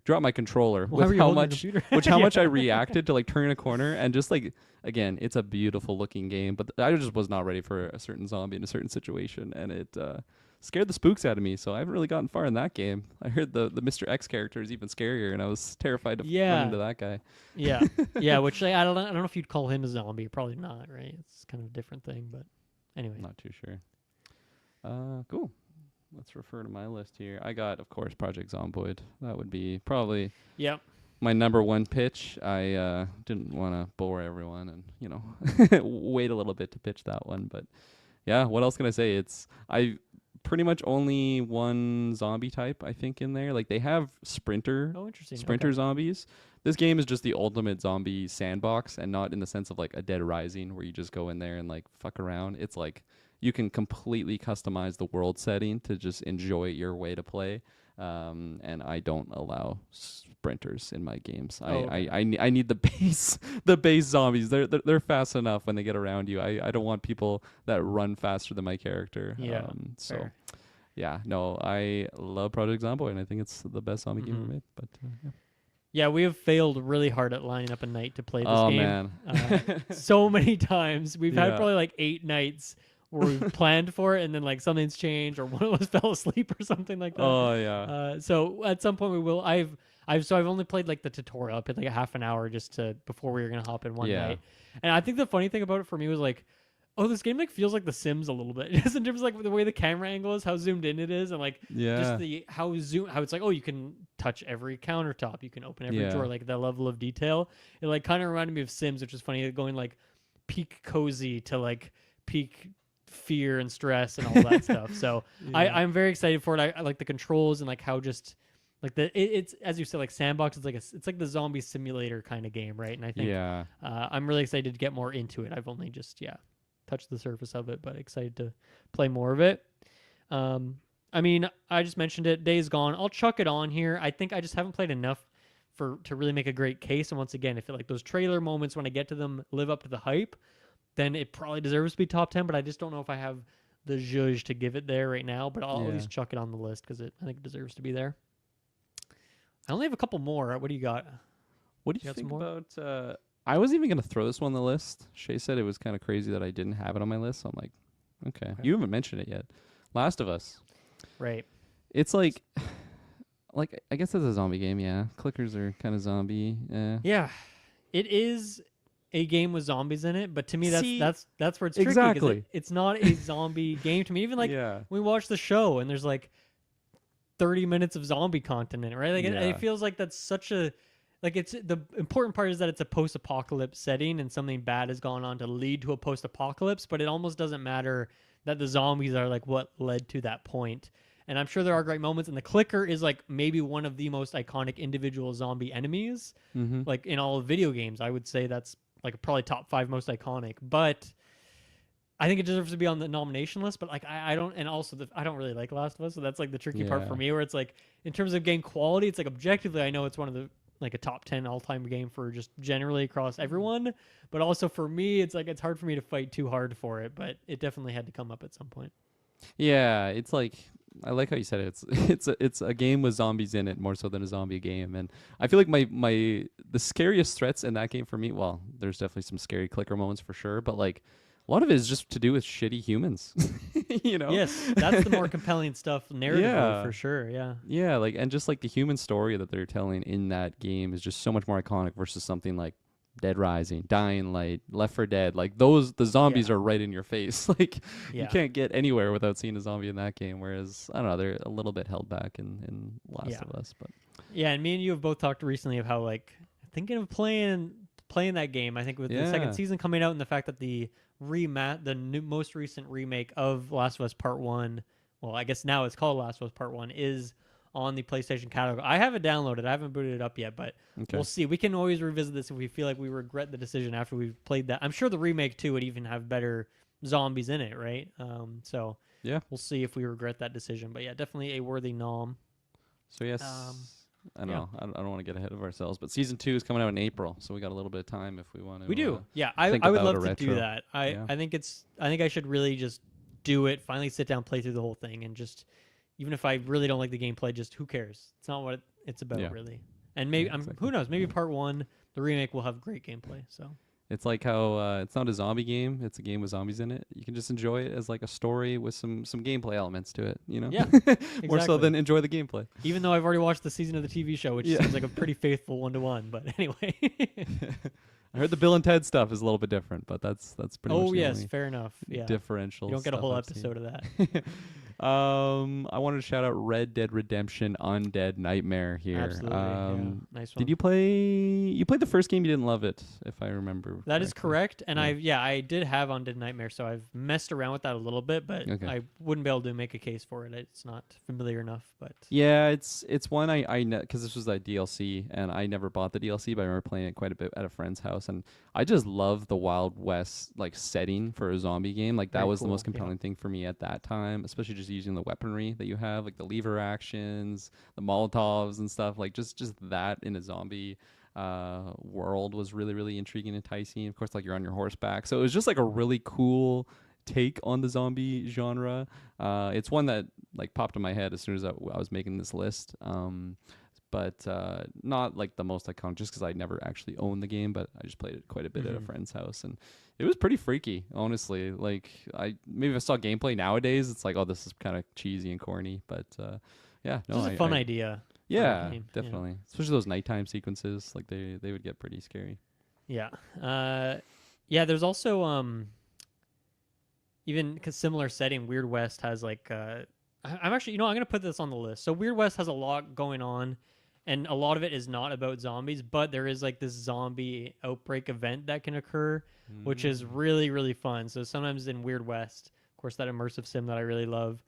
drop my controller with how much I reacted to like turning a corner, and just like, again, it's a beautiful looking game, but I just was not ready for a certain zombie in a certain situation, and it scared the spooks out of me. So I haven't really gotten far in that game. I heard the Mr. X character is even scarier, and I was terrified to run into that guy. Which I don't know if you'd call him a zombie. Probably not, right? It's kind of a different thing, but anyway, not too sure. Cool. Let's refer to my list here. I got, of course, Project Zomboid. That would be probably my number one pitch. I didn't want to bore everyone and, wait a little bit to pitch that one. But, yeah, what else can I say? I pretty much only one zombie type, I think, in there. Like, they have sprinter zombies. This game is just the ultimate zombie sandbox, and not in the sense of, like, a Dead Rising where you just go in there and, like, fuck around. It's like you can completely customize the world setting to just enjoy your way to play. And I don't allow sprinters in my games. I need the base zombies. They're fast enough when they get around you. I don't want people that run faster than my character. I love Project Zomboid, and I think it's the best zombie game ever made. But yeah, we have failed really hard at lining up a night to play this game. Man. So many times. We've had probably like 8 nights where we've planned for it, and then like something's changed, or one of us fell asleep or something like that. So at some point we will. I've only played like the tutorial. I played like a half an hour before we were gonna hop in one night. And I think the funny thing about it for me was like, this game like feels like The Sims a little bit, just in terms of like the way the camera angle is, how zoomed in it is, and like just how it's like, you can touch every countertop, you can open every drawer, like that level of detail. It like kind of reminded me of Sims, which is funny, going like peak cozy to like peak fear and stress and all that stuff. So I'm very excited for it. I like the controls and like how just like it's as you said, like sandbox. It's like the zombie simulator kind of game, right? And I think I'm really excited to get more into it. I've only just touched the surface of it, but excited to play more of it. I mean, I just mentioned it. Days Gone. I'll chuck it on here. I think I just haven't played enough to really make a great case. And once again, I feel like those trailer moments, when I get to them, live up to the hype, then it probably deserves to be top 10. But I just don't know if I have the zhuzh to give it there right now. But I'll at least chuck it on the list because I think it deserves to be there. I only have a couple more. What do you got? What do you think about? I was even gonna throw this one on the list. Shay said it was kind of crazy that I didn't have it on my list. So I'm like, okay. You haven't mentioned it yet. Last of Us. Right. It's like I guess it's a zombie game. Yeah, clickers are kind of zombie. Yeah, it is a game with zombies in it, but to me that's where it's tricky. Exactly. It's not a zombie game to me. Even like we watch the show and there's like 30 minutes of zombie content in it, right? Like it feels like that's such a it's the important part is that it's a post-apocalypse setting and something bad has gone on to lead to a post-apocalypse, but it almost doesn't matter that the zombies are like what led to that point. And I'm sure there are great moments, and the clicker is like maybe one of the most iconic individual zombie enemies, like in all of video games. I would say that's like probably top 5 most iconic, but I think it deserves to be on the nomination list. But like I don't, and also I don't really like Last of Us, so that's like the tricky part for me. Where it's like in terms of game quality, it's like objectively I know it's one of the like a top 10 all-time game for just generally across everyone, but also for me it's like it's hard for me to fight too hard for it, but it definitely had to come up at some point. Yeah, it's like I like how you said it. It's a game with zombies in it more so than a zombie game, and I feel like the scariest threats in that game for me. Well, there's definitely some scary clicker moments for sure, but like a lot of it is just to do with shitty humans. You know? Yes, that's the more compelling stuff narratively for sure. Yeah. Yeah, like and just like the human story that they're telling in that game is just so much more iconic versus something like Dead Rising, Dying Light, Left 4 Dead. Like the zombies are right in your face. Like you can't get anywhere without seeing a zombie in that game. Whereas I don't know, they're a little bit held back in Last of Us. But yeah, and me and you have both talked recently of how like thinking of playing that game. I think with the second season coming out and the fact that the most recent remake of Last of Us Part 1, well, I guess now it's called Last of Us Part 1, is on the PlayStation catalog. I have it downloaded. I haven't booted it up yet, but we'll see. We can always revisit this if we feel like we regret the decision after we've played that. I'm sure the remake too would even have better zombies in it, right? So yeah, we'll see if we regret that decision. But yeah, definitely a worthy nom. So yes, I don't know. I don't want to get ahead of ourselves, but season 2 is coming out in April, so we got a little bit of time if we want to. We do. Yeah, I would love to do that. I think I should really just do it. Finally, sit down, play through the whole thing, and just even if I really don't like the gameplay, just who cares? It's not what it's about really. And maybe who knows? Maybe Part 1, the remake, will have great gameplay. So. It's like how it's not a zombie game; it's a game with zombies in it. You can just enjoy it as like a story with some gameplay elements to it. You know, yeah, exactly. More so than enjoy the gameplay. Even though I've already watched the season of the TV show, which seems like a pretty faithful 1-to-1. But anyway, I heard the Bill and Ted stuff is a little bit different, but that's pretty much. Oh yes, fair enough. Yeah, differential. You don't get a whole episode of that. I wanted to shout out Red Dead Redemption Undead Nightmare here. Absolutely. Nice one. Did you play? You played the first game. You didn't love it, if I remember. That is correct. And I did have Undead Nightmare, so I've messed around with that a little bit, but I wouldn't be able to make a case for it. It's not familiar enough. But yeah, it's one I because this was that DLC, and I never bought the DLC, but I remember playing it quite a bit at a friend's house, and I just love the Wild West like setting for a zombie game. Like that was the most compelling thing for me at that time, especially just using the weaponry that you have, like the lever actions, the Molotovs and stuff. Like just that in a zombie world was really, really intriguing and enticing. Of course, like you're on your horseback, so it was just like a really cool take on the zombie genre. It's one that like popped in my head as soon as I was making this list. But not like the most iconic, just because I never actually owned the game, but I just played it quite a bit at a friend's house, and it was pretty freaky, honestly. Like maybe if I saw gameplay nowadays, it's like, oh, this is kind of cheesy and corny, but yeah, no, it's a fun idea. Yeah, definitely, especially those nighttime sequences. Like they would get pretty scary. Yeah, yeah. There's also even similar setting. Weird West has like I'm actually, I'm gonna put this on the list. So Weird West has a lot going on. And a lot of it is not about zombies, but there is like this zombie outbreak event that can occur, which is really, really fun. So sometimes in Weird West, of course, that immersive sim that I really love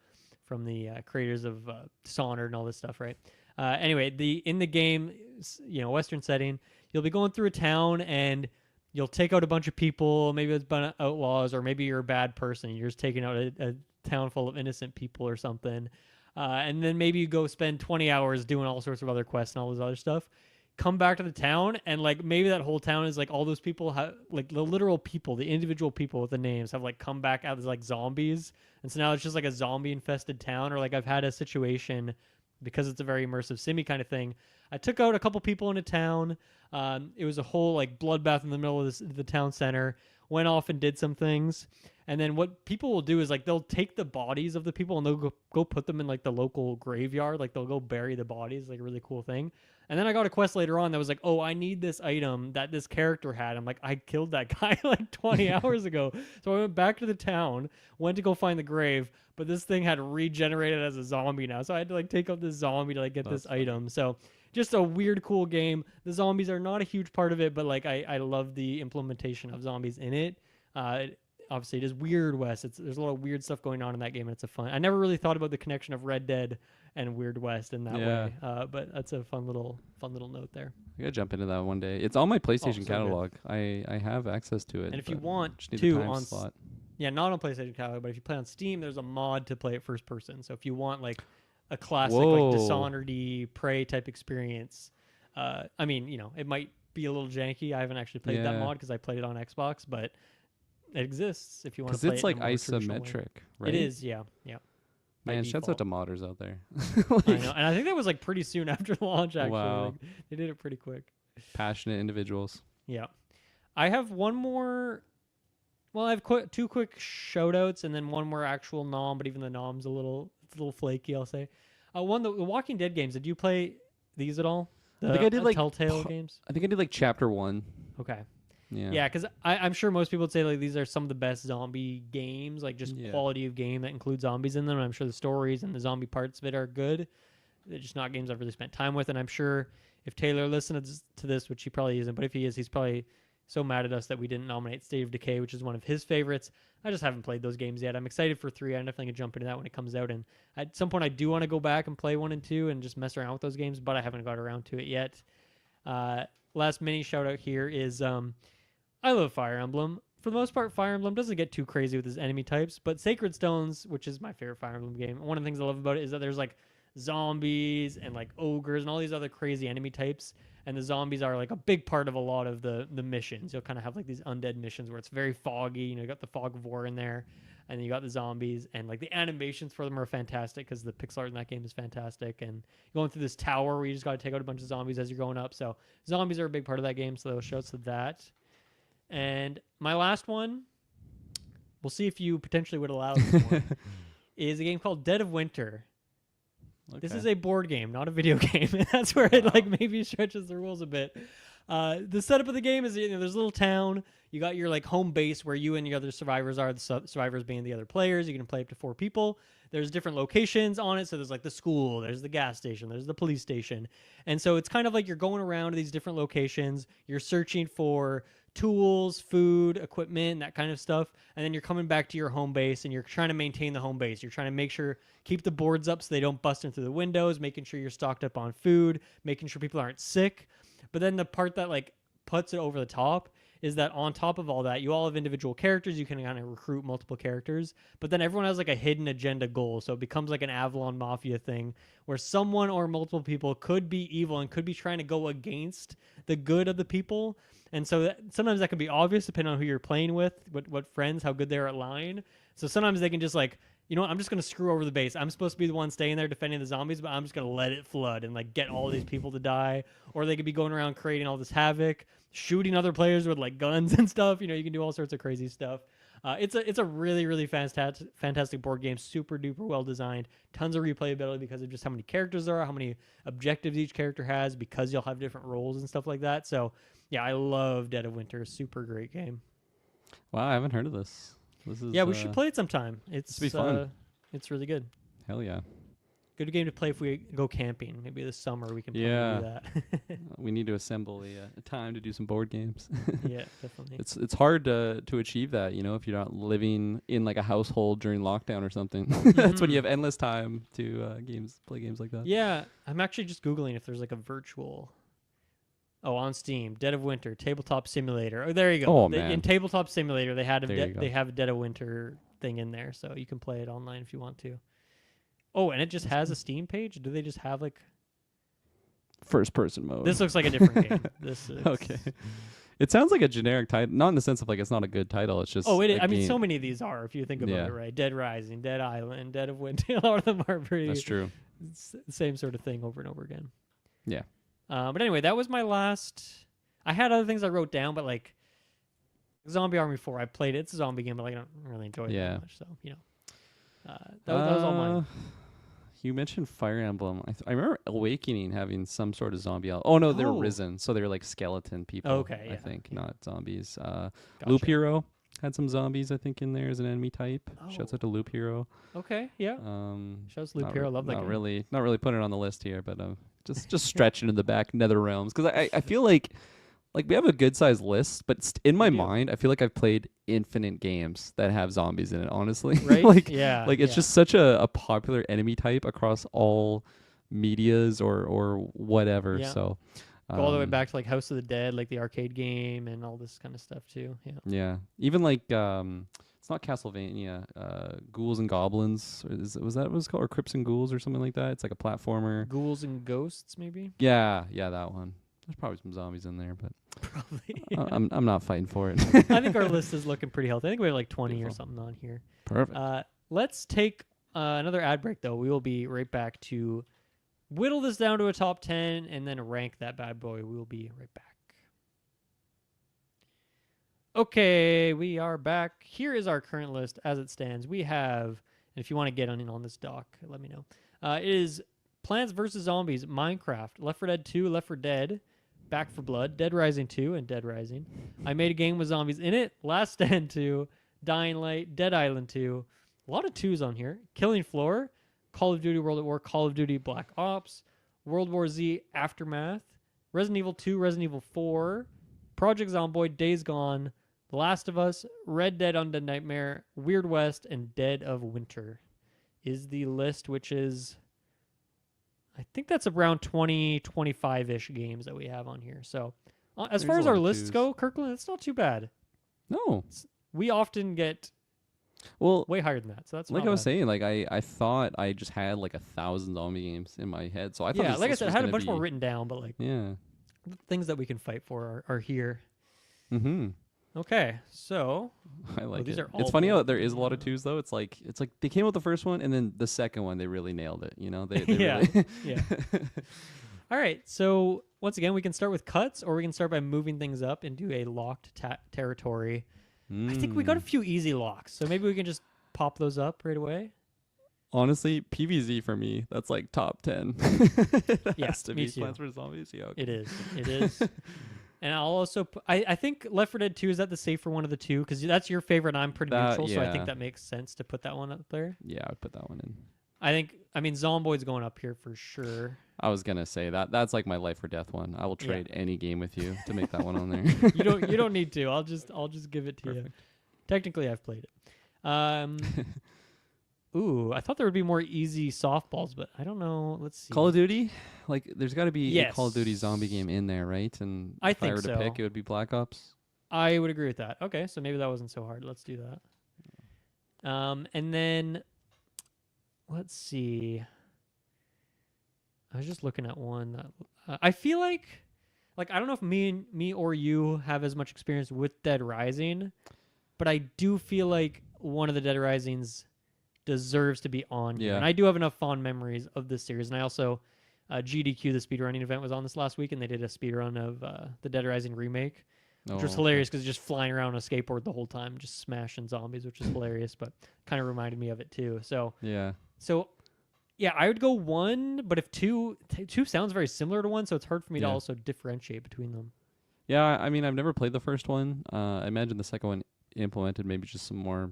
from the creators of Dishonored and all this stuff, right? Anyway, in the game, Western setting, you'll be going through a town and you'll take out a bunch of people. Maybe it's a bunch of outlaws, or maybe you're a bad person. You're just taking out a town full of innocent people or something. And then maybe you go spend 20 hours doing all sorts of other quests and all this other stuff. come back to the town, and like maybe that whole town is like all those people have like the literal people, the individual people with the names have like come back out as like zombies, and so now it's just like a zombie infested town. Or like I've had a situation because it's a very immersive simmy kind of thing. I took out a couple people in a town. It was a whole like bloodbath in the middle of the town center. Went off and did some things, and then what people will do is like they'll take the bodies of the people and they'll go put them in like the local graveyard. Like they'll go bury the bodies, like a really cool thing. And then I got a quest later on that was like, oh, I need this item that this character had. I'm like, I killed that guy like 20 hours ago. So I went back to the town, went to go find the grave, but this thing had regenerated as a zombie now. So I had to like take out this zombie to like get this item. So just a weird, cool game. The zombies are not a huge part of it, but like I love the implementation of zombies in it. Obviously, it is Weird West. There's a lot of weird stuff going on in that game, and it's a fun. I never really thought about the connection of Red Dead and Weird West in that way, but that's a fun little note there. I gotta jump into that one day. It's on my PlayStation so catalog. I have access to it. And if you want just need to the time on slot. not on PlayStation catalog, but if you play on Steam, there's a mod to play it first person. So if you want like a classic like Dishonored-y Prey type experience, I mean, it might be a little janky. I haven't actually played that mod because I played it on Xbox, but it exists if you want to play it. Because it's like isometric, right? It is, yeah. Man, shouts out to modders out there. I know, and I think that was like pretty soon after launch. Actually, wow. Like, they did it pretty quick. Passionate individuals. Yeah, I have one more. Well, I have two quick shout outs and then one more actual nom, but even the nom's a little flaky, I'll say. The Walking Dead games. Did you play these at all? I think I did like Telltale games. I think I did like chapter 1. Okay. Yeah, because I'm sure most people would say like these are some of the best zombie games, like just quality of game that includes zombies in them. And I'm sure the stories and the zombie parts of it are good. They're just not games I've really spent time with. And I'm sure if Taylor listens to this, which he probably isn't, but if he is, he's probably so mad at us that we didn't nominate State of Decay, which is one of his favorites. I just haven't played those games yet. I'm excited for 3. I'm definitely going to jump into that when it comes out. And at some point, I do want to go back and play 1 and 2 and just mess around with those games, but I haven't got around to it yet. Last mini shout out here is I love Fire Emblem. For the most part, Fire Emblem doesn't get too crazy with his enemy types, but Sacred Stones, which is my favorite Fire Emblem game, one of the things I love about it is that there's like zombies and like ogres and all these other crazy enemy types, and the zombies are like a big part of a lot of the missions. You'll kind of have like these undead missions where it's very foggy, you got the fog of war in there, and then you got the zombies, and like the animations for them are fantastic because the pixel art in that game is fantastic, and you're going through this tower where you just got to take out a bunch of zombies as you're going up, so zombies are a big part of that game, so those shouts to that. And my last one, we'll see if you potentially would allow this one, is a game called Dead of Winter. Okay. This is a board game, not a video game. And that's where it like maybe stretches the rules a bit. The setup of the game is there's a little town. You got your like home base where you and the other survivors are, the survivors being the other players. You can play up to 4 people. There's different locations on it. So there's like the school, there's the gas station, there's the police station. And so it's kind of like you're going around to these different locations. You're searching for tools, food, equipment, that kind of stuff. And then you're coming back to your home base and you're trying to maintain the home base. You're trying to make sure, keep the boards up so they don't bust in through the windows, making sure you're stocked up on food, making sure people aren't sick. But then the part that like puts it over the top is that on top of all that, you all have individual characters. You can kind of recruit multiple characters, but then everyone has like a hidden agenda goal. So it becomes like an Avalon Mafia thing where someone or multiple people could be evil and could be trying to go against the good of the people. And so sometimes that can be obvious depending on who you're playing with, what friends, how good they're at lying. So sometimes they can just like, you know what, I'm just going to screw over the base. I'm supposed to be the one staying there defending the zombies, but I'm just going to let it flood and like get all these people to die. Or they could be going around creating all this havoc, shooting other players with like guns and stuff. You can do all sorts of crazy stuff. It's a really, really fantastic board game, super duper well designed, tons of replayability because of just how many characters there are, how many objectives each character has, because you'll have different roles and stuff like that. So yeah, I love Dead of Winter. Super great game. Wow, I haven't heard of this. This is we should play it sometime. It's be fun. It's really good. Hell yeah. Good game to play if we go camping. Maybe this summer we can probably do that. We need to assemble a time to do some board games. Yeah, definitely. It's hard to achieve that, if you're not living in like a household during lockdown or something. That's when you have endless time to play games like that. Yeah, I'm actually just Googling if there's like a virtual... Oh, on Steam, Dead of Winter, Tabletop Simulator. Oh, there you go. Oh, man. In Tabletop Simulator, they have a Dead of Winter thing in there, so you can play it online if you want to. Oh, and it just has a Steam page? Do they just have like... first person mode. This looks like a different game. This is Okay. It sounds like a generic title, not in the sense of like it's not a good title. It's just Oh, it is. a I mean, game. so many of these are. If you think about Yeah. it, right? Dead Rising, Dead Island, Dead of Winter. A lot of them are pretty. That's true. Same sort of thing over and over again. Yeah. But anyway, that was my last. I had other things I wrote down, but like Zombie Army 4, I played it. It's a zombie game, but like, I don't really enjoy it that much. So that was all mine. You mentioned Fire Emblem. I remember Awakening having some sort of zombie. Oh no, they were risen, so they were like skeleton people. Okay, I think not zombies. Gotcha. Loop Hero had some zombies, I think, in there as an enemy type. Shouts out to Loop Hero. Okay, yeah. Shouts Loop Not Hero. Love that game. not really putting it on the list here, but just stretching in the back Nether Realms because I feel like we have a good sized list, but in my mind, I feel like I've played infinite games that have zombies in it. Honestly, Right? It's just such a popular enemy type across all medias or whatever. Yeah. So go all the way back to like House of the Dead, like the arcade game, and all this kind of stuff too. Yeah. Yeah, even like it's not Castlevania, Ghouls and Goblins. Was that what it's called, or Crips and Ghouls or something like that? It's like a platformer. Ghouls and Ghosts, maybe. Yeah, that one. There's probably some zombies in there, but Probably. I'm not fighting for it. I think our list is looking pretty healthy. I think we have like 20 Beautiful. or something on here. Perfect. Let's take another ad break, though. We will be right back to whittle this down to a top 10 and then rank that bad boy. We will be right back. Okay, we are back. Here is our current list as it stands. We have, and if you want to get on this doc, let me know. It is Plants vs. Zombies, Minecraft, Left 4 Dead 2, Left 4 Dead, Back 4 Blood, Dead Rising 2, and Dead Rising. I Made a Game with Zombies in It, Last Stand 2, Dying Light, Dead Island 2. A lot of 2s on here. Killing Floor, Call of Duty World at War, Call of Duty Black Ops, World War Z Aftermath, Resident Evil 2, Resident Evil 4, Project Zomboid, Days Gone, The Last of Us, Red Dead Undead Nightmare, Weird West, and Dead of Winter is the list, which is, I think that's around 20, 25-ish games that we have on here. So as far as our lists go, Kirklin, it's not too bad. No. We often get way higher than that. So that's like not I was bad. saying, like I thought I just had like 1,000 zombie games in my head. So I thought Yeah, this like I list said, I was had a gonna bunch be, more written down, but like Yeah. the things that we can fight for are here. Mm-hmm. Okay, so I like these it. are all It's funny how bold. there is a lot of 2s though. It's like they came out the first one and then the second one they really nailed it. You know, they Yeah, really yeah. All right, so once again, we can start with cuts, or we can start by moving things up into a locked territory. I think we got a few easy locks, so maybe we can just pop those up right away. Honestly, PvZ for me, that's like top 10. It Yeah, has to me be too. Plants vs Zombies. Yeah, okay. It is. And I'll also, I think Left 4 Dead 2 is that the safer one of the two, because that's your favorite. And I'm pretty neutral, so I yeah. think that makes sense to put that one up there. Yeah, I would put that one in. I mean, Zomboid's going up here for sure. I was gonna say that's like my life or death one. I will trade any game with you to make that one on there. You don't need to. I'll just give it to you. Technically, I've played it. Ooh, I thought there would be more easy softballs, but I don't know. Let's see. Call of Duty, like there's got to be a Yes. Call of Duty zombie game in there, right? And I if think I were so. to pick, it would be Black Ops. I would agree with that. Okay, so maybe that wasn't so hard. Let's do that. And then let's see. I was just looking at one that I feel like I don't know if me or you have as much experience with Dead Rising, but I do feel like one of the Dead Risings deserves to be on here. Yeah. And I do have enough fond memories of this series. And I also, GDQ, the speedrunning event, was on this last week, and they did a speedrun of the Dead Rising remake, which was hilarious because just flying around on a skateboard the whole time, just smashing zombies, which is hilarious, but kind of reminded me of it too. So Yeah. Yeah, I would go 1, but if 2 sounds very similar to 1, so it's hard for me to Yeah. also differentiate between them. Yeah, I mean, I've never played the first one. I imagine the second one implemented maybe just some more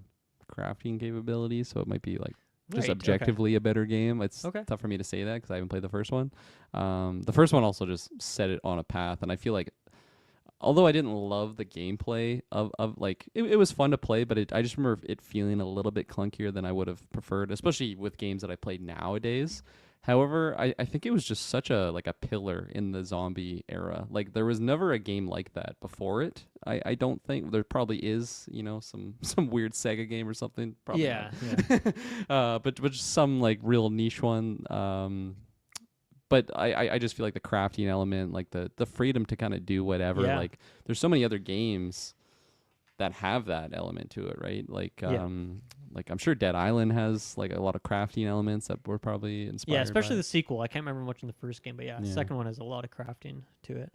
crafting capabilities, so it might be like just Right, objectively a better game. It's Okay. tough for me to say that because I haven't played the first one. The first one also just set it on a path, and I feel like, although I didn't love the gameplay of like it was fun to play, but I just remember it feeling a little bit clunkier than I would have preferred, especially with games that I play nowadays. However, I think it was just such a pillar in the zombie era. Like there was never a game like that before it. I don't think there probably is, some weird Sega game or something. Probably Yeah. not. But just some like real niche one. but I just feel like the crafting element, like the freedom to kind of do whatever. Yeah. Like there's so many other games that have that element to it, right? Like I'm sure Dead Island has like a lot of crafting elements that were probably inspired. Yeah, especially by. the sequel. I can't remember much in the first game, but yeah, the Yeah. second one has a lot of crafting to it.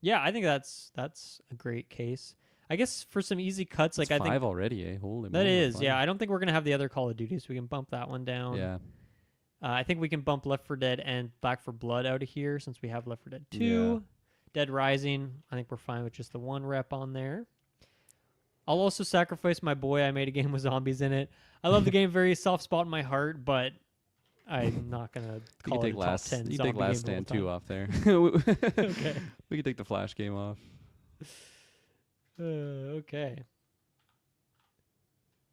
Yeah, I think that's a great case. I guess for some easy cuts, It's like I 5 think already, eh? Holy that moly, is. 5. Yeah, I don't think we're gonna have the other Call of Duty, so we can bump that one down. Yeah. I think we can bump Left 4 Dead and Back 4 Blood out of here since we have Left 4 Dead 2. Yeah. Dead Rising, I think we're fine with just the one rep on there. I'll also sacrifice my boy. I made a game with zombies in it. I love the game, very soft spot in my heart, but I'm not going to call it a top 10 You zombie take Last game Stand 2 off there. Okay. We could take the Flash game off. Okay.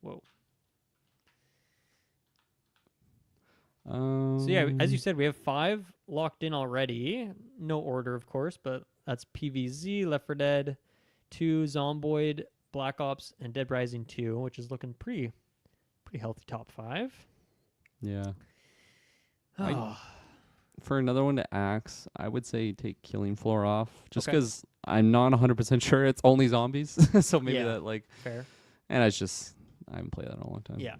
Whoa. So yeah, as you said, we have 5 locked in already. No order, of course, but that's PVZ, Left 4 Dead 2, Zomboid, Black Ops, and Dead Rising 2, which is looking pretty healthy top 5. Yeah. Oh. For another one to axe, I would say take Killing Floor off, just Okay. because I'm not 100% sure it's only zombies. So maybe Yeah. that Fair. and I haven't played that in a long time. Yeah.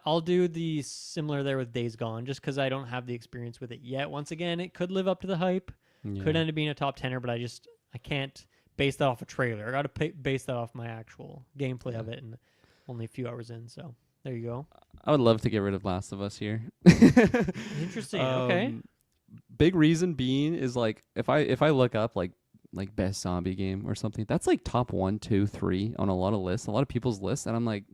I'll do the similar there with Days Gone, just because I don't have the experience with it yet. Once again, it could live up to the hype. Yeah. Could end up being a top 10er, but I can't base that off a trailer. I got to base that off my actual gameplay of it, and only a few hours in. So there you go. I would love to get rid of Last of Us here. Interesting. Okay. Big reason being is like if I look up like best zombie game or something, that's like top 1, 2, 3 on a lot of lists, a lot of people's lists, and I'm like,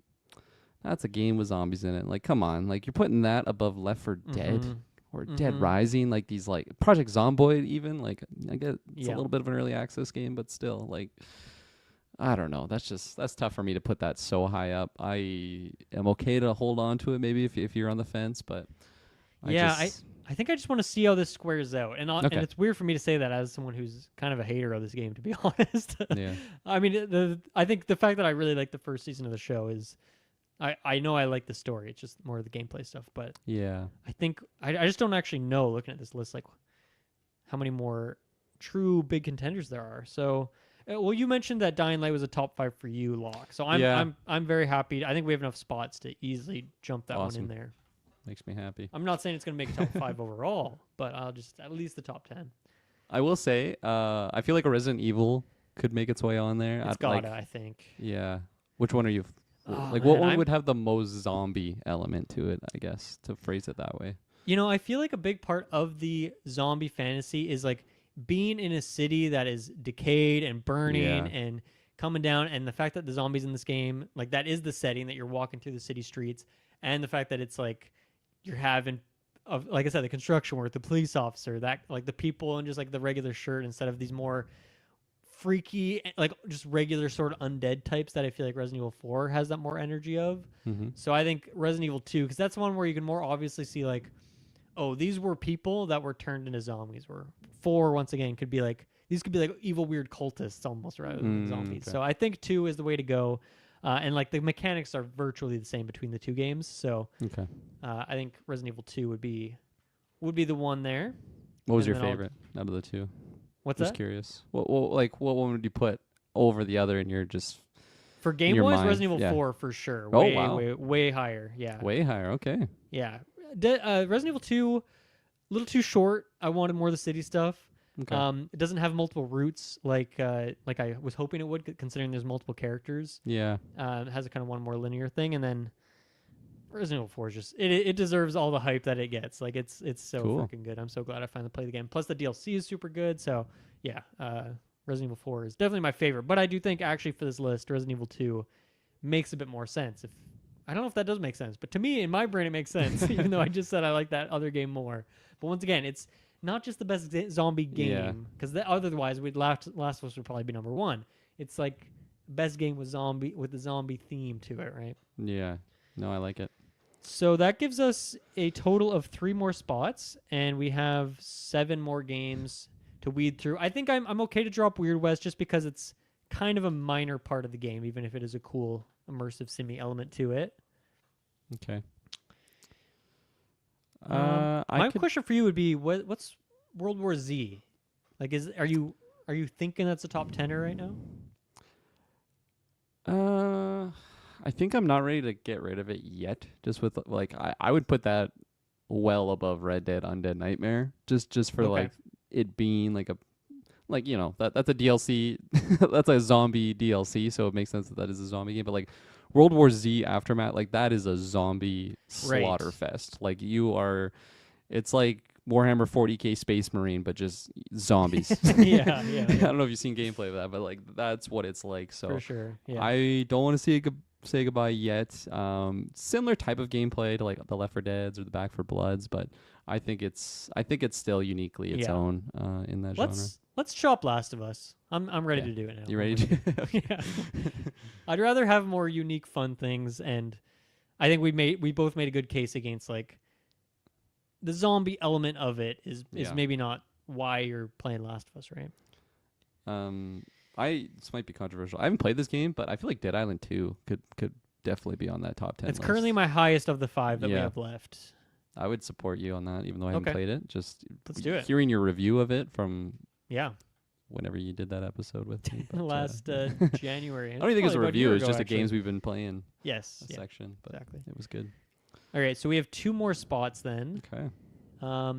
that's a game with zombies in it. Like, come on, like you're putting that above Left 4 Dead or Dead Rising, like these like Project Zomboid even. Like I get it's a little bit of an early access game, but still, like I don't know. That's tough for me to put that so high up. I am okay to hold on to it maybe if you're on the fence, but I think I just want to see how this squares out, and and it's weird for me to say that as someone who's kind of a hater of this game, to be honest. Yeah. I mean, I think the fact that I really like the first season of the show is, I know I like the story. It's just more of the gameplay stuff, but yeah, I think I just don't actually know, looking at this list, like how many more true big contenders there are. So, well, you mentioned that Dying Light was a top 5 for you, Locke. So I'm very happy. I think we have enough spots to easily jump that one in there. Makes me happy. I'm not saying it's going to make a top 5 overall, but I'll just at least the top 10. I will say, I feel like a Resident Evil could make its way on there. It's gotta, I think. Yeah. Which one are you? What one would have the most zombie element to it, I guess, to phrase it that way? You know, I feel like a big part of the zombie fantasy is like being in a city that is decayed and burning and coming down, and the fact that the zombies in this game, like that is the setting that you're walking through the city streets, and the fact that it's like you're having, like I said, the construction work, the police officer, that like the people in just like the regular shirt instead of these more freaky, like just regular sort of undead types that I feel like Resident Evil 4 has that more energy of. So I think Resident Evil 2, because that's one where you can more obviously see like, oh, these were people that were turned into zombies. Where 4, once again, could be like, these could be like evil, weird cultists almost rather than zombies. Okay. So I think 2 is the way to go. And like the mechanics are virtually the same between the two games. So I think Resident Evil 2 would be the one there. What was your favorite out of the two? What's just that? Curious. What one would you put over the other in your just for game wise? Resident Evil 4 for sure. Way higher. Yeah. Way higher. Okay. Yeah. Resident Evil 2, a little too short. I wanted more of the city stuff. Okay. It doesn't have multiple routes like I was hoping it would, considering there's multiple characters. Yeah. It has a kind of one more linear thing, and then Resident Evil 4 is just it deserves all the hype that it gets. Like it's so freaking good. I'm so glad I finally played the game. Plus the DLC is super good. So yeah, Resident Evil 4 is definitely my favorite. But I do think actually for this list, Resident Evil 2 makes a bit more sense. I don't know if that does make sense, but to me in my brain it makes sense. Even though I just said I like that other game more. But once again, it's not just the best zombie game, because otherwise Last of Us would probably be number 1. It's like best game with the zombie theme to it, right? Yeah. No, I like it. So that gives us a total of 3 more spots, and we have 7 more games to weed through. I think I'm okay to drop Weird West just because it's kind of a minor part of the game, even if it is a cool immersive simi element to it. Okay. My question for you would be, what's World War Z? Like, are you thinking that's a top 10er right now? I think I'm not ready to get rid of it yet. Just with like, I would put that well above Red Dead Undead Nightmare. Just for like it being like that's a DLC. That's a zombie DLC, so it makes sense that is a zombie game. But like World War Z Aftermath, like that is a zombie slaughter fest. Like it's like Warhammer 40K Space Marine, but just zombies. Yeah. I don't know if you've seen gameplay of that, but like that's what it's like. So for sure. Yeah. I don't want to say goodbye yet. Similar type of gameplay to like the Left 4 Deads or the Back 4 Bloods, but I think it's still uniquely its own in that genre. Let's chop Last of Us. I'm ready to do it now. You ready to? Yeah. I'd rather have more unique, fun things, and I think we both made a good case against like the zombie element of it is maybe not why you're playing Last of Us, right? This might be controversial. I haven't played this game, but I feel like Dead Island 2 could definitely be on that top 10 It's list. currently my highest of the 5 that we have left. I would support you on that, even though I haven't played it. Just let's do it. Hearing your review of it from whenever you did that episode with me. But, last January. I don't think it's a review. It's just the games we've been playing. Yes. Section. But exactly. It was good. All right, so we have 2 more spots then. Okay. I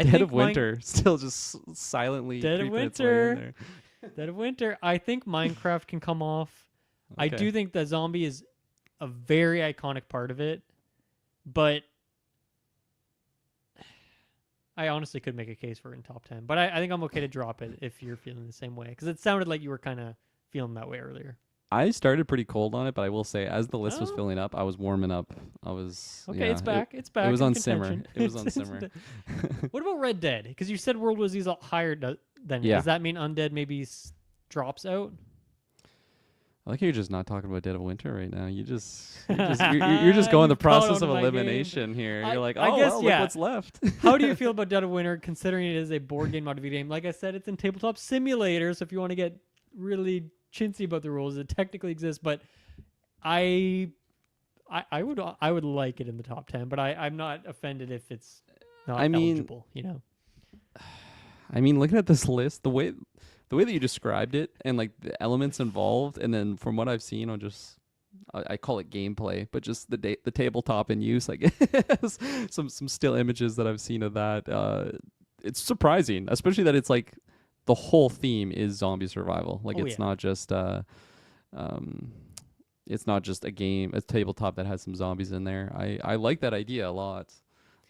Dead think of Winter still just silently. Dead of Winter. Dead of Winter. I think Minecraft can come off. Okay. I do think that zombie is a very iconic part of it, but I honestly could make a case for it in top 10. But I think I'm okay to drop it if you're feeling the same way, because it sounded like you were kind of feeling that way earlier. I started pretty cold on it, but I will say, as the list was filling up, I was warming up. It's back. It's back. It was on contention. simmer. It was on simmer. What about Red Dead? Because you said World War Z is higher than. Does that mean Undead maybe drops out? I like how you're just not talking about Dead of Winter right now. You're just going the process of elimination here. You're like, look what's left. How do you feel about Dead of Winter, considering it is a board game, not a video game? Like I said, it's in Tabletop Simulator, so if you want to get really chintzy about the rules, it technically exists. But I would like it in the top 10, but I'm not offended if it's not eligible. You know. I mean, looking at this list, the way that you described it and like the elements involved, and then from what I've seen on I call it gameplay, but just the tabletop in use, like some still images that I've seen of that. It's surprising, especially that it's like the whole theme is zombie survival. Like it's not just a game, a tabletop that has some zombies in there. I like that idea a lot.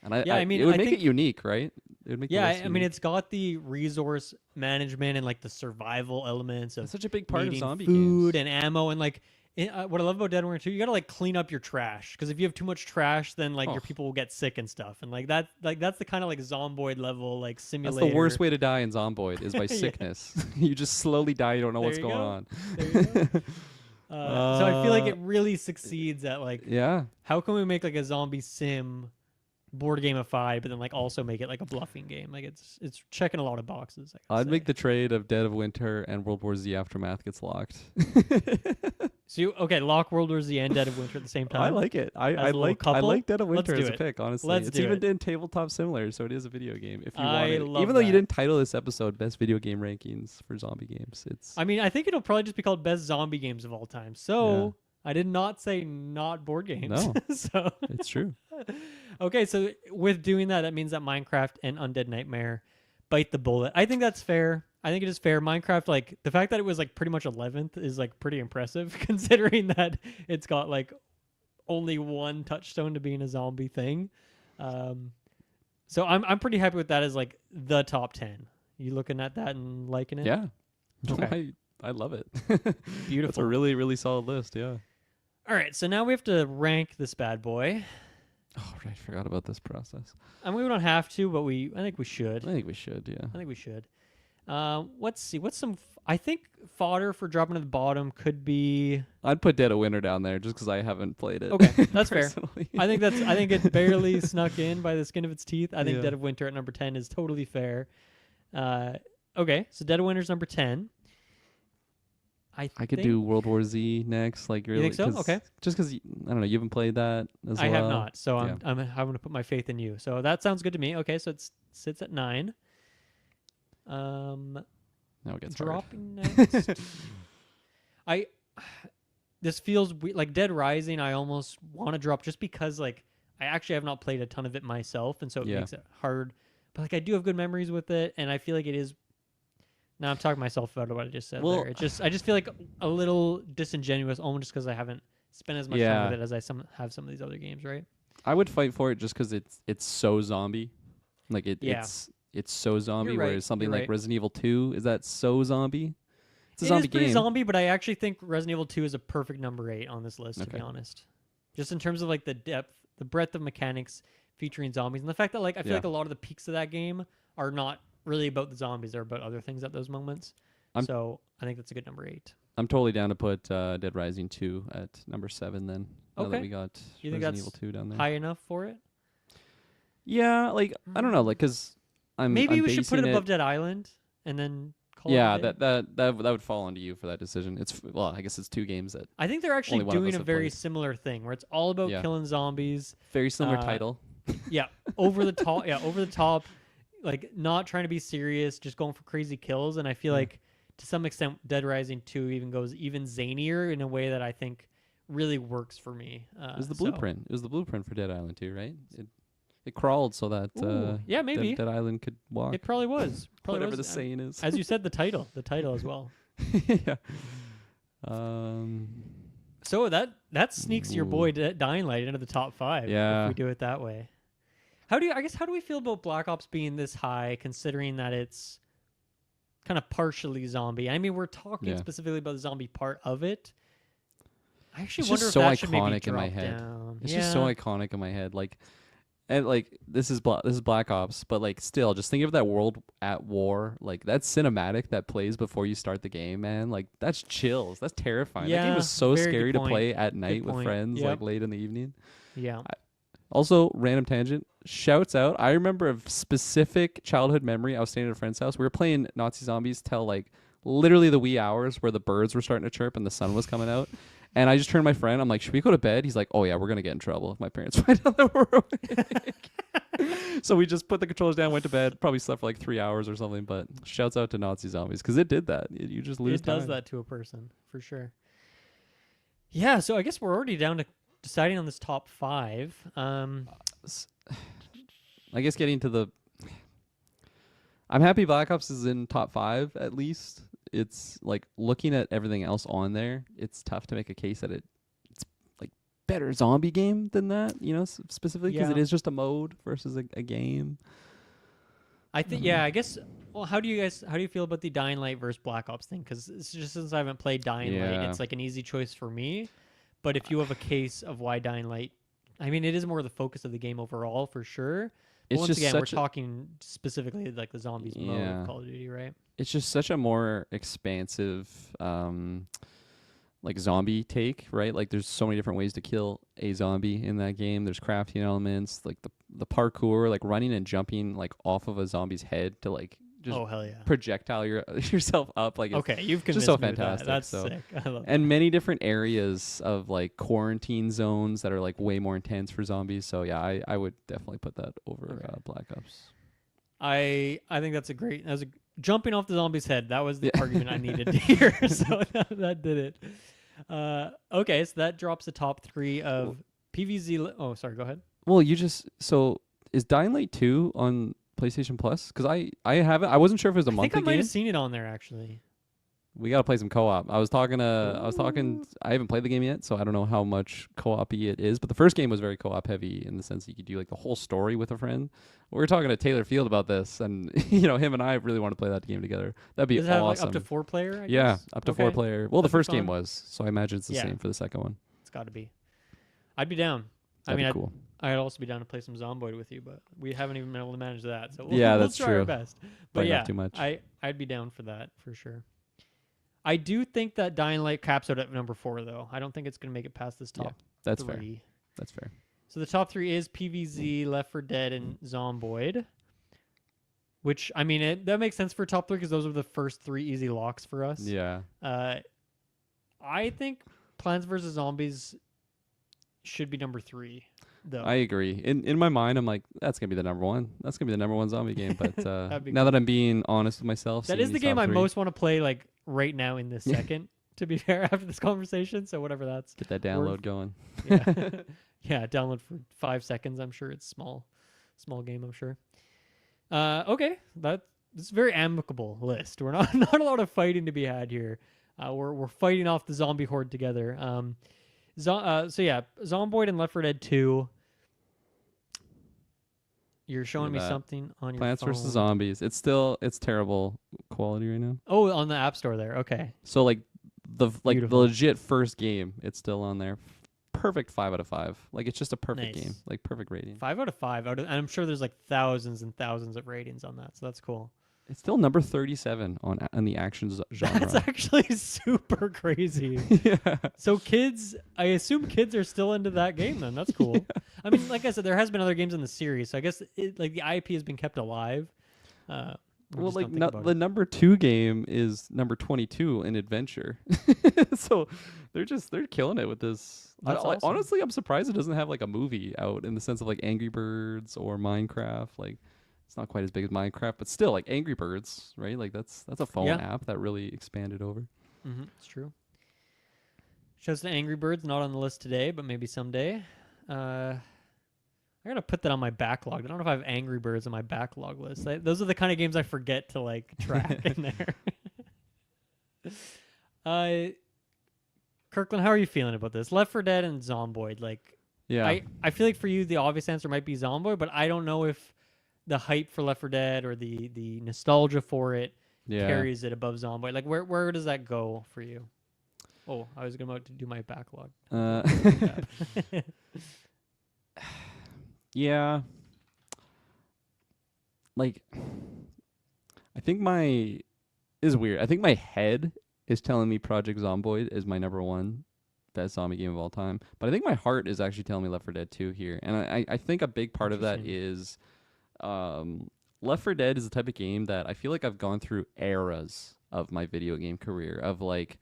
And it would make it unique, right? It would make it's got the resource management and like the survival elements of it's such a big part of zombie food games. And ammo, and like what I love about Dead Winter 2, you gotta like clean up your trash, because if you have too much trash, then like your people will get sick and stuff, and like that's the kind of like Zomboid level like simulator. That's the worst way to die in Zomboid is by sickness. You just slowly die. You don't know what's going on. There you go. So I feel like it really succeeds at like how can we make like a zombie sim board game of 5, but then like also make it like a bluffing game? Like it's checking a lot of boxes. I'd make the trade of Dead of Winter and World War Z Aftermath gets locked. So lock World War Z and Dead of Winter at the same time. I like it. I like Dead of Winter as a pick. Honestly, it's even in Tabletop Simulator, so it is a video game. If you want it, even though you didn't title this episode "Best Video Game Rankings for Zombie Games," I think it'll probably just be called Best Zombie Games of All Time. So I did not say not board games. No, so it's true. Okay, so with doing that means that Minecraft and Undead Nightmare bite the bullet. I think that's fair. I think it is fair. Minecraft, like the fact that it was like pretty much 11th is like pretty impressive, considering that it's got like only one touchstone to being a zombie thing. So I'm pretty happy with that as like the top 10. You looking at that and liking it? Yeah. Okay. I love it. Beautiful. It's a really, really solid list. Yeah. All right. So now we have to rank this bad boy. Oh, right. I forgot about this process. I mean, we don't have to, but I think we should. I think we should, yeah. I think we should. Let's see. What's some... I think fodder for dropping to the bottom could be... I'd put Dead of Winter down there just because I haven't played it. Okay, that's fair. I think it barely snuck in by the skin of its teeth. I think Dead of Winter at number 10 is totally fair. Okay, so Dead of Winter's number 10. I could do World War Z next. Like really, think so? Okay. Just because I don't know, you haven't played that as I well. have not, so Yeah. I'm going to put my faith in you. So that sounds good to me. Okay, so it sits at 9. Now it gets hard. Dropping next. This feels like Dead Rising. I almost want to drop just because like I actually have not played a ton of it myself, and so it makes it hard. But like I do have good memories with it, and I feel like it is. Now I'm talking myself out of what I just said there. I just feel like a little disingenuous, almost just because I haven't spent as much time with it as I have some of these other games, right? I would fight for it just because it's so zombie, like it's so zombie. Whereas something like Resident Evil 2 is that so zombie. It's a zombie pretty game. zombie, but I actually think Resident Evil 2 is a perfect number 8 on this list, to be honest. Just in terms of like the depth, the breadth of mechanics featuring zombies, and the fact that like I feel like a lot of the peaks of that game are not really about the zombies; they're about other things at those moments. So I think that's a good number 8. I'm totally down to put Dead Rising 2 at number 7 then. Now that we got Resident Evil 2 down there. High enough for it? Yeah, like I don't know, like because maybe I'm we should put it above Dead Island and then. That would fall onto you for that decision. I guess it's 2 games that I think they're actually doing a very similar thing where it's all about killing zombies. Very similar title. Yeah, over the top. Yeah, over the top. Like not trying to be serious, just going for crazy kills. And I feel like to some extent, Dead Rising 2 even goes even zanier in a way that I think really works for me. It was the blueprint. It was the blueprint for Dead Island 2, right? It crawled so that maybe Dead Island could walk. It probably was. Whatever the saying is. As you said, the title as well. Yeah. So that sneaks your boy Dying Light into the top 5. Yeah. If we do it that way. How do we feel about Black Ops being this high, considering that it's kind of partially zombie? I mean, we're talking specifically about the zombie part of it. I actually wonder if that should maybe drop down. It's just so iconic in my head. Like. And like this is Black Ops, but like still, just think of that world at war. Like that cinematic that plays before you start the game, man. Like that's chills. That's terrifying. That game was so scary to play at night with friends, like late in the evening. Yeah. Also, random tangent. Shouts out. I remember a specific childhood memory. I was staying at a friend's house. We were playing Nazi Zombies till like literally the wee hours where the birds were starting to chirp and the sun was coming out. And I just turned to my friend. I'm like, should we go to bed? He's like, oh, yeah, we're going to get in trouble if my parents find out that we're awake. So we just put the controllers down, went to bed, probably slept for like 3 hours or something. But shouts out to Nazi Zombies because it did that. You just lose time. It does that to a person, for sure. Yeah, so I guess we're already down to deciding on this top 5. I guess getting to the... I'm happy Black Ops is in top 5 at least. It's like looking at everything else on there, it's tough to make a case that it's like better zombie game than that, you know, specifically because it is just a mode versus a game. I think, I guess. Well, how do you feel about the Dying Light versus Black Ops thing? Because it's just since I haven't played Dying Light, it's like an easy choice for me. But if you have a case of why Dying Light, I mean, it is more the focus of the game overall for sure. But once again, we're talking specifically like the zombies mode of Call of Duty, right? It's just such a more expansive, like zombie take, right? Like there's so many different ways to kill a zombie in that game. There's crafting elements, like the parkour, like running and jumping like off of a zombie's head to like just projectile yourself up. Like okay, you've convinced just so me fantastic. That's sick. I love and many different areas of like quarantine zones that are like way more intense for zombies. So yeah, I would definitely put that over Black Ops. I think that's jumping off the zombie's head. That was the argument I needed to hear. So that did it. Okay, so that drops the top 3 of PVZ. Oh, sorry. Go ahead. Well, so is Dying Light 2 on PlayStation Plus? Because I haven't. I wasn't sure if it was a monthly game. I think I might have seen it on there actually. We gotta play some co-op. I haven't played the game yet, so I don't know how much co-op-y it is. But the first game was very co-op heavy in the sense that you could do like the whole story with a friend. We were talking to Taylor Field about this, and you know him and I really want to play that game together. That'd be awesome. Does it have like up to 4 player? I yeah, guess? Up to 4 player. Well, the first game was, so I imagine it's the same for the second one. It's got to be. I'd be down. That'd be cool. I'd also be down to play some Zomboid with you, but we haven't even been able to manage that. So we'll try true. Our best. But yeah, too much. I'd be down for that for sure. I do think that Dying Light caps out at number 4, though. I don't think it's going to make it past this top 3. That's fair. So the top 3 is PvZ, Left 4 Dead, and Zomboid. Which, I mean, that makes sense for top 3 because those are the first 3 easy locks for us. Yeah. I think Plants vs Zombies should be number 3. Though I agree. In my mind, I'm like, that's gonna be the number one. That's gonna be the number one zombie game. But That'd be now cool. that I'm being honest with myself, That seeing is the these game top I three, most want to play like right now in this second. To be fair, after this conversation, so whatever that's. get that download going. Yeah, yeah. Download for 5 seconds. I'm sure it's small game. I'm sure. Okay, this is a very amicable list. We're not a lot of fighting to be had here. We're fighting off the zombie horde together. So yeah, Zomboid and Left 4 Dead 2. You're showing me that. something on your Plants phone. vs Zombies. It's terrible quality right now. Oh, on the App Store there. Okay. So like the Beautiful. legit first game, it's still on there. Perfect 5 out of 5. Like it's just a perfect Nice. game. Like perfect rating. 5 out of 5. And I'm sure there's like thousands and thousands of ratings on that. So that's cool. It's still number 37 on the action genre. That's actually super crazy. Yeah. So I assume kids are still into that game then. That's cool. Yeah. I mean, like I said, there has been other games in the series. So I guess like the IP has been kept alive. We Well, just like don't think about the it. number 2 game is number 22 in adventure. So they're killing it with this. That's awesome. Honestly, I'm surprised it doesn't have like a movie out in the sense of like Angry Birds or Minecraft. Like it's not quite as big as Minecraft, but still like Angry Birds, right? Like that's a phone Yeah. app that really expanded over. Mm-hmm, it's true. Shows the Angry Birds not on the list today, but maybe someday. I gotta put that on my backlog. I don't know if I have Angry Birds on my backlog list. Those are the kind of games I forget to like track in there. Kirklin, how are you feeling about this? Left 4 Dead and Zomboid. Like, Yeah. I feel like for you the obvious answer might be Zomboid, but I don't know if the hype for Left 4 Dead or the nostalgia for it carries it above Zomboid. Like, where does that go for you? Oh, I was about to do my backlog. Yeah. Like, I think is weird. I think my head is telling me Project Zomboid is my number 1 best zombie game of all time. But I think my heart is actually telling me Left 4 Dead 2 here. And I think a big part of that is Left 4 Dead is the type of game that I feel like I've gone through eras of my video game career of like,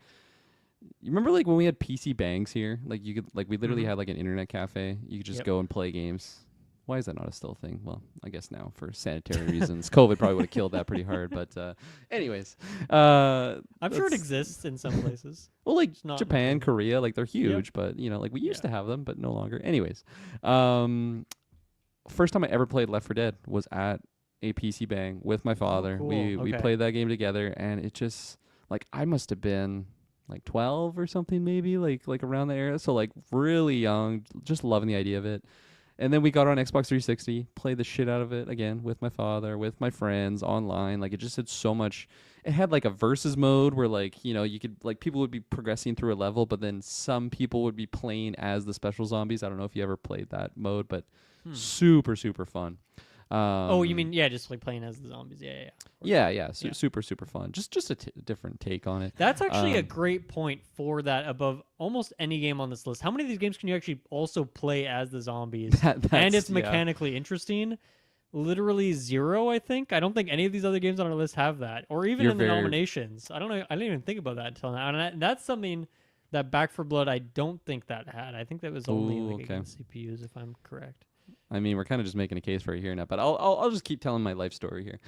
you remember like when we had PC bangs here? Like you could we literally had like an internet cafe. You could just go and play games. Why is that not a still thing? Well, I guess now for sanitary reasons. COVID probably would have killed that pretty hard. But anyways. I'm sure it exists in some places. Well, like not Japan, in Korea, like they're huge. But, you know, like we used to have them, but no longer. Anyways. First time I ever played Left 4 Dead was at a PC bang with my father. Cool. We Okay. played that game together, and it just, like, I must have been like 12 or something maybe, like around the era. So like really young, just loving the idea of it. And then we got on Xbox 360, played the shit out of it again with my father, with my friends online. Like it just had so much. It had like a versus mode where like, you know, you could like people would be progressing through a level, but then some people would be playing as the special zombies. I don't know if you ever played that mode, but super, super fun. Oh, you mean just like playing as the zombies? Yeah. Yeah. Super, super fun. Just a different take on it. That's actually a great point for that above almost any game on this list. How many of these games can you actually also play as the zombies? And it's mechanically interesting. Literally 0, I think. I don't think any of these other games on our list have that, or even in the nominations. I don't know. I didn't even think about that until now. And that's something that Back 4 Blood I don't think that had. I think that was only against CPUs, if I'm correct. I mean, we're kind of just making a case for it here now, but I'll just keep telling my life story here.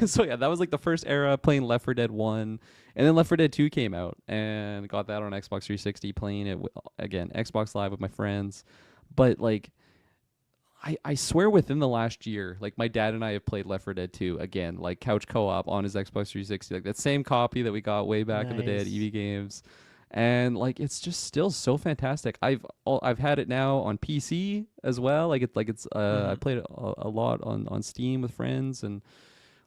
So yeah, that was like the first era playing Left 4 Dead 1, and then Left 4 Dead 2 came out, and got that on Xbox 360, playing it again, Xbox Live with my friends. But like, I swear within the last year, like my dad and I have played Left 4 Dead 2 again, like couch co-op on his Xbox 360, like that same copy that we got way back in the day at EV Games. And like it's just still so fantastic. I've had it now on PC as well. I played it a lot on Steam with friends, and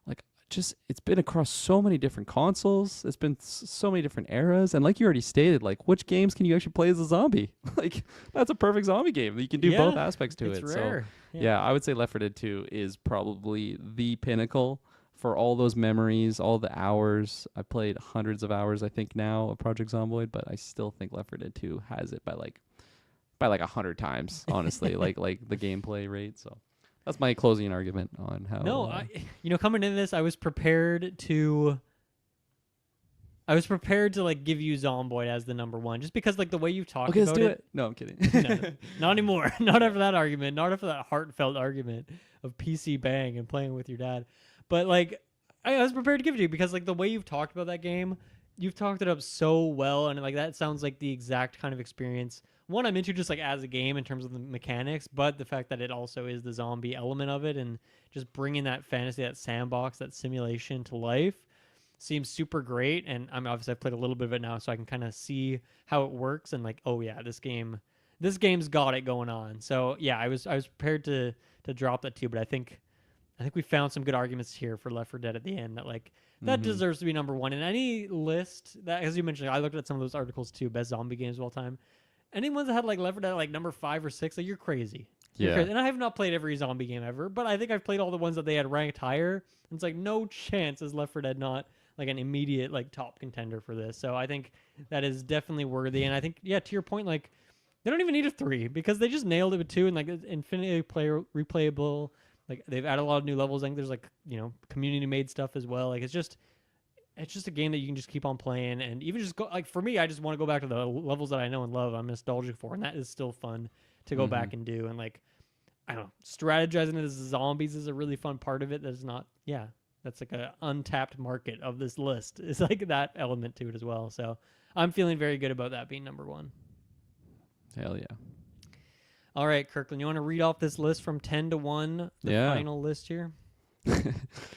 like just it's been across so many different consoles. It's been so many different eras, and like you already stated, like which games can you actually play as a zombie? Like that's a perfect zombie game. You can do both aspects to it. It's rare. So yeah, I would say Left 4 Dead 2 is probably the pinnacle for all those memories, all the hours. I played hundreds of hours, I think, now of Project Zomboid, but I still think Left 4 Dead 2 has it by like 100 times, honestly, like the gameplay rate. So that's my closing argument on how. No, coming into this, I was prepared to I was prepared to like give you Zomboid as the number one, just because like the way you've talked Okay, let's about do it. No, I'm kidding. No, not anymore. Not after that argument. Not after that heartfelt argument of PC Bang and playing with your dad. But like, I was prepared to give it to you because like the way you've talked about that game, you've talked it up so well, and like that sounds like the exact kind of experience. One I'm into just like as a game in terms of the mechanics, but the fact that it also is the zombie element of it and just bringing that fantasy, that sandbox, that simulation to life seems super great. And I'm obviously I've played a little bit of it now, so I can kind of see how it works and like, oh yeah, this game's got it going on. So yeah, I was prepared to drop that too, but I think we found some good arguments here for Left 4 Dead at the end that like that deserves to be number one in any list. That, as you mentioned, I looked at some of those articles too, best zombie games of all time. Any ones that had like Left 4 Dead like number 5 or 6, like you're crazy. You're crazy. And I have not played every zombie game ever, but I think I've played all the ones that they had ranked higher. And it's like no chance is Left 4 Dead not like an immediate like top contender for this. So I think that is definitely worthy. And I think to your point, like they don't even need a 3 because they just nailed it with 2 and like it's infinitely replayable. Like they've added a lot of new levels. I think there's like community made stuff as well. Like it's just a game that you can just keep on playing, and even just go like for me, I just want to go back to the levels that I know and love. I'm nostalgic for, and that is still fun to go back and do. And like I don't know, strategizing as zombies is a really fun part of it. That's not that's like a untapped market of this list. It's like that element to it as well. So I'm feeling very good about that being number one. Hell yeah. All right, Kirklin, you want to read off this list from 10 to 1, the final list here?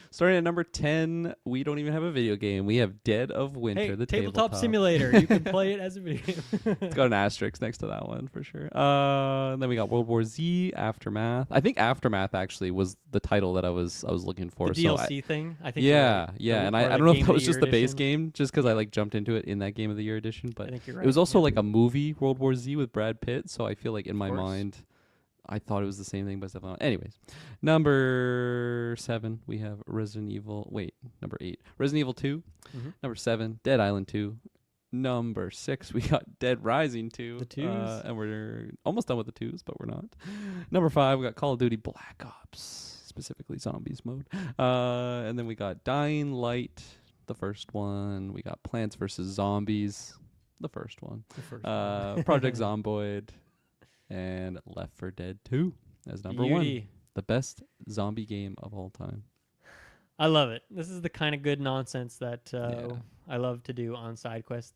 Starting at number 10, we don't even have a video game. We have Dead of Winter, the tabletop simulator. You can play it as a video game. It's got an asterisk next to that one for sure. And then we got World War Z, Aftermath. I think Aftermath actually was the title that I was looking for. The DLC thing, I think. Yeah. And I don't know if that was just the base game, just because I like jumped into it in that Game of the Year edition. But I think you're right. It was also like a movie, World War Z with Brad Pitt. So I feel like in my mind, I thought it was the same thing, but stuff. Anyways, number 7, we have Resident Evil. Wait, number 8, Resident Evil 2. Number 7, Dead Island 2. Number 6, we got Dead Rising 2. The 2s. And we're almost done with the 2s, but we're not. Number 5, we got Call of Duty Black Ops, specifically Zombies mode. And then we got Dying Light, the first one. We got Plants vs. Zombies, the first one. Project Zomboid. And Left 4 Dead 2 as number 1. The best zombie game of all time. I love it. This is the kind of good nonsense that I love to do on Sidequest.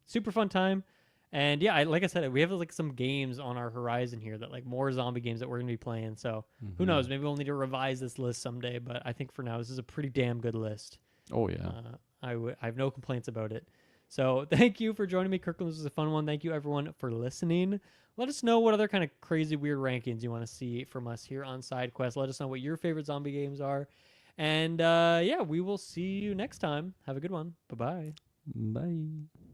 Super fun time. And like I said, we have like some games on our horizon here that like more zombie games that we're going to be playing. So who knows? Maybe we'll need to revise this list someday. But I think for now, this is a pretty damn good list. Oh, yeah. I have no complaints about it. So thank you for joining me, Kirklin. This was a fun one. Thank you, everyone, for listening. Let us know what other kind of crazy, weird rankings you want to see from us here on Sidequest. Let us know what your favorite zombie games are. And, we will see you next time. Have a good one. Bye-bye. Bye.